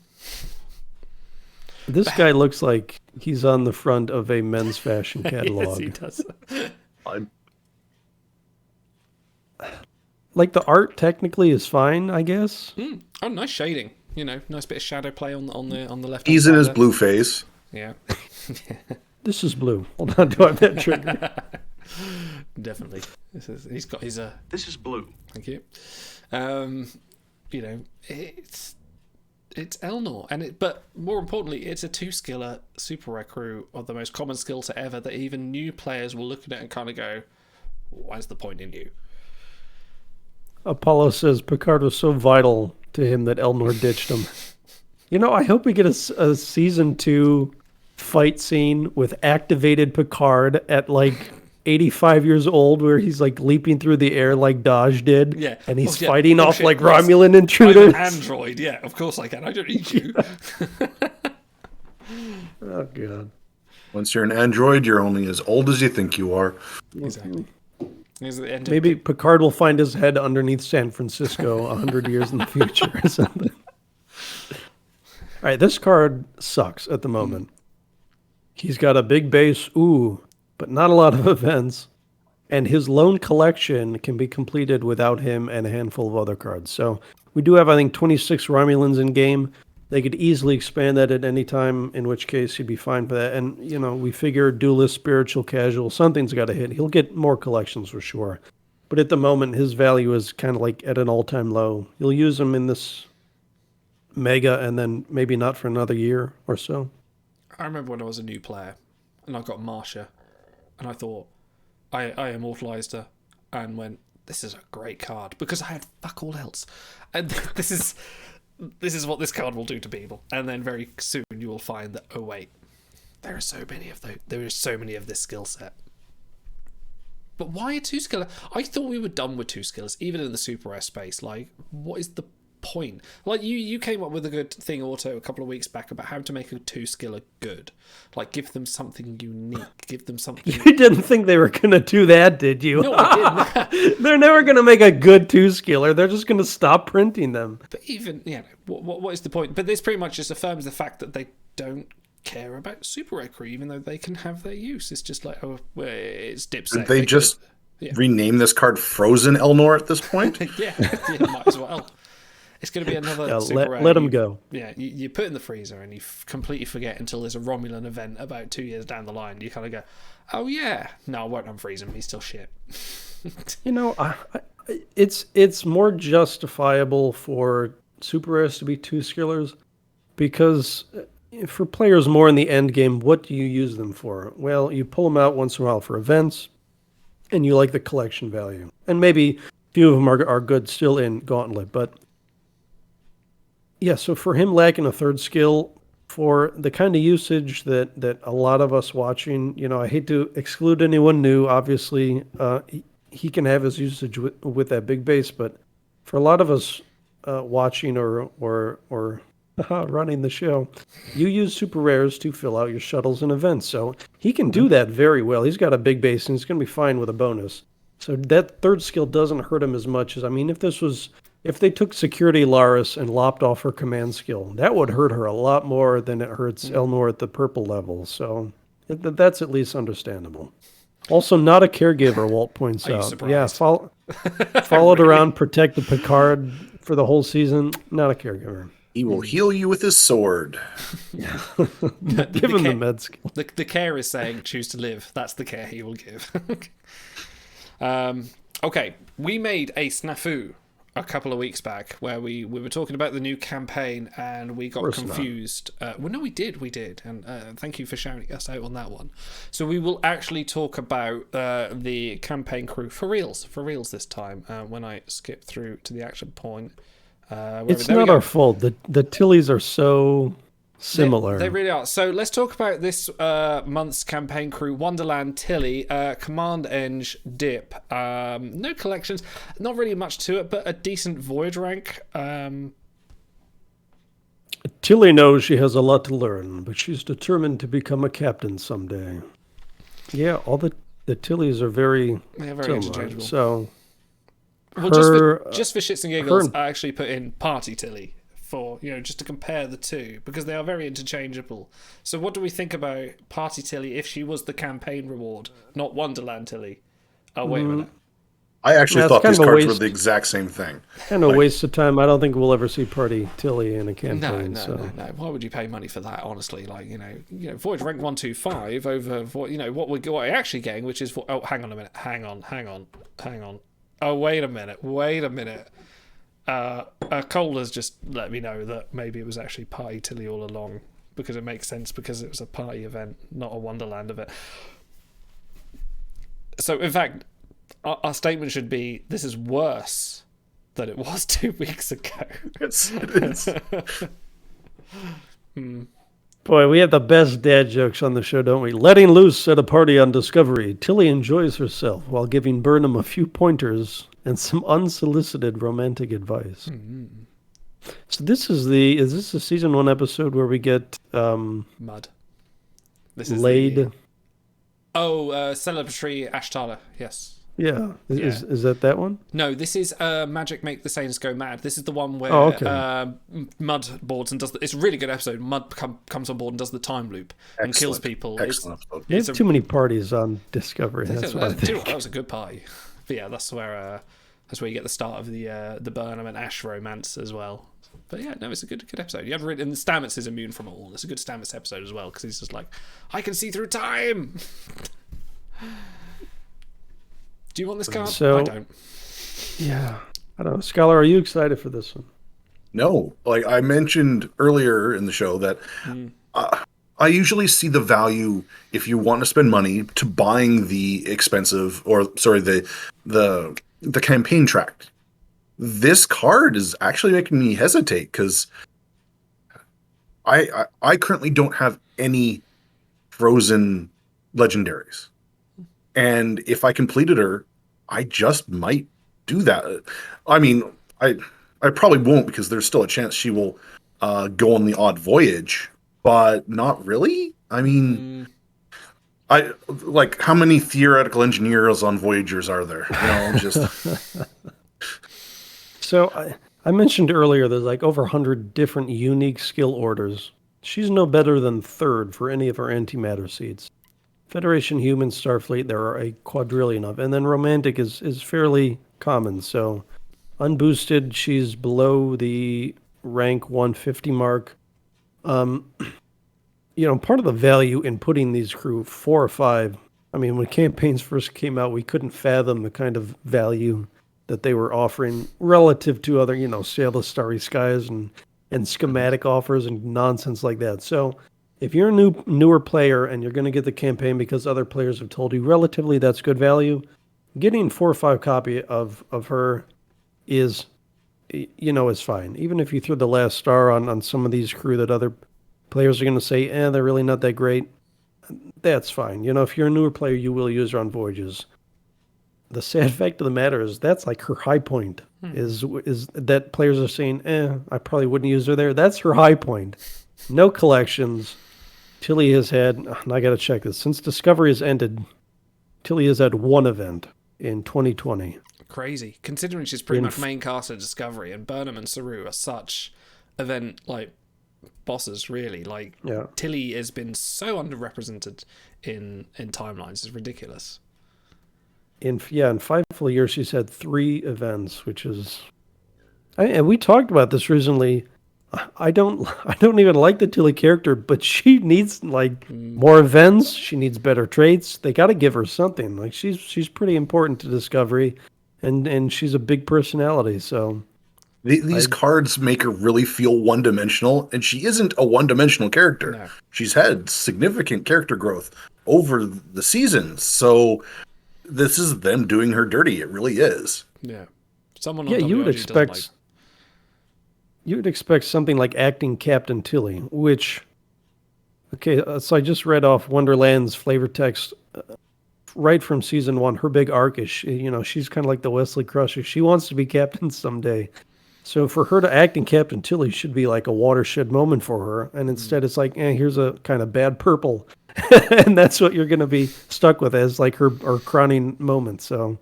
This guy looks like he's on the front of a men's fashion catalog. Yes, he does. Like, the art technically is fine, I guess. Oh, nice shading. Nice bit of shadow play on the left. He's in his blue phase. Yeah. This is blue. Hold on, do I have that trigger? Definitely. He's got his. This is blue. Thank you. It's Elnor, but more importantly, it's a 2-skiller super rare crew of the most common skill set ever that even new players will look at it and kind of go, "Why's the point in you?" Apollo says Picard was so vital to him that Elnor ditched him. I hope we get a season 2 fight scene with activated Picard at 85 years old, where he's leaping through the air like Dahj did. Yeah. And he's fighting off Romulan intruders. I'm an android, yeah, of course I can. I don't need you. Oh, God. Once you're an android, you're only as old as you think you are. Exactly. Maybe Picard will find his head underneath San Francisco 100 years in the future or something. All right, this card sucks at the moment. He's got a big base, but not a lot of events. And his lone collection can be completed without him and a handful of other cards. So we do have, I think, 26 Romulans in game. They could easily expand that at any time, in which case he'd be fine for that. And, we figure duelist, spiritual, casual, something's got to hit. He'll get more collections for sure. But at the moment, his value is kind of at an all-time low. You'll use him in this Meh-ga and then maybe not for another year or so. I remember when I was a new player and I got Marcia and I thought, I immortalised her and went, this is a great card because I had fuck all else. And this is what this card will do to people. And then very soon you will find that, oh wait, there are so many of those. There is so many of this skill set. But why a 2-skiller? I thought we were done with 2-skillers, even in the super rare space. What is the point? You came up with a good thing, Auto, a couple of weeks back about how to make a 2-skiller good. Give them something unique. Give them something. You didn't think they were going to do that, did you? No, I didn't. They're never going to make a good 2-skiller. They're just going to stop printing them. But even, what is the point? But this pretty much just affirms the fact that they don't care about super rare crew, even though they can have their use. It's just it's dipset. Did they just rename this card Frozen Elnor at this point? yeah, might as well. It's going to be another super rare. Let them go. Yeah, you put in the freezer and you completely forget until there's a Romulan event about 2 years down the line. You kind of go, oh yeah, no, I won't unfreeze him. He's still shit. It's more justifiable for super rares to be 2-skillers because for players more in the end game, what do you use them for? Well, you pull them out once in a while for events, and you like the collection value. And maybe a few of them are good still in Gauntlet, but yeah, so for him lacking a 3rd skill, for the kind of usage that a lot of us watching, I hate to exclude anyone new, obviously, he can have his usage with that big base, but for a lot of us watching or running the show, you use super rares to fill out your shuttles and events. So he can do that very well. He's got a big base and he's going to be fine with a bonus. So that 3rd skill doesn't hurt him as much as, if they took security Laris and lopped off her command skill, that would hurt her a lot more than it hurts Elnor at the purple level. So that's at least understandable. Also, not a caregiver, Walt points out. Surprised? Yeah, followed around, protect the Picard for the whole season. Not a caregiver. He will heal you with his sword. Give him the med skill. The care is saying, choose to live. That's the care he will give. Okay, we made a snafu a couple of weeks back where we were talking about the new campaign and we got confused. Well, no, we did. And thank you for shouting us out on that one. So we will actually talk about the campaign crew for reals this time when I skip through to the action point. It's not our fault. The Tillies are so similar. They really are. So let's talk about this month's campaign crew. Wonderland Tilly, Command Eng Dip. No collections. Not really much to it, but a decent voyage rank. Tilly knows she has a lot to learn, but she's determined to become a captain someday. Yeah, all the Tillys are very similar, interchangeable. So, well, just for shits and giggles, I actually put in Party Tilly for, just to compare the two, because they are very interchangeable. So what do we think about Party Tilly if she was the campaign reward, not Wonderland Tilly? Oh, wait a minute. I actually thought these cards were the exact same thing. Kind of a waste of time. I don't think we'll ever see Party Tilly in a campaign. No. Why would you pay money for that? Honestly, Voyager rank 125 over what we're actually getting, which is for. Oh, hang on a minute. Hang on. Oh, wait a minute. Cole has just let me know that maybe it was actually Party Tilly all along, because it makes sense, because it was a party event, not a Wonderland event. So, in fact, our statement should be, this is worse than it was 2 weeks ago. Yes, it is. Boy, we have the best dad jokes on the show, don't we? Letting loose at a party on Discovery, Tilly enjoys herself while giving Burnham a few pointers and some unsolicited romantic advice. Mm-hmm. So is this a season 1 episode where we get Mud? This is laid. Celebratory Adge Cutler, yes. Yeah. Is that one? No, this is Magic Make the Saints Go Mad. This is the one where Mud boards and does it's a really good episode. Mud comes on board and does the time loop and kills people. Excellent. There's too many parties on Discovery. That's what I think. That was a good party. But yeah, that's where you get the start of the Burnham and Ash romance as well. But yeah, no, it's a good episode. You have and Stamets is immune from it all. It's a good Stamets episode as well, because he's just like, I can see through time. Do you want this card? I don't. Yeah, I don't know. Scholar, are you excited for this one? No, like I mentioned earlier in the show that I usually see the value, if you want to spend money, to buying the the campaign track. This card is actually making me hesitate, because I currently don't have any frozen legendaries. And if I completed her, I just might do that. I mean, I probably won't, because there's still a chance she will go on the odd voyage, but not really. I mean, how many theoretical engineers on Voyagers are there? So I mentioned earlier there's like over 100 different unique skill orders. She's no better than third for any of her antimatter seeds. Federation, Human, Starfleet, there are a quadrillion of. And then Romantic is fairly common. So unboosted, she's below the rank 150 mark. Part of the value in putting these crew 4 or 5, I mean, when campaigns first came out, we couldn't fathom the kind of value that they were offering relative to other, Sail the Starry Skies and schematic offers and nonsense like that. So if you're a newer player and you're going to get the campaign because other players have told you relatively that's good value, getting 4 or 5 copy of her is fine. Even if you threw the last star on some of these crew that other players are going to say, they're really not that great, that's fine. If you're a newer player, you will use her on voyages. The sad fact of the matter is that's like her high point, is that players are saying, I probably wouldn't use her there. That's her high point. No collections. Tilly has had, and I got to check this, since Discovery has ended, Tilly has had 1 event in 2020. Crazy, considering she's pretty much main cast of Discovery, and Burnham and Saru are such event bosses, really. Tilly has been so underrepresented in timelines. It's ridiculous. In 5 full years, she's had 3 events, which is, and we talked about this recently. I don't even like the Tilly character, but she needs more events. She needs better traits. They got to give her something. She's pretty important to Discovery, and she's a big personality. So these cards make her really feel one-dimensional, and she isn't a one-dimensional character. No. She's had significant character growth over the seasons. So this is them doing her dirty. It really is. Yeah. Someone on you would expect. You would expect something like acting Captain Tilly, which, so I just read off Wonderland's flavor text right from season 1. Her big arc is, she's kind of like the Wesley Crusher. She wants to be captain someday. So for her to act in Captain Tilly should be like a watershed moment for her, and instead it's like, here's a kind of bad purple, and that's what you're going to be stuck with as like her crowning moment. So,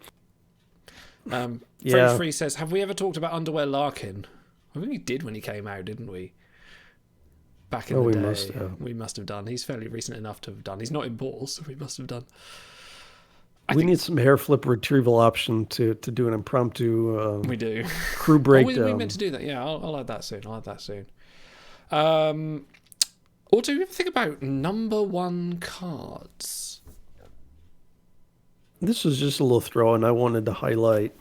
Freddy Free says, "Have we ever talked about Underwear Larkin? I think we did when he came out, didn't we? Back in the day, we must have done. He's fairly recent enough to have done. He's not in balls, so we must have done." We need some hair flip retrieval option to do an impromptu we do. crew breakdown. We meant to do that. Yeah, I'll add that soon. Or do you ever think about number one cards? This was just a little throw-in I wanted to highlight.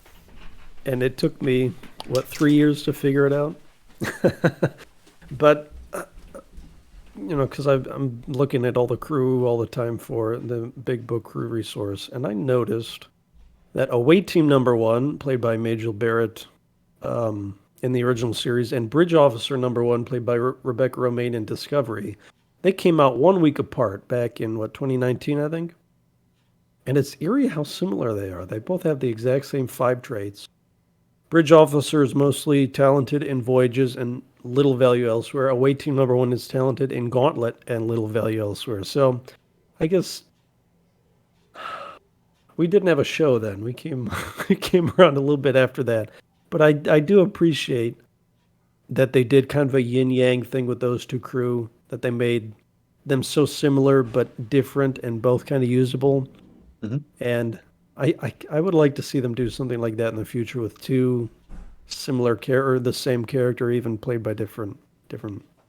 And it took me, 3 years to figure it out? But, because I'm looking at all the crew all the time for the Big Book crew resource, and I noticed that Away Team number 1, played by Majel Barrett in the original series, and Bridge Officer number 1, played by Rebecca Romaine in Discovery, they came out 1 week apart back in, 2019, I think? And it's eerie how similar they are. They both have the exact same 5 traits. Bridge Officer is mostly talented in Voyages and little value elsewhere. Away Team number 1 is talented in Gauntlet and little value elsewhere. So, I guess we didn't have a show then. We came around a little bit after that. But I do appreciate that they did kind of a yin-yang thing with those two crew, that they made them so similar but different and both kind of usable. Mm-hmm. And I would like to see them do something like that in the future with two similar or the same character, even played by different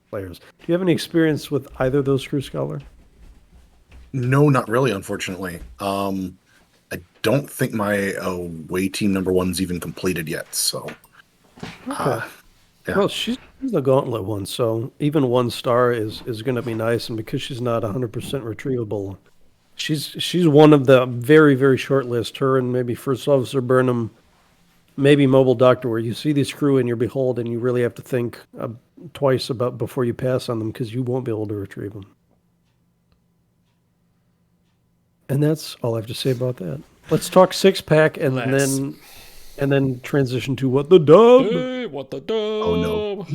players. Do you have any experience with either of those crew, Scholar? No, not really, unfortunately. I don't think my Away Team number 1's even completed yet, so... Okay. Yeah. Well, she's the Gauntlet one, so even 1 star is going to be nice, and because she's not 100% retrievable, she's one of the very, very short list, her and maybe First Officer Burnham, maybe Mobile Doctor, where you see these crew in your behold, and you really have to think twice about before you pass on them, because you won't be able to retrieve them. And that's all I have to say about that. Let's talk 6-pack and then transition to What the Dub. Hey, what the dub? Oh no.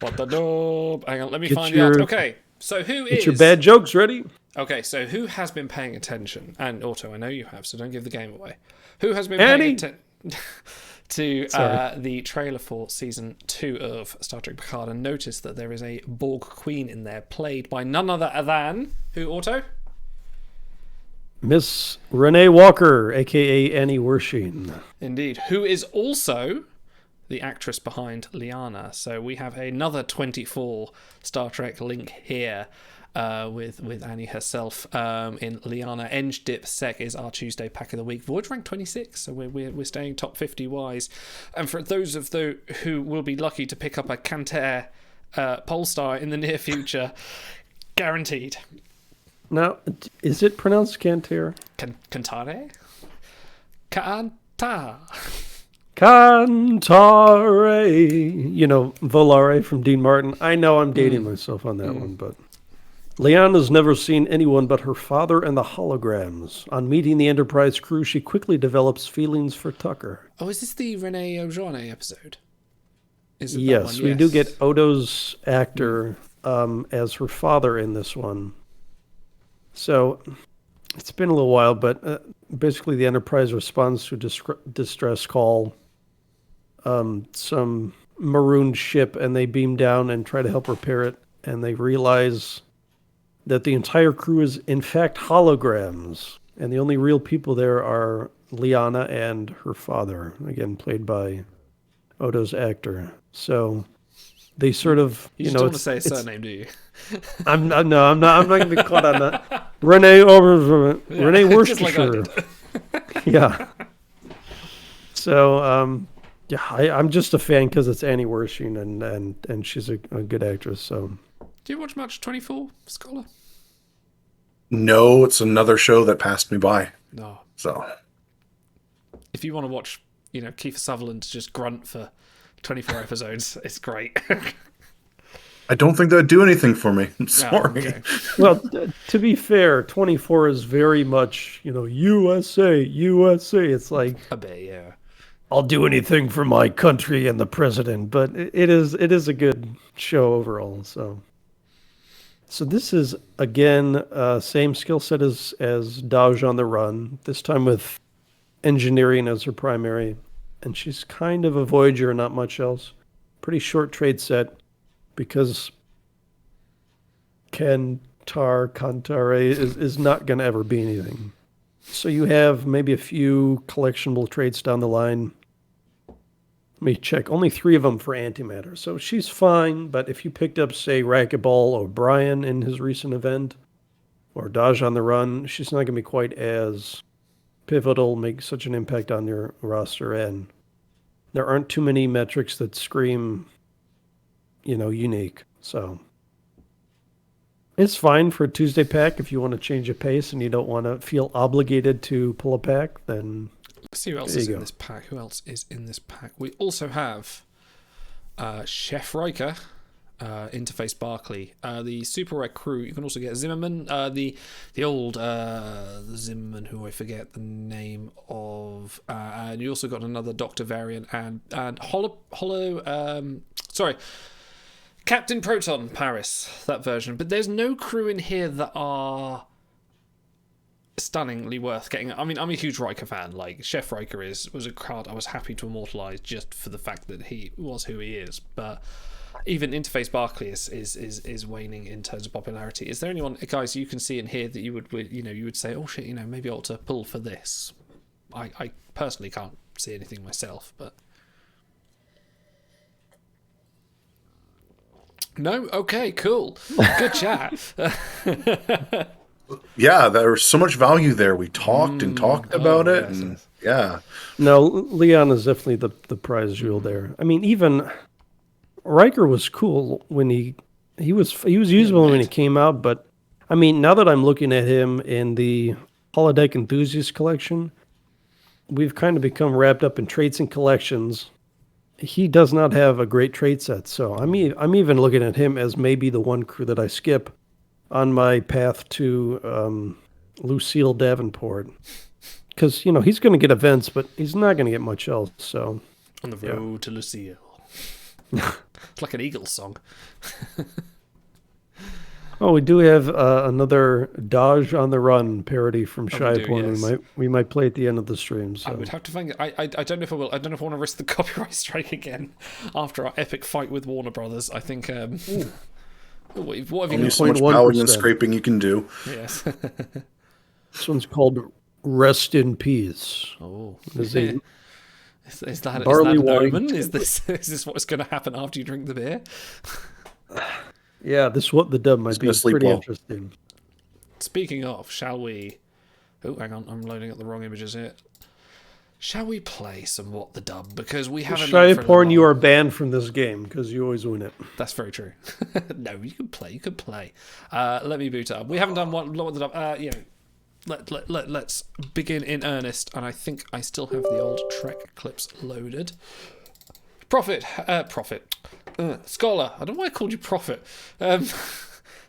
What the dub? Hang on, let me find you out. Okay, so who is... Get your bad jokes ready. Okay, so who has been paying attention? And Otto, I know you have, so don't give the game away. Who has been paying attention to the trailer for Season 2 of Star Trek Picard and noticed that there is a Borg Queen in there, played by none other than... Who, Otto? Miss Renee Walker, a.k.a. Annie Wershing. Indeed. Who is also the actress behind Liana. So we have another 24 Star Trek link here with Annie herself in Liana. Eng Dip Sec is our Tuesday pack of the week. Voyage rank 26, so we're staying top 50 wise. And for those of those who will be lucky to pick up a Canter Polestar in the near future, guaranteed. Now, is it pronounced Cantare? Cantare? Canta. Cantare. Volare from Dean Martin. I know I'm dating myself on that one, but... Liana's never seen anyone but her father and the holograms. On meeting the Enterprise crew, she quickly develops feelings for Tucker. Oh, is this the Renee O'Journey episode? Yes, we do get Odo's actor as her father in this one. So, it's been a little while, but basically the Enterprise responds to a distress call. Some marooned ship, and they beam down and try to help repair it, and they realize that the entire crew is in fact holograms, and the only real people there are Liana and her father, again played by Odo's actor. So they sort of, you don't want to say his surname, do you? I'm not going to be caught on that. Renee Worcestershire. Like yeah. So I'm just a fan because it's Annie Wershing and she's a good actress. So. Do you watch much 24, Scholar? No, it's another show that passed me by. No. So. If you want to watch, Kiefer Sutherland just grunt for 24 episodes, it's great. I don't think that'd do anything for me. I'm sorry. Okay. Well, to be fair, 24 is very much, USA. It's like... A bit, yeah. I'll do anything for my country and the president. But it is a good show overall. So this is again same skill set as Dahj On The Run. This time with engineering as her primary, and she's kind of a Voyager, not much else. Pretty short trade set because Kantare is not going to ever be anything. So you have maybe a few collectible traits down the line. Let me check. Only 3 of them for antimatter. So she's fine, but if you picked up, say, Racquetball O'Brien in his recent event, or Dahj On The Run, she's not going to be quite as pivotal, make such an impact on your roster, and there aren't too many metrics that scream, unique. So it's fine for a Tuesday pack. If you want to change a pace and you don't want to feel obligated to pull a pack, then let's see who else is in this pack. Who else is in this pack? We also have Chef Riker, Interface Barclay, the Super Rare crew. You can also get Zimmerman, the old Zimmerman, who I forget the name of, and you also got another Doctor variant and Captain Proton Paris, that version. But there's no crew in here that are stunningly worth getting. I mean, I'm a huge Riker fan. Like, Chef Riker was a card I was happy to immortalise just for the fact that he was who he is. But even Interface Barclay is waning in terms of popularity. Is there anyone, guys, you can see in here that you would say, oh shit, maybe I ought to pull for this? I personally can't see anything myself, but no? Okay, cool. Good chat. Yeah, there was so much value there. We talked and talked about it. Yes, and yeah. No, Liana is definitely the prize jewel there. I mean, even Riker was cool when he was usable when he came out, but I mean, now that I'm looking at him in the Holodeck Enthusiast collection, we've kind of become wrapped up in traits and collections. He does not have a great trait set, so I'm even looking at him as maybe the one crew that I skip on my path to Lucille Davenport, because he's going to get events, but he's not going to get much else. So on the road to Lucille, it's like an Eagles song. Oh, we do have another Dahj On The Run parody from Shyporn. Yes. We might play at the end of the stream. So. I would have to find it. I don't know if I will. I don't know if I want to risk the copyright strike again after our epic fight with Warner Brothers. I think. What have you Only got? so much bowing and scraping you can do. Yes. This one's called Rest in Peace. Oh. Is that barley an wine. omen? Is this what's going to happen after you drink the beer? Yeah, this what the dub might be pretty interesting. Speaking of, shall we? Oh, hang on, I'm loading up the wrong images here. Shall we play some What the Dub? Because we haven't. Shyporn, you are banned from this game because you always win it. That's very true. No, you can play. You can play. Let me boot up. We haven't done What the Dub. Let's begin in earnest. And I think I still have the old Trek clips loaded. Prophet. Scholar. I don't know why I called you Prophet.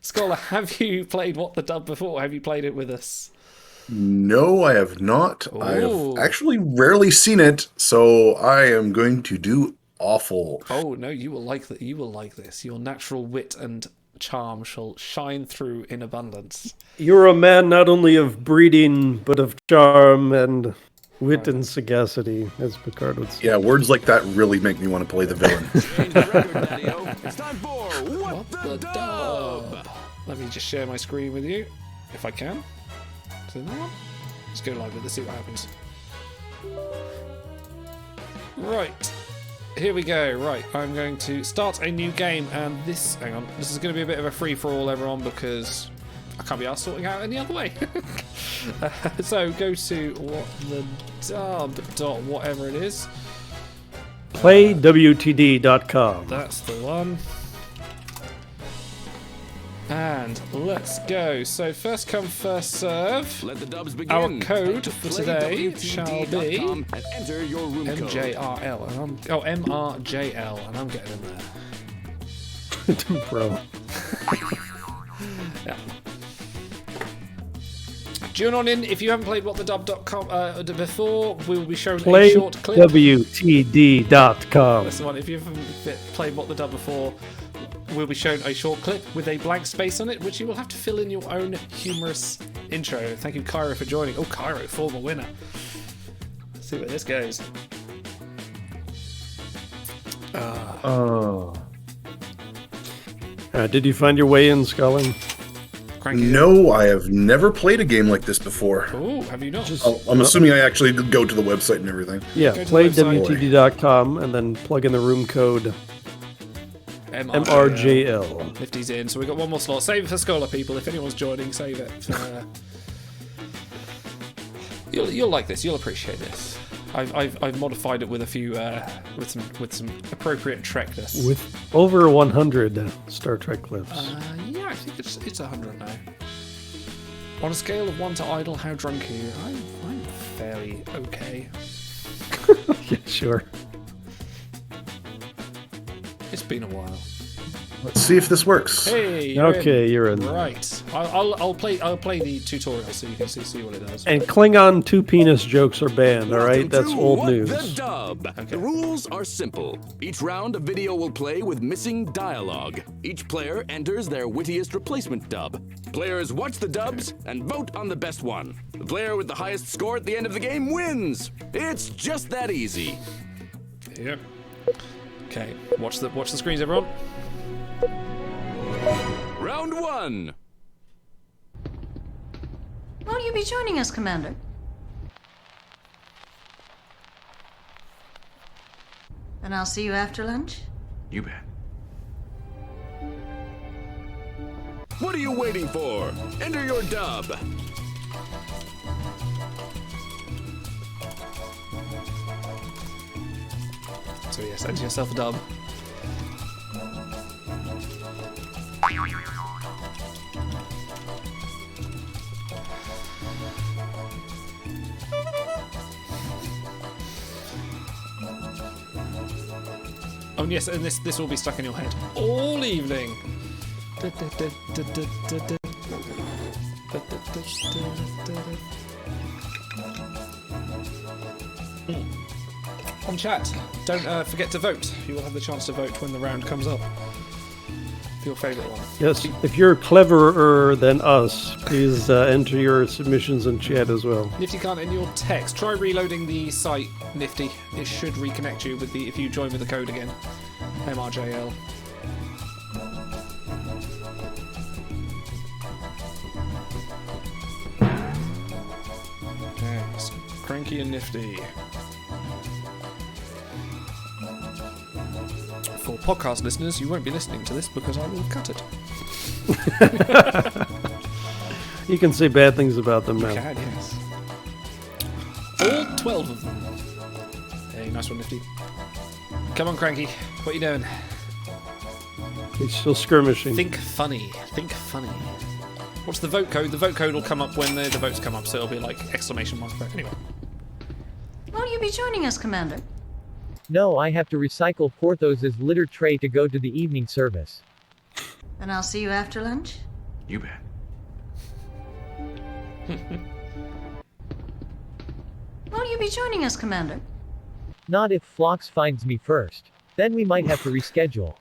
Scholar, have you played What the Dub before? Have you played it with us? No, I have not. Ooh. I have actually rarely seen it, so I am going to do awful. Oh no, you will like that. You will like this. Your natural wit and charm shall shine through in abundance. You're a man not only of breeding, but of charm and wit and sagacity, as Picard would say. Yeah, words like that really make me want to play the villain. It's time for What the Dub. Let me just share my screen with you, if I can. Is there that one? Let's go live with it. Let's see what happens. Right. Here we go. Right. I'm going to start a new game, and this... Hang on. This is going to be a bit of a free-for-all, everyone, because I can't be asked sorting out any other way. So go to whatever it is. PlayWTD.com. That's the one. And let's go. So first come, first serve. Let the dubs begin. Our code for today shall be and enter your room code. MJRL. And MRJL, and I'm getting in there. Bro. Yeah. Tune on in if you haven't played whatthedub.com before. We will be showing a short clip. PlayWTD.com. That's the one. If you haven't played What the Dub before, we'll be shown a short clip with a blank space on it, which you will have to fill in your own humorous intro. Thank you, Cairo, for joining. Oh, Cairo, former winner. Let's see where this goes. Did you find your way in, Sculling? No, I have never played a game like this before. Oh, have you not? I'm assuming I actually go to the website and everything. Yeah, playwtd.com and then plug in the room code MRJL. Nifty's in, so we've got one more slot. Save it for Scholar, people. If anyone's joining, save it. You'll like this. You'll appreciate this. I've modified it with a few with some appropriate Trekness. With over 100 Star Trek clips. Yeah, I think it's 100 now. On a scale of 1 to idle, how drunk are you? I'm fairly okay. Yeah, sure. It's been a while. Let's see if this works. Hey, you're in. Right. I'll play the tutorial so you can see what it does. And Klingon two-penis jokes are banned, alright? That's old news. The Dub. Okay. The rules are simple. Each round, a video will play with missing dialogue. Each player enters their wittiest replacement dub. Players watch the dubs and vote on the best one. The player with the highest score at the end of the game wins. It's just that easy. Yep. Okay, watch the screens, everyone. Round 1. Won't you be joining us, Commander? And I'll see you after lunch? You bet. What are you waiting for? Enter your dub. So yes, enter yourself a dub. Oh yes, and this will be stuck in your head all evening. On chat, don't forget to vote. You will have the chance to vote when the round comes up. For your favourite one. Yes, if you're cleverer than us, please enter your submissions in chat as well. Nifty can't in your text. Try reloading the site, Nifty. It should reconnect you with if you join with the code again. MRJL. Okay, so Cranky and Nifty. For podcast listeners, you won't be listening to this because I will cut it. You can say bad things about them now. You can, yes. All 12 of them. Hey, nice one, Nifty. Come on, Cranky. What are you doing? He's still skirmishing. Think funny. Think funny. What's the vote code? The vote code will come up when the votes come up, so it'll be like exclamation mark vote. Anyway. Won't you be joining us, Commander? No, I have to recycle Porthos's litter tray to go to the evening service. And I'll see you after lunch? You bet. Won't you be joining us, Commander? Not if Phlox finds me first. Then we might have to reschedule.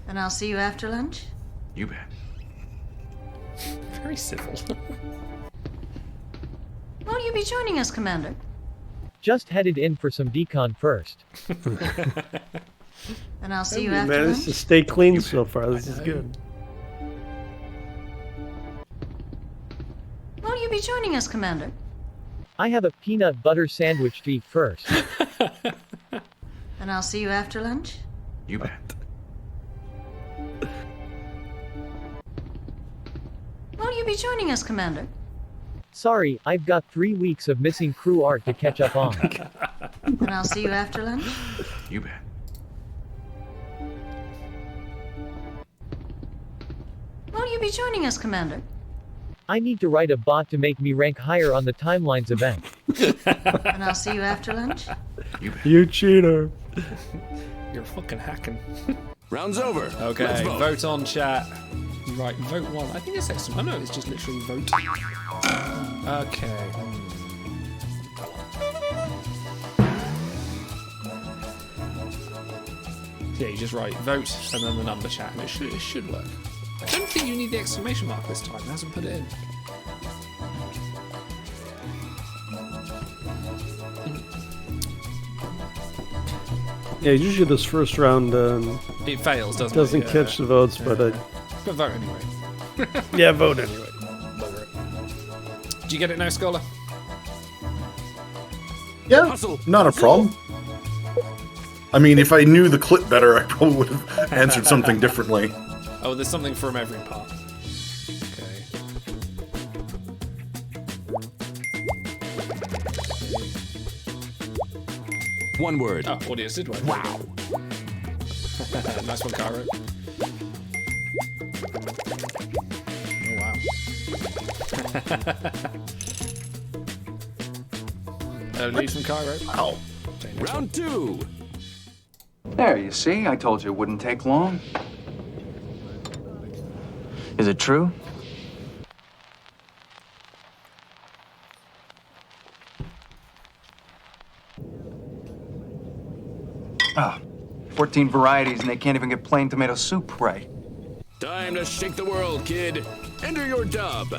And I'll see you after lunch? You bet. Very civil. Won't you be joining us, Commander? Just headed in for some decon first. And I'll see you after managed lunch? to stay clean so far. This is good. Won't you be joining us, Commander? I have a peanut butter sandwich to eat first. And I'll see you after lunch? You bet. Won't you be joining us, Commander? Sorry, I've got 3 weeks of missing crew art to catch up on. And I'll see you after lunch? You bet. Won't you be joining us, Commander? I need to write a bot to make me rank higher on the Timelines event. And I'll see you after lunch? You cheater. You're fucking hacking. Round's over. Okay, Let's vote on chat. Right, vote 1. I think it says some. Oh no, it's just literally vote. Okay. Yeah, you just write vote and then the number chat, and it should work. I don't think you need the exclamation mark this time. It hasn't put it in. Yeah, usually this first round it fails, doesn't it? Doesn't catch the votes, but but vote anyway. yeah, vote anyway. Do you get it now, Scholar? Yeah, not a problem. I mean, if I knew the clip better, I probably would have answered something differently. Oh, there's something from every part. Okay. One word. Oh, audience did work. Wow. Nice one, Cairo. Oh, wow. Lead from Cairo. Wow. Round 2. There, you see? I told you it wouldn't take long. Is it true? Ah, 14 varieties and they can't even get plain tomato soup right. Time to shake the world, kid. Enter your dub.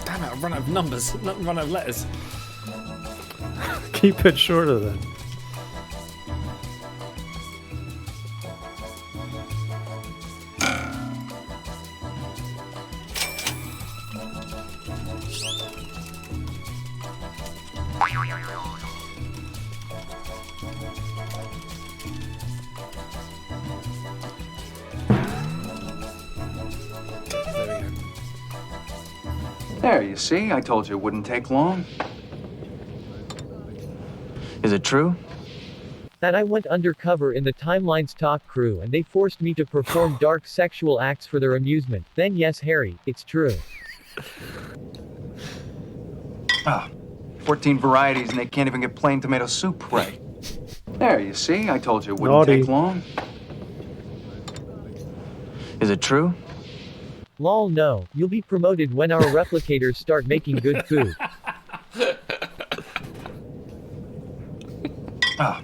Damn it, I've run out of numbers, not run out of letters. Keep it shorter then. There, you see? I told you it wouldn't take long. Is it true? That I went undercover in the Timeline's talk crew and they forced me to perform dark sexual acts for their amusement. Then yes, Harry, it's true. Ah, 14 varieties and they can't even get plain tomato soup right. There, you see? I told you it wouldn't Naughty. take long. Is it true? Lol, no. You'll be promoted when our replicators start making good food. Ah,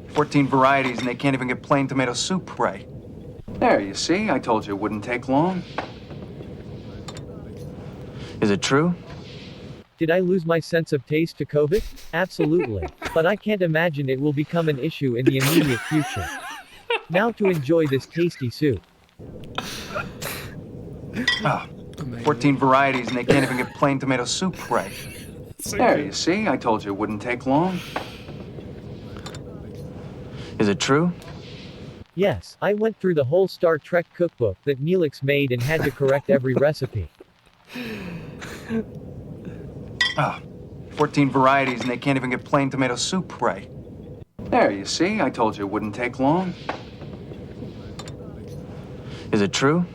14 varieties and they can't even get plain tomato soup right. There, you see? I told you it wouldn't take long. Is it true? Did I lose my sense of taste to COVID? Absolutely. But I can't imagine it will become an issue in the immediate future. Now to enjoy this tasty soup. Ah, 14 varieties and they can't even get plain tomato soup right. There, you see? I told you it wouldn't take long. Is it true? Yes, I went through the whole Star Trek cookbook that Neelix made and had to correct every recipe. Ah, 14 varieties and they can't even get plain tomato soup right. There, you see? I told you it wouldn't take long. Is it true?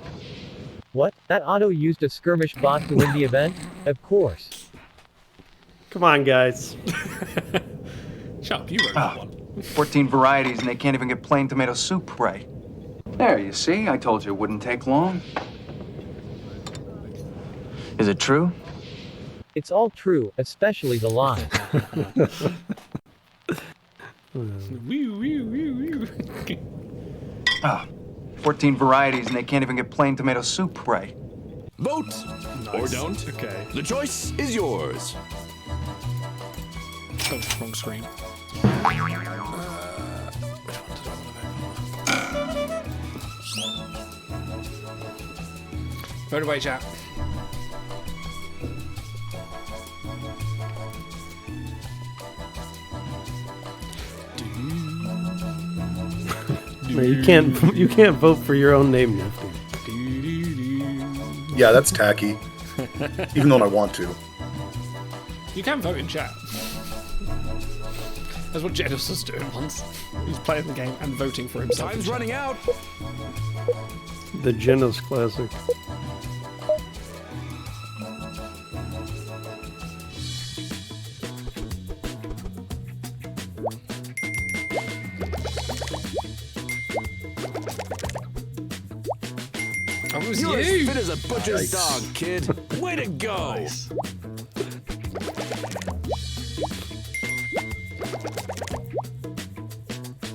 What? That Otto used a skirmish bot to win the event? Of course. Come on, guys. Shut up, you wrote that one. 14 varieties and they can't even get plain tomato soup right. There, you see? I told you it wouldn't take long. Is it true? It's all true, especially the lie. Ah, 14 varieties and they can't even get plain tomato soup right. Vote or Nice. don't. Okay. The choice is yours. Oh, wrong screen. Vote away, chat. No, you can't vote for your own name, Nifty. Yeah, that's tacky. Even though I want to. You can vote in chat. That's what Jedis was doing once. He was playing the game and voting for himself. Time's running out. The Genos classic. That was You're you. as fit as a butcher's dog, kid. Way to go. Nice.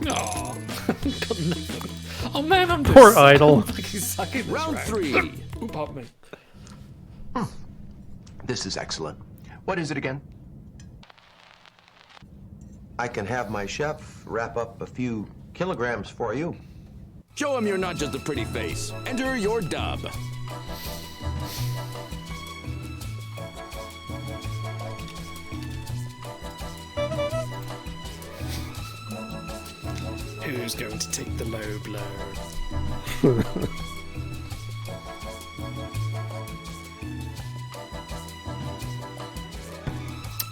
Oh, got nothing. Oh man, I'm just Poor idol. fucking sucking this Round round. 3. Ooh, pardon me. This is excellent. What is it again? I can have my chef wrap up a few kilograms for you. Show him you're not just a pretty face. Enter your dub. Who's going to take the low blow?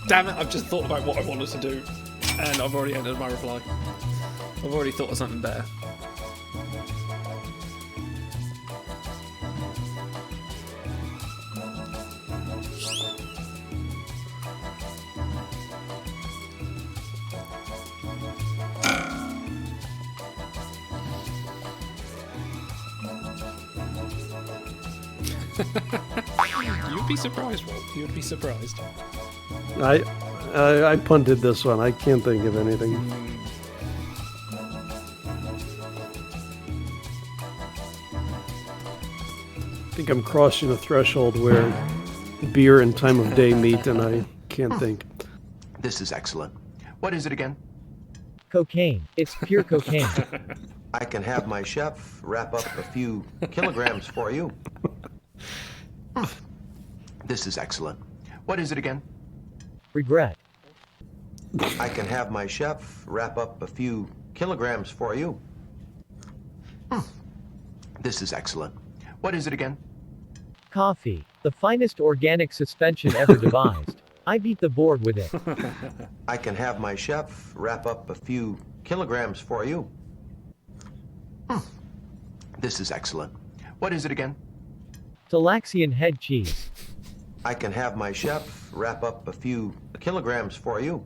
Damn it, I've just thought about what I wanted to do, and I've already entered my reply. I've already thought of something better. You'd be surprised, Walt. You'd be surprised. I punted this one. I can't think of anything. I think I'm crossing a threshold where beer and time of day meet, and I can't think. This is excellent. What is it again? Cocaine. It's pure cocaine. I can have my chef wrap up a few kilograms for you. This is excellent. What is it again? Regret. I can have my chef wrap up a few kilograms for you. This is excellent. What is it again? Coffee. The finest organic suspension ever devised. I beat the board with it. I can have my chef wrap up a few kilograms for you. This is excellent. What is it again? Talaxian head cheese. I can have my chef wrap up a few kilograms for you.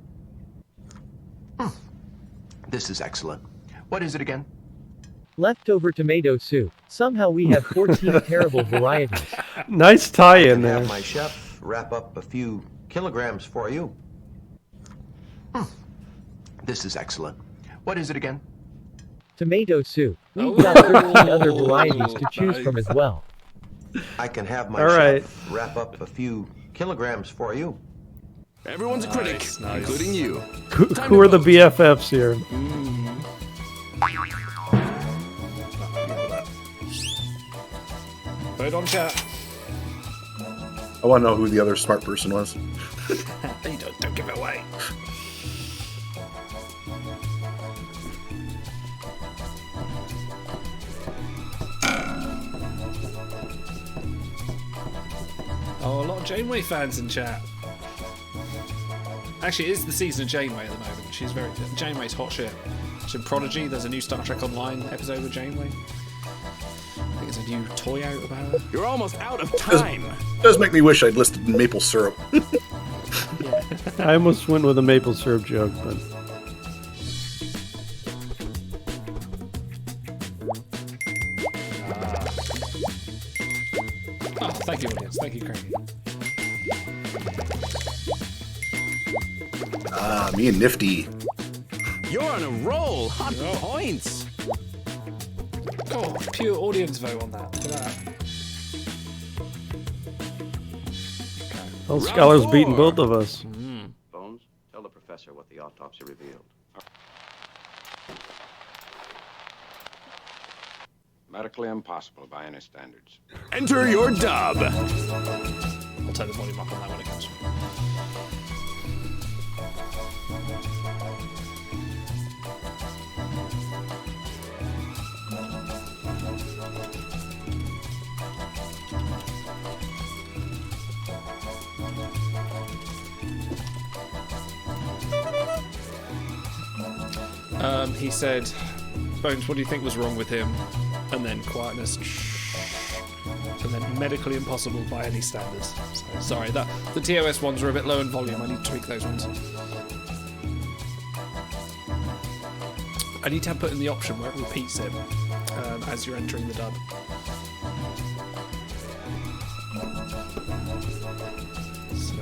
This is excellent. What is it again? Leftover tomato soup. Somehow we have 14 terrible varieties. Nice tie-in I there. can have my chef wrap up a few kilograms for you. This is excellent. What is it again? Tomato soup. We've got 13 other varieties to choose from as well. I can have my All right. chef wrap up a few kilograms for you. Everyone's a critic, including you. Who are the BFFs here? Vote on chat. I want to know who the other smart person was. Don't give it away. Oh, a lot of Janeway fans in chat. Actually, it is the season of Janeway at the moment. She's very... Janeway's hot shit. She's in Prodigy. There's a new Star Trek Online episode with Janeway. I think there's a new toy out about her. You're almost out of time. Does make me wish I'd listed maple syrup. I almost went with a maple syrup joke, but Oh, thank you, audience. Thank you, Craig. Ah, me and Nifty. You're on a roll. Hot points. Oh, pure audience vote on that. Look at that. well, Scholar's beaten both of us. Bones, tell the professor what the autopsy revealed. Medically impossible by any standards. Enter your dub. I'll turn the volume up on that when it comes through. He said, Bones, what do you think was wrong with him? And then quietness. And then medically impossible by any standards. So, sorry, the TOS ones are a bit low in volume. I need to tweak those ones. I need to have put in the option where it repeats it as you're entering the dub. So...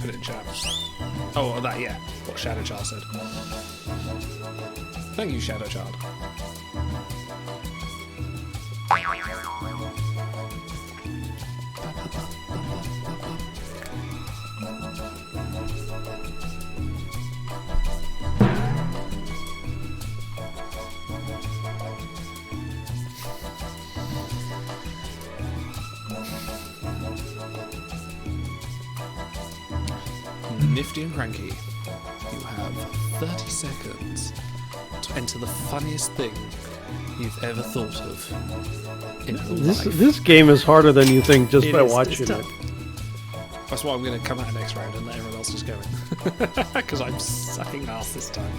put it in chat. Oh, that, yeah. What Shadow Child said. Thank you, Shadow Child. Nifty and Cranky, you have 30 seconds to enter the funniest thing you've ever thought of in your life. This game is harder than you think just by watching it. That's why I'm going to come out next round and let everyone else just go in. Because I'm sucking ass this time.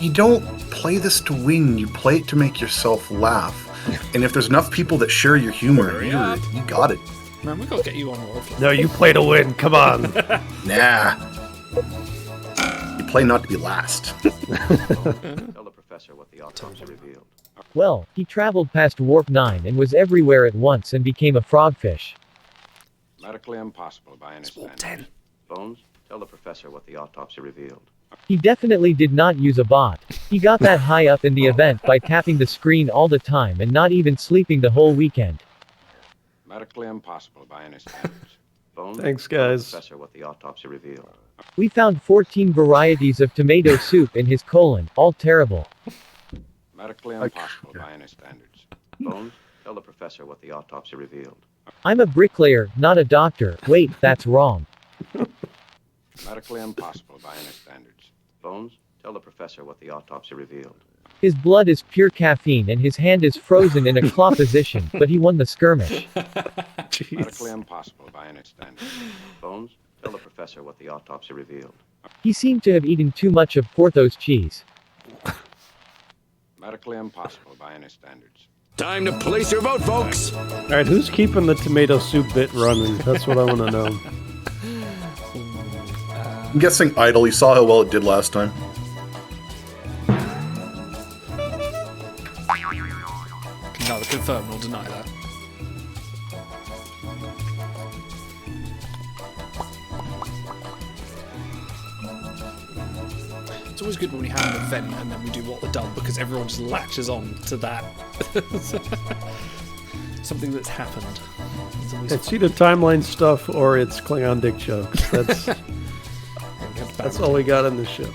You don't play this to win, you play it to make yourself laugh. And if there's enough people that share your humor, you got it. Man, we got to get you on Mournful. No, you play to win. Come on. Nah. You play not to be last. Tell the professor what the autopsy revealed. Well, he traveled past Warp 9 and was everywhere at once and became a frogfish. Medically impossible by any standards. Bones, tell the professor what the autopsy revealed. He definitely did not use a bot. He got that high up in the event by tapping the screen all the time and not even sleeping the whole weekend. Medically impossible by any standards. Bones, Thanks, tell the guys. professor what the autopsy revealed. We found 14 varieties of tomato soup in his colon, all terrible. Medically impossible by any standards. Bones, tell the professor what the autopsy revealed. I'm a bricklayer, not a doctor. Wait, that's wrong. Medically impossible by any standards. Bones, tell the professor what the autopsy revealed. His blood is pure caffeine and his hand is frozen in a claw position, but he won the skirmish. Medically impossible by any standards. Bones, tell the professor what the autopsy revealed. He seemed to have eaten too much of Porthos cheese. Medically impossible by any standards. Time to place your vote, folks! Alright, who's keeping the tomato soup bit running? That's what I want to know. I'm guessing Idle. You saw how well it did last time. Can neither confirm nor deny that. It's always good when we have an event and then we do what we're done because everyone just latches on to that. Something that's happened. It's either timeline stuff or it's Klingon dick jokes. That's all we got in this show.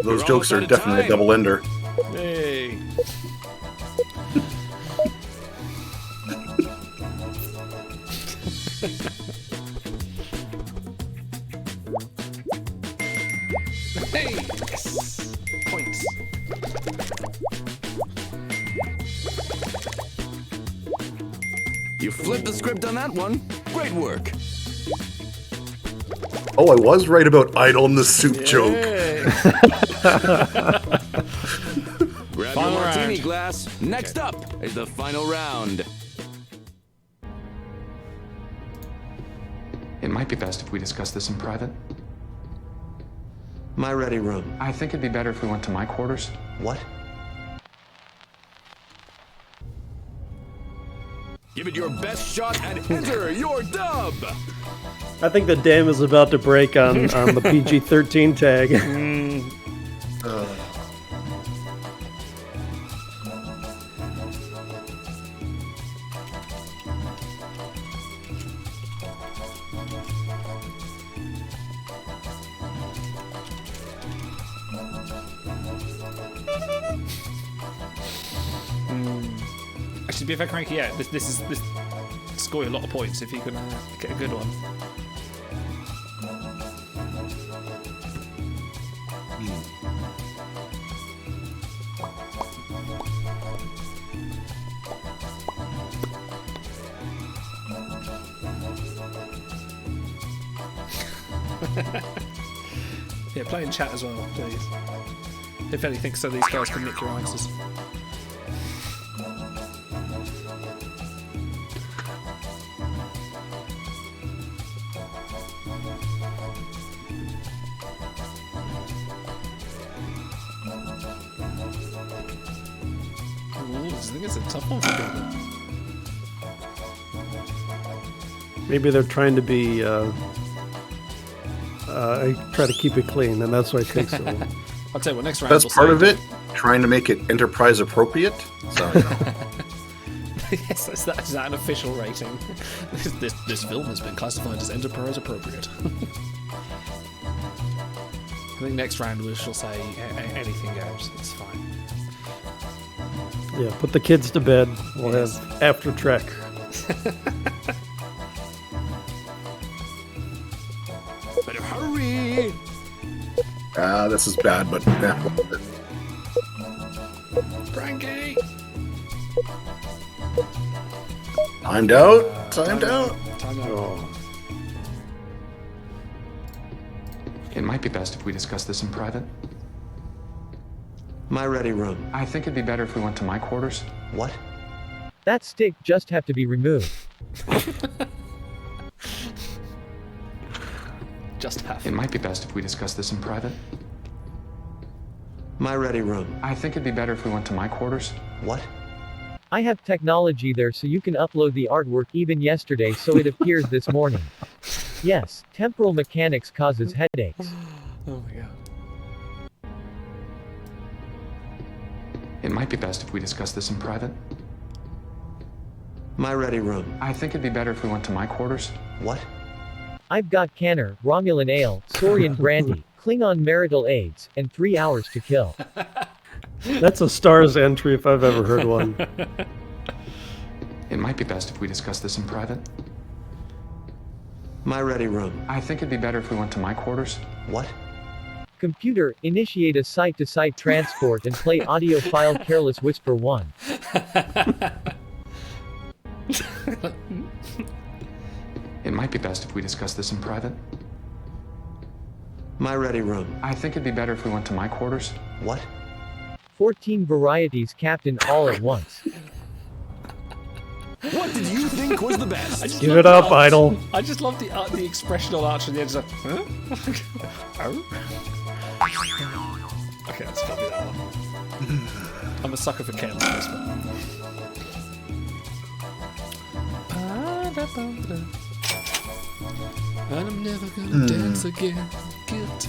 Those jokes are definitely a double ender. Hey. Hey! Yes! Points. You flipped the script on that one. Great work. Oh, I was right about Idle and the soup joke. Grab your martini glass. Next up is the final round. It might be best if we discuss this in private. My ready room. I think it'd be better if we went to my quarters. What? Give it your best shot and enter your dub. I think the dam is about to break on the PG-13 tag. Actually, to be fair, Cranky, yeah, this score you a lot of points if you can get a good one. Yeah, play in chat as well, please. If anything, so these guys can nick your answers. Ooh, I think it's a tough one for people. Maybe they're trying to be. I try to keep it clean, and that's why it takes so long. I'll tell you what, next round. That's part of it. Trying to make it enterprise appropriate. So, you know. Yes, is that an official rating? This film has been classified as enterprise appropriate. I think next round we shall say anything goes. It's fine. Yeah, put the kids to bed. We'll have after Trek. Better hurry! This is bad, but yeah. Cranky! Timed out. Timed out. Oh. It might be best if we discuss this in private. My ready room. I think it'd be better if we went to my quarters. What? That stick just have to be removed. Just have. It might be best if we discuss this in private. My ready room. I think it'd be better if we went to my quarters. What? I have technology there so you can upload the artwork even yesterday so it appears this morning. Yes, temporal mechanics causes headaches. Oh my god. It might be best if we discuss this in private. My ready room. I think it'd be better if we went to my quarters. What? I've got Canner, Romulan ale, Saurian brandy, Klingon marital aids, and 3 hours to kill. That's a STARS entry if I've ever heard one. It might be best if we discuss this in private. My ready room. I think it'd be better if we went to my quarters. What? Computer, initiate a site-to-site transport and play audio file Careless Whisper 1. It might be best if we discuss this in private. My ready room. I think it'd be better if we went to my quarters. What? 14 varieties, Captain, all at once. What did you think was the best? Give it up, Idol. I just love the expression on Archer at the end. It's like, huh? Oh? Okay, let's copy that one. I'm a sucker for Careless Whisper. And I'm never gonna dance again.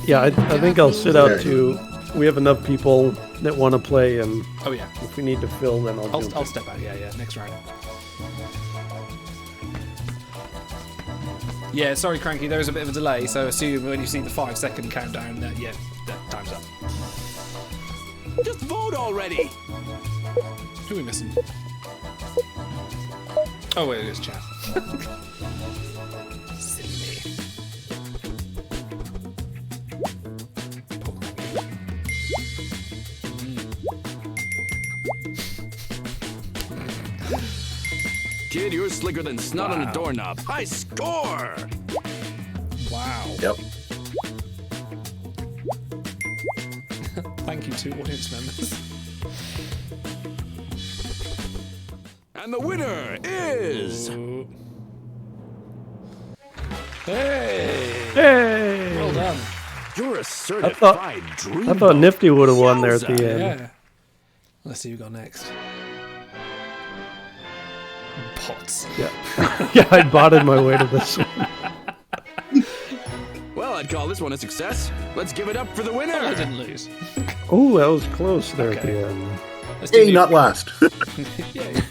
Yeah, I think I'll sit out too. We have enough people that want to play, and oh yeah, if we need to fill, then I'll step out. Yeah, next round. Yeah, sorry, Cranky. There is a bit of a delay, so assume when you see the 5-second countdown that that time's up. Just vote already. Who are we missing? Oh wait, it is chat. Kid, you're slicker than snot on a doorknob. I score! Wow. Yep. Thank you to audience members. And the winner is... Hey! Well done. You're a certified dream. I thought Nifty would have won there at the end. Yeah. Let's see who got next. Pots. Yeah. Yeah, I botted my way to this one. Well, I'd call this one a success. Let's give it up for the winner. I didn't lose. Oh, that was close there at the end. Hey, not last. Yay.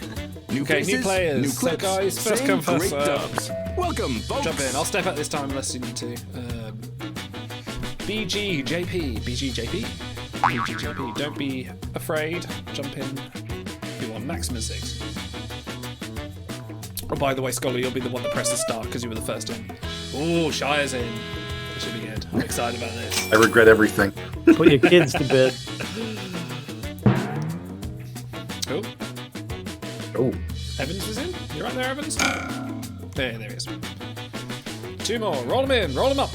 New Okay, faces, new players. new So clips, guys, first same come, first great serve. dubs. Welcome, folks. Jump in. I'll step out this time unless you need to. BGJP. Don't be afraid. Jump in. You want maximum 6. Oh, by the way, Scholar, you'll be the one that presses start because you were the first in. Ooh, Shire's in. This should be good. I'm excited about this. I regret everything. Put your kids to bed. Oh. Oh. Evans is in. You're right there, Evans. There he is. 2 more. Roll them in. Roll them up.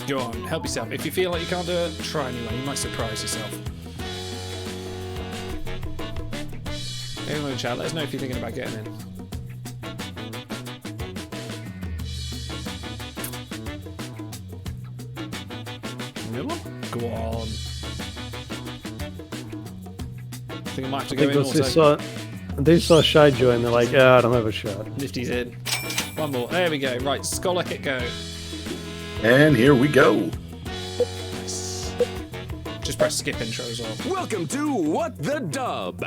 Go on, help yourself. If you feel like you can't do it, try anyway. You might surprise yourself. Anyone in chat, let us know if you're thinking about getting in. Go on. I think I might have to go in. They saw Shy join. They're like, I don't have a shot. Nifty's in. One more. There we go. Right, Scholar, hit go. And here we go. Nice. Just press skip intro as well. Welcome to What the Dub.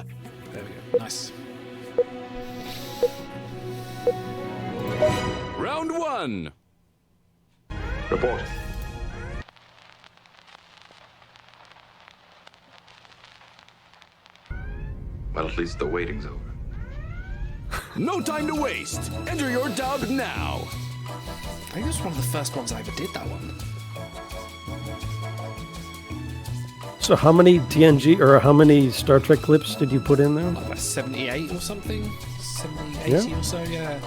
There we go. Nice. Round 1. Report. Well, at least the waiting's over. No time to waste. Enter your dub now. I think it was one of the first ones I ever did, that one. So how many TNG or how many Star Trek clips did you put in there? Like 78 or something? 70, 80 or so, yeah.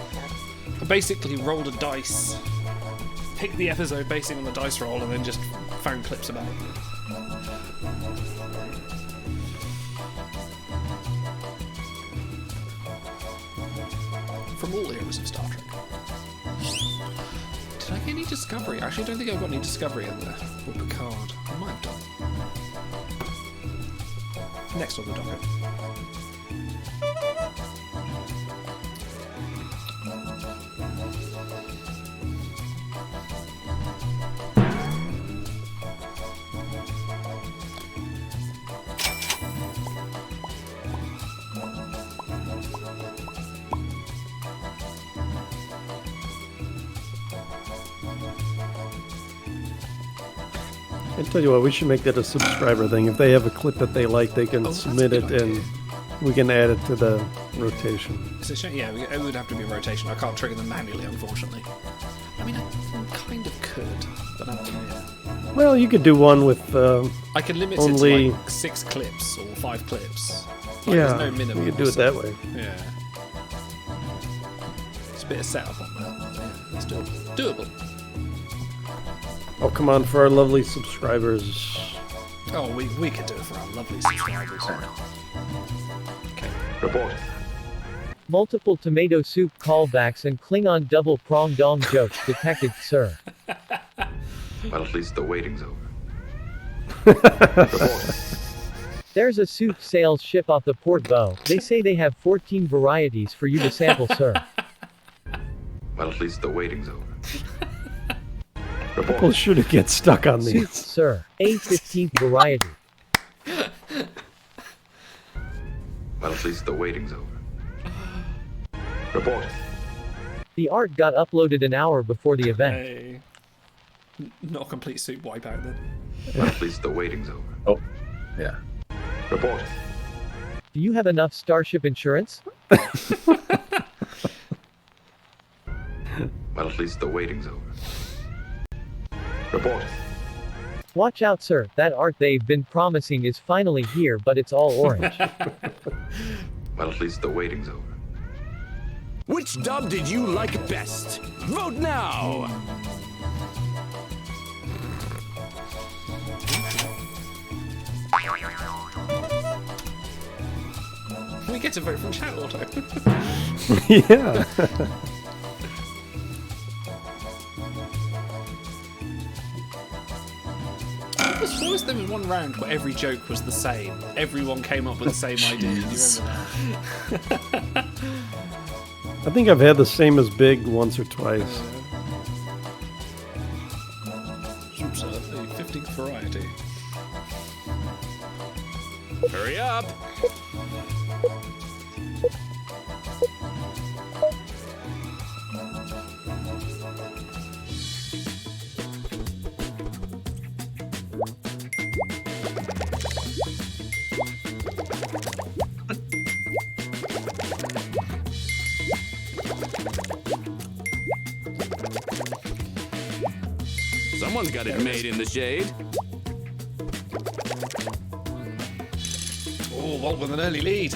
I basically rolled a dice, picked the episode basing on the dice roll, and then just found clips about it. From all eras of Star Trek. Did I get any Discovery? I actually don't think I got any Discovery in there. Or Picard. I might have done. Next on the docket. I tell you what, we should make that a subscriber thing. If they have a clip that they like, they can submit it, and we can add it to the rotation. It's a shame. Yeah, it would have to be a rotation. I can't trigger them manually, unfortunately. I mean, I kind of could, but I don't know. Well, you could do one with I can limit only... it to like 6 clips or 5 clips. Like, yeah, there's no minimum. you could do it that way. Yeah. It's a bit of setup on that. Yeah, it's doable. Doable. Oh, come on, for our lovely subscribers. Oh, we could do it for our lovely subscribers. Okay. Report. Multiple tomato soup callbacks and Klingon double prong dong jokes detected, sir. Well, at least the waiting's over. Report. There's a soup sales ship off the port bow. They say they have 14 varieties for you to sample, sir. Well, at least the waiting's over. People should get stuck on these. Soup, sir. A 15th variety. Well, at least the waiting's over. Report. The art got uploaded an hour before the event. Hey. Not a complete soup wipeout then. Well, at least the waiting's over. Oh, yeah. Report. Do you have enough Starship insurance? Well, at least the waiting's over. Report. Watch out, sir. That art they've been promising is finally here, but it's all orange. Well, at least the waiting's over. Which dub did you like best? Vote now! We get to vote from chat auto. Yeah. What was there in one round where every joke was the same? Everyone came up with the same idea. Do you remember that? I think I've had the same as Big once or twice. Soups are the 15th variety. Hurry up! Someone's got it made in the shade. Oh, Walt with an early lead.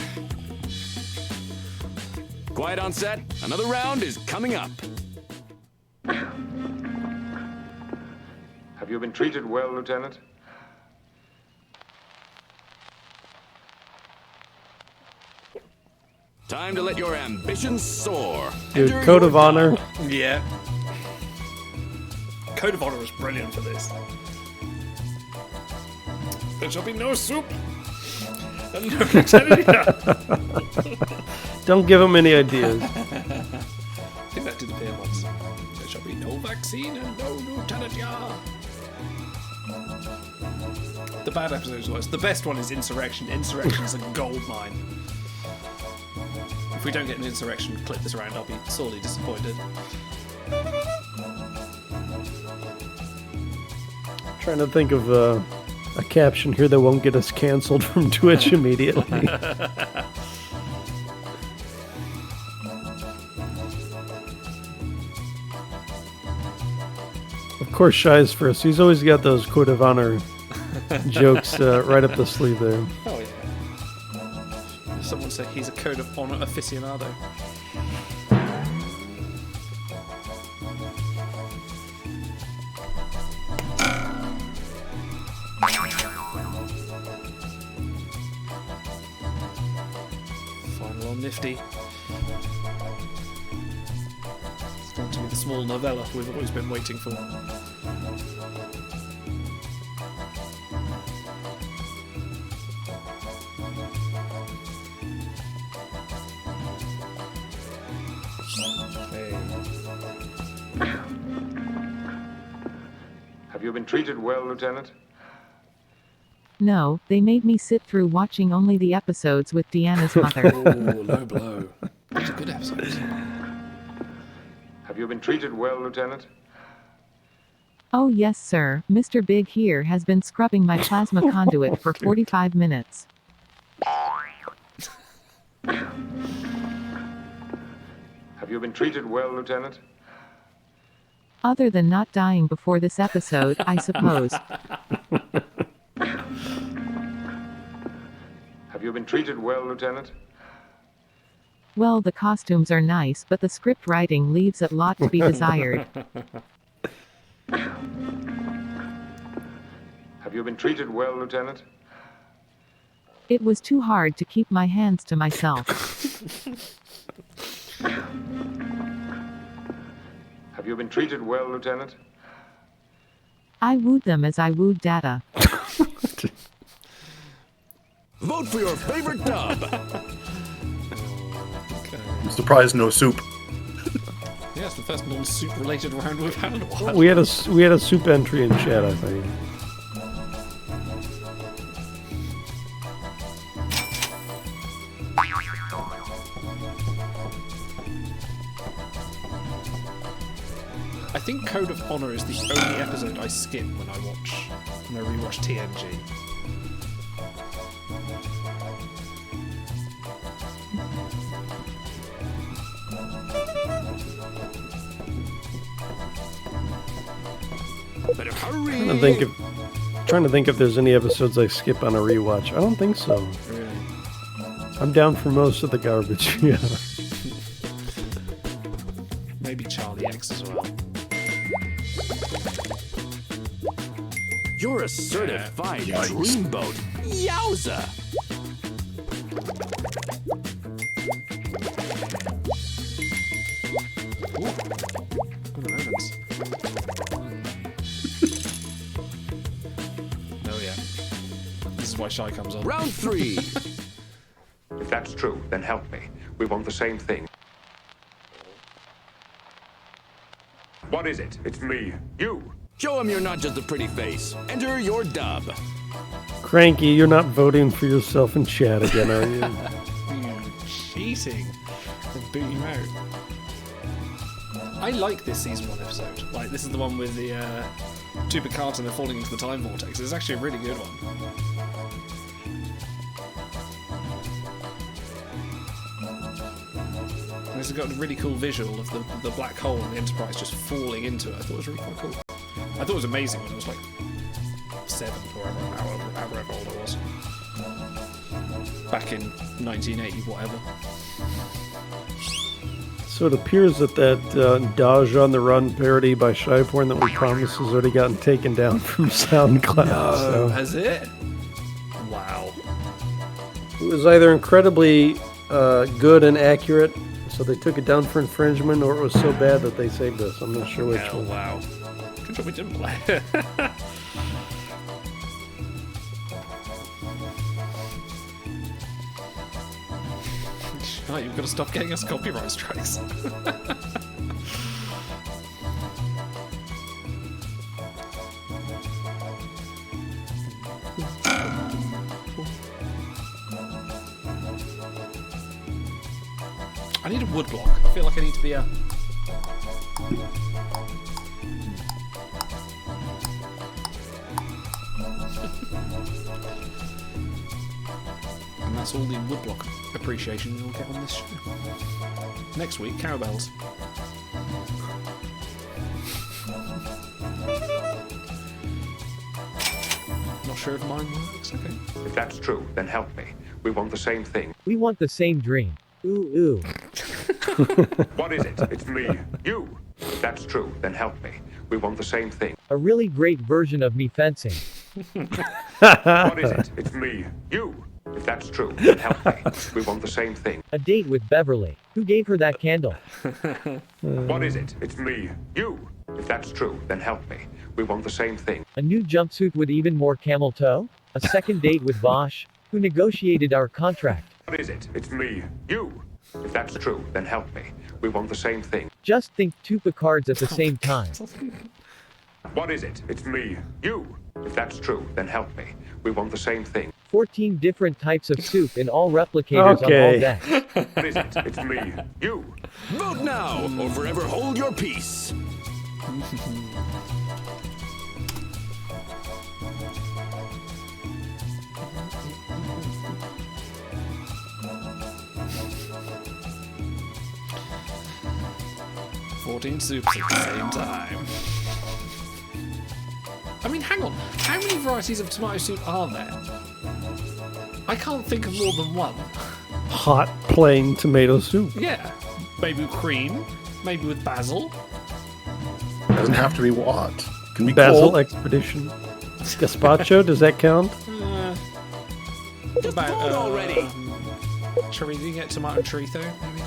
Quiet on set. Another round is coming up. Have Have you been treated well, Lieutenant? Time to let your ambitions soar. Dude, Enter Code your of Honor. Yeah. Code of Honor was brilliant for this. There shall be no soup. And no Don't give him any ideas. I think that did appear once. There shall be no vaccine and no Lieutenant Ya. The bad episodes was. The best one is Insurrection. Insurrection is a gold mine. If we don't get an Insurrection clip this round, I'll be sorely disappointed. Trying to think of a caption here that won't get us canceled from Twitch immediately. Of course, Shy's first. He's always got those Code of Honor jokes right up the sleeve there. Oh, yeah. Someone said he's a Code of Honor aficionado. Final on Nifty. It's going to be the small novella we've always been waiting for. Have you been treated well, Lieutenant? No, they made me sit through watching only the episodes with Deanna's mother. Oh, low blow. That's a good episode. Have you been treated well, Lieutenant? Oh yes sir, Mr. Big here has been scrubbing my plasma conduit for 45 minutes. Have you been treated well, Lieutenant? Other than not dying before this episode, I suppose. Have you been treated well, Lieutenant? Well, the costumes are nice, but the script writing leaves a lot to be desired. Have you been treated well, Lieutenant? It was too hard to keep my hands to myself. Have you been treated well, Lieutenant? I wooed them as I wooed Data. Vote for your favorite dub. I'm surprised no soup. Yeah, it's the first non-soup related round we've had in a while. We had a soup entry in chat, I think. I think Code of Honor is the only episode I skip when I rewatch TNG. Better hurry. Trying to think if there's any episodes I skip on a rewatch. I don't think so. Really? I'm down for most of the garbage. Yeah. Maybe Charlie X as well. You're a certified dreamboat. Yowza! Oh yeah. This is why Shy comes on. Round 3. If that's true, then help me. We want the same thing. What is it? It's me. You. Show him you're not just a pretty face. Enter your dub. Cranky, you're not voting for yourself in chat again, are you? Cheating. They boot you out. I like this season 1 episode. Like, this is the one with the two Picards and they're falling into the time vortex. It's actually a really good one. And it's got a really cool visual of the black hole and the Enterprise just falling into it. I thought it was really quite cool. I thought it was amazing when I was like 7 or however old I was. Back in 1980, whatever. So it appears that Dahj On The Run parody by Shyporn that we promised has already gotten taken down from SoundCloud. No, has it? Wow. It was either incredibly good and accurate, so they took it down for infringement, or it was so bad that they saved us. I'm not sure which one. Wow. Good job we didn't play it. Oh, you've got to stop getting us copyright strikes. I need a wood block. I feel like I need to be a... And that's all the woodblock appreciation you'll get on this show. Next week, cowbells. Not sure if mine works, okay. If that's true, then help me. We want the same thing. We want the same dream. Ooh, ooh. What is it? It's me. You. If that's true, then help me. We want the same thing. A really great version of me fencing. What is it? It's me. You. If that's true, then help me. We want the same thing. A date with Beverly. Who gave her that candle? What is it? It's me. You. If that's true, then help me. We want the same thing. A new jumpsuit with even more camel toe? A second date with Bosch? Who negotiated our contract? What is it? It's me. You. If that's true, then help me. We want the same thing. Just think 2 Picards at the same time. What is it? It's me. You. If that's true, then help me. We want the same thing. 14 different types of soup in all replicators on all deck. What is it? It's me. You. Vote now, or forever hold your peace. "14 soups at the same time." I mean, hang on. How many varieties of tomato soup are there? I can't think of more than one. Hot, plain tomato soup. Yeah. Maybe with cream. Maybe with basil. Doesn't have to be what. Can be Basil cold. Expedition. Gazpacho, does that count? What about already? Chorizo, get tomato chorizo, maybe?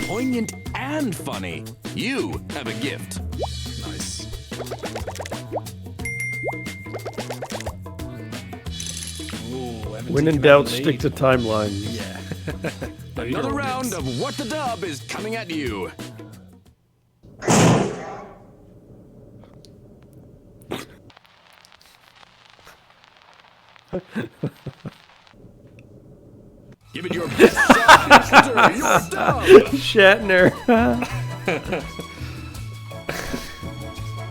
Poignant and funny. You have a gift. Nice. When in doubt, stick to timeline. Yeah. Another round of What the Dub is coming at you. Give it your best shot. Enter your dub. Shatner.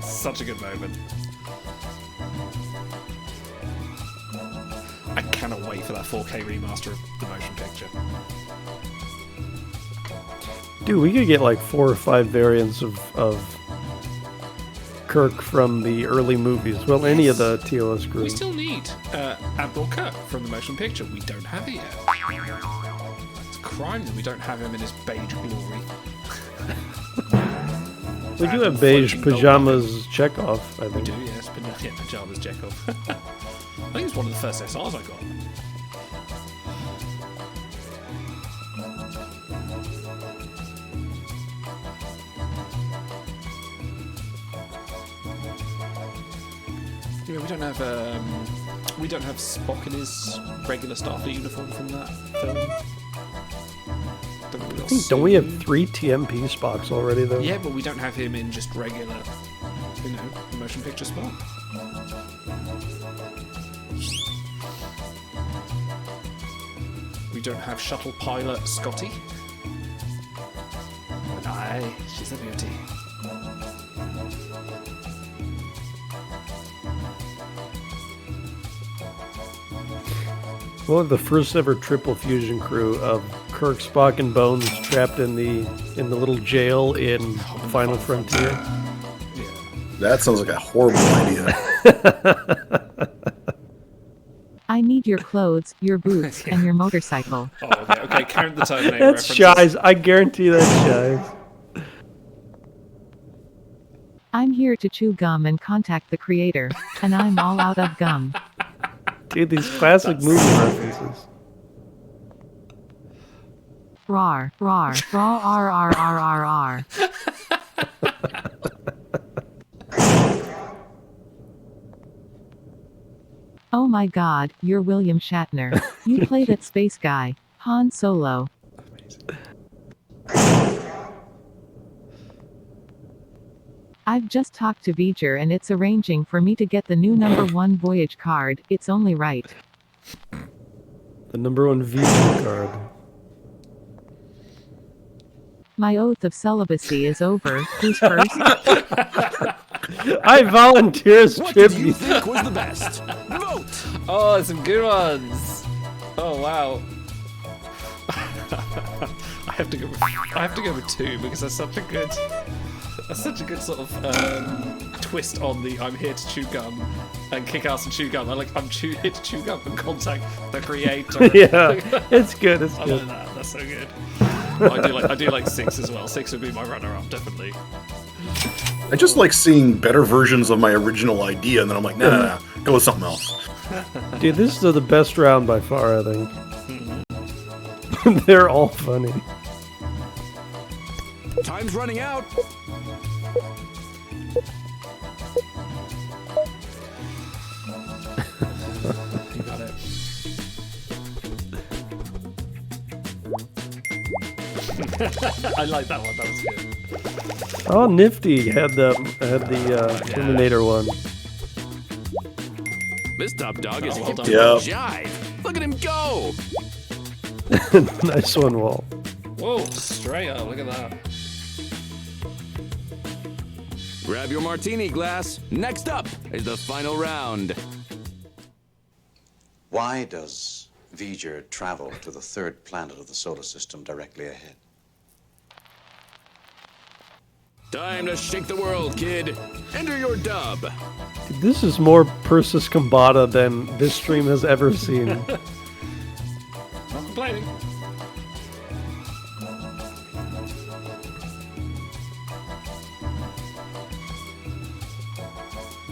Such a good moment. I cannot wait for that 4K remaster of the motion picture. Dude, we could get like 4 or 5 variants of Kirk from the early movies. Well, any of the TOS group. We still need Admiral Kirk from the motion picture. We don't have it yet. It's a crime that we don't have him in his beige glory. We do have beige pajamas Chekhov, I think. We do, yes. But yeah, pajamas Chekhov. I think it's one of the first SRs I got. Yeah, we don't have Spock in his regular Starfleet uniform from that film. Don't we have 3 TMP Spocks already, though? Yeah, but we don't have him in just regular, motion picture Spock. We don't have shuttle pilot Scotty. But aye, she's a beauty. We'll have the first ever triple fusion crew of Kirk, Spock, and Bones trapped in the little jail in Final Frontier. That sounds like a horrible idea. I need your clothes, your boots, and your motorcycle. Oh, okay, count the Terminator That's references. Shies. I guarantee that's Shies. I'm here to chew gum and contact the creator, and I'm all out of gum. Dude, these classic movie references. Rar, rar, rar, r, r, r, r, r. Oh my god, you're William Shatner. You play that space guy, Han Solo. I've just talked to V'ger and it's arranging for me to get the new #1 voyage card. It's only right. The #1 Visa card. My oath of celibacy is over. Who's first? I volunteer as What did you tribute. think was the best? Vote! Oh, some good ones. Oh wow. I have to go with 2 because that's such a good sort of twist on the I'm here to chew gum and kick ass and chew gum. Here to chew gum and contact the creator. Yeah, it's good. It's I good. like that. That's so good. I do like 6 as well. 6 would be my runner-up, definitely. I just like seeing better versions of my original idea, and then I'm like, nah, go with something else. Dude, this is the best round by far, I think. They're all funny. Time's running out. You got it. I like that one. That was good. Oh, Nifty had the Terminator one. This top dog is Oh, hip well to done. jive. Look at him go. Nice one, Walt. Whoa, straight up. Look at that. Grab your martini glass. Next up is the final round. Why does V'ger travel to the third planet of the solar system directly ahead? Time to shake the world, kid. Enter your dub. Dude, this is more Persis Combata than this stream has ever seen. Not complaining.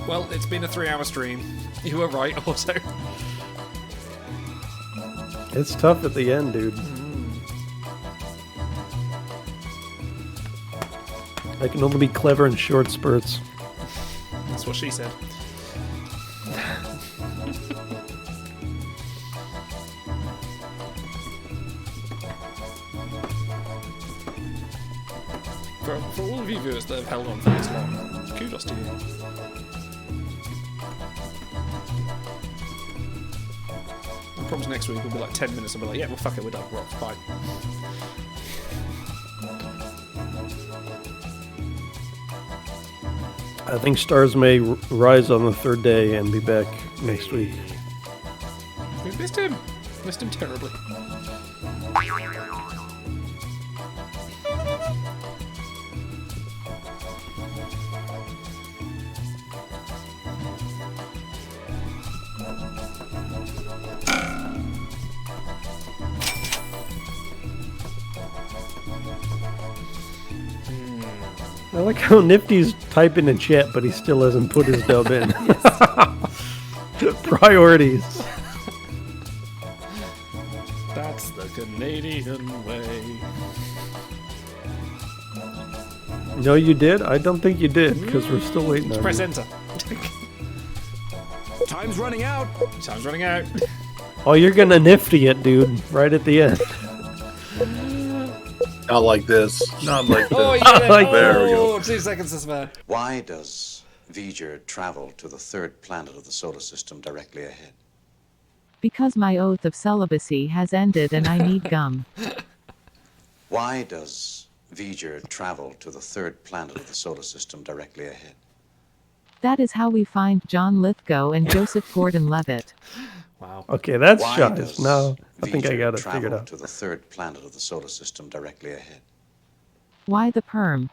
Well, it's been a 3-hour stream. You were right, also. It's tough at the end, dude. I can only be clever in short spurts. That's what she said. For all of you viewers that have held on for this long, kudos to you. I promise next week will be like 10 minutes and be like, yeah, well, fuck it, we're done. We're off. Bye. I think stars may rise on the third day and be back next week. We missed him. Missed him terribly. I like how Nifty's typing in chat, but he still hasn't put his dub in. Priorities. That's the Canadian way. No, you did? I don't think you did, because we're still waiting on Press you. enter. Time's running out. Time's running out. Oh, you're gonna Nifty it, dude, right at the end. Not like this. Not like this. Oh, you got it. Like there we Oh, go. 2 seconds to spare. Why does V'ger travel to the third planet of the solar system directly ahead? Because my oath of celibacy has ended and I need gum. Why does V'ger travel to the third planet of the solar system directly ahead? That is how we find John Lithgow and Joseph Gordon-Levitt. Wow. Okay, that's Why Shy's. does Now I think I V'ger got it figured travel out. to the third planet of the solar system directly ahead? Why the perm?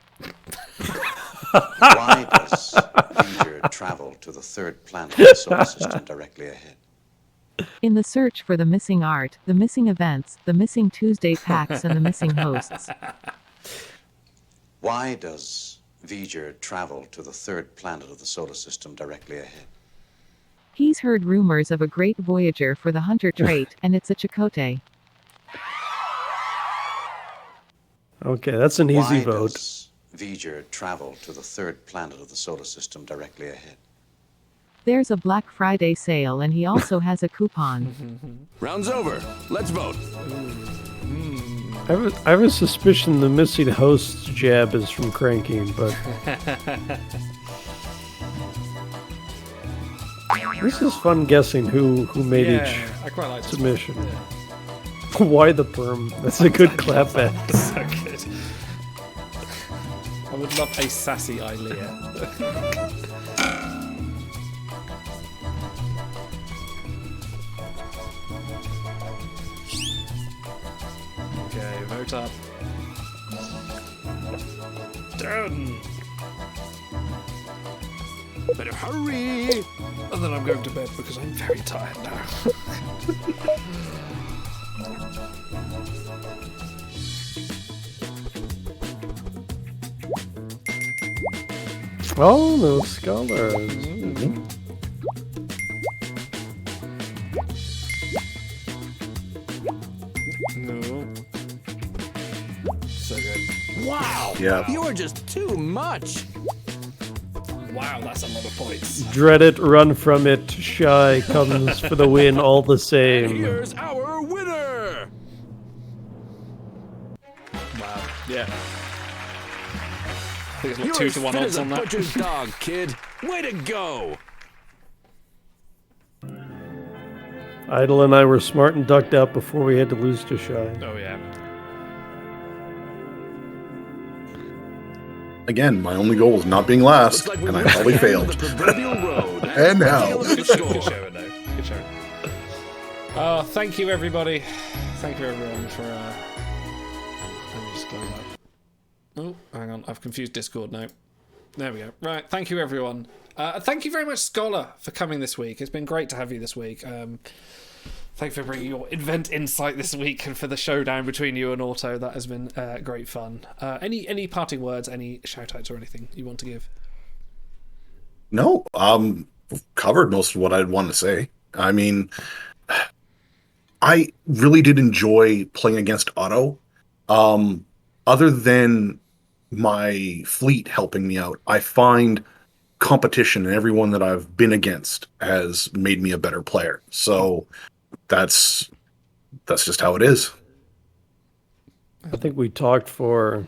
Why does V'ger travel to the third planet of the solar system directly ahead? In the search for the missing art, the missing events, the missing Tuesday packs, and the missing hosts. Why does V'ger travel to the third planet of the solar system directly ahead? He's heard rumors of a great Voyager for the hunter trait, and it's a Chakotay. Okay, that's an easy Why vote. does V'ger travel to the third planet of the solar system directly ahead? There's a Black Friday sale, and he also has a coupon. Round's over. Let's vote. I have a suspicion the missing host's jab is from cranking, but this is fun guessing who made each I quite like this submission. one. Yeah. Why the perm? That's a good clap back. So good. I would love a sassy Ilea. Okay, vote up. Done. Better hurry! And then I'm going to bed because I'm very tired now. Oh, those scholars. No. So good. Wow. Yeah. You are just too much. Wow, that's a lot of points. Dread it, run from it. Shy comes for the win all the same. Here's our winner. Wow. Yeah. I think it's like You're 2 as to 1 fit odds as a on that. butcher's dog, kid. Way to go. Idle and I were smart and ducked out before we had to lose to Shy. Oh, yeah. Again, my only goal was not being last, and I probably failed. And now. Good show, though. Good show. Oh, thank you, everybody. Thank you, everyone, for... Let me just close that. Oh, hang on. I've confused Discord now. There we go. Right. Thank you, everyone. Thank you very much, Scholar, for coming this week. It's been great to have you this week. Thank you for bringing your event insight this week and for the showdown between you and Auto. That has been great fun. Any parting words, any shout-outs or anything you want to give? No, covered most of what I'd want to say. I mean, I really did enjoy playing against Otto. Other than my fleet helping me out, I find competition and everyone that I've been against has made me a better player. So that's just how it is. I think we talked for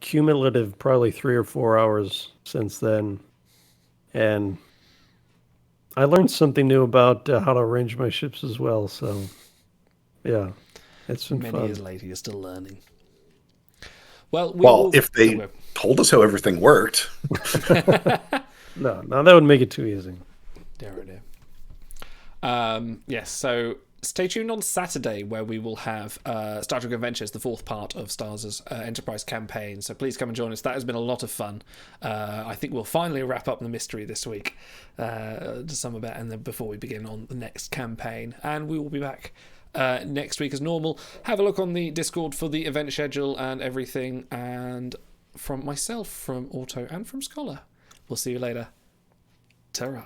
cumulative probably 3 or 4 hours since then. And I learned something new about how to arrange my ships as well. So, yeah, it's been Many fun. years later, you're still learning. Well, If they told us how everything worked. No, that would make it too easy. Dear. Yes, so stay tuned on Saturday where we will have Star Trek Adventures, the 4th part of Stars' Enterprise campaign. So please come and join us. That has been a lot of fun. I think we'll finally wrap up the mystery this week to some about, and then before we begin on the next campaign. And we will be back next week as normal. Have a look on the Discord for the event schedule and everything. And from myself, from Auto, and from Scholar. We'll see you later. Ta-ra.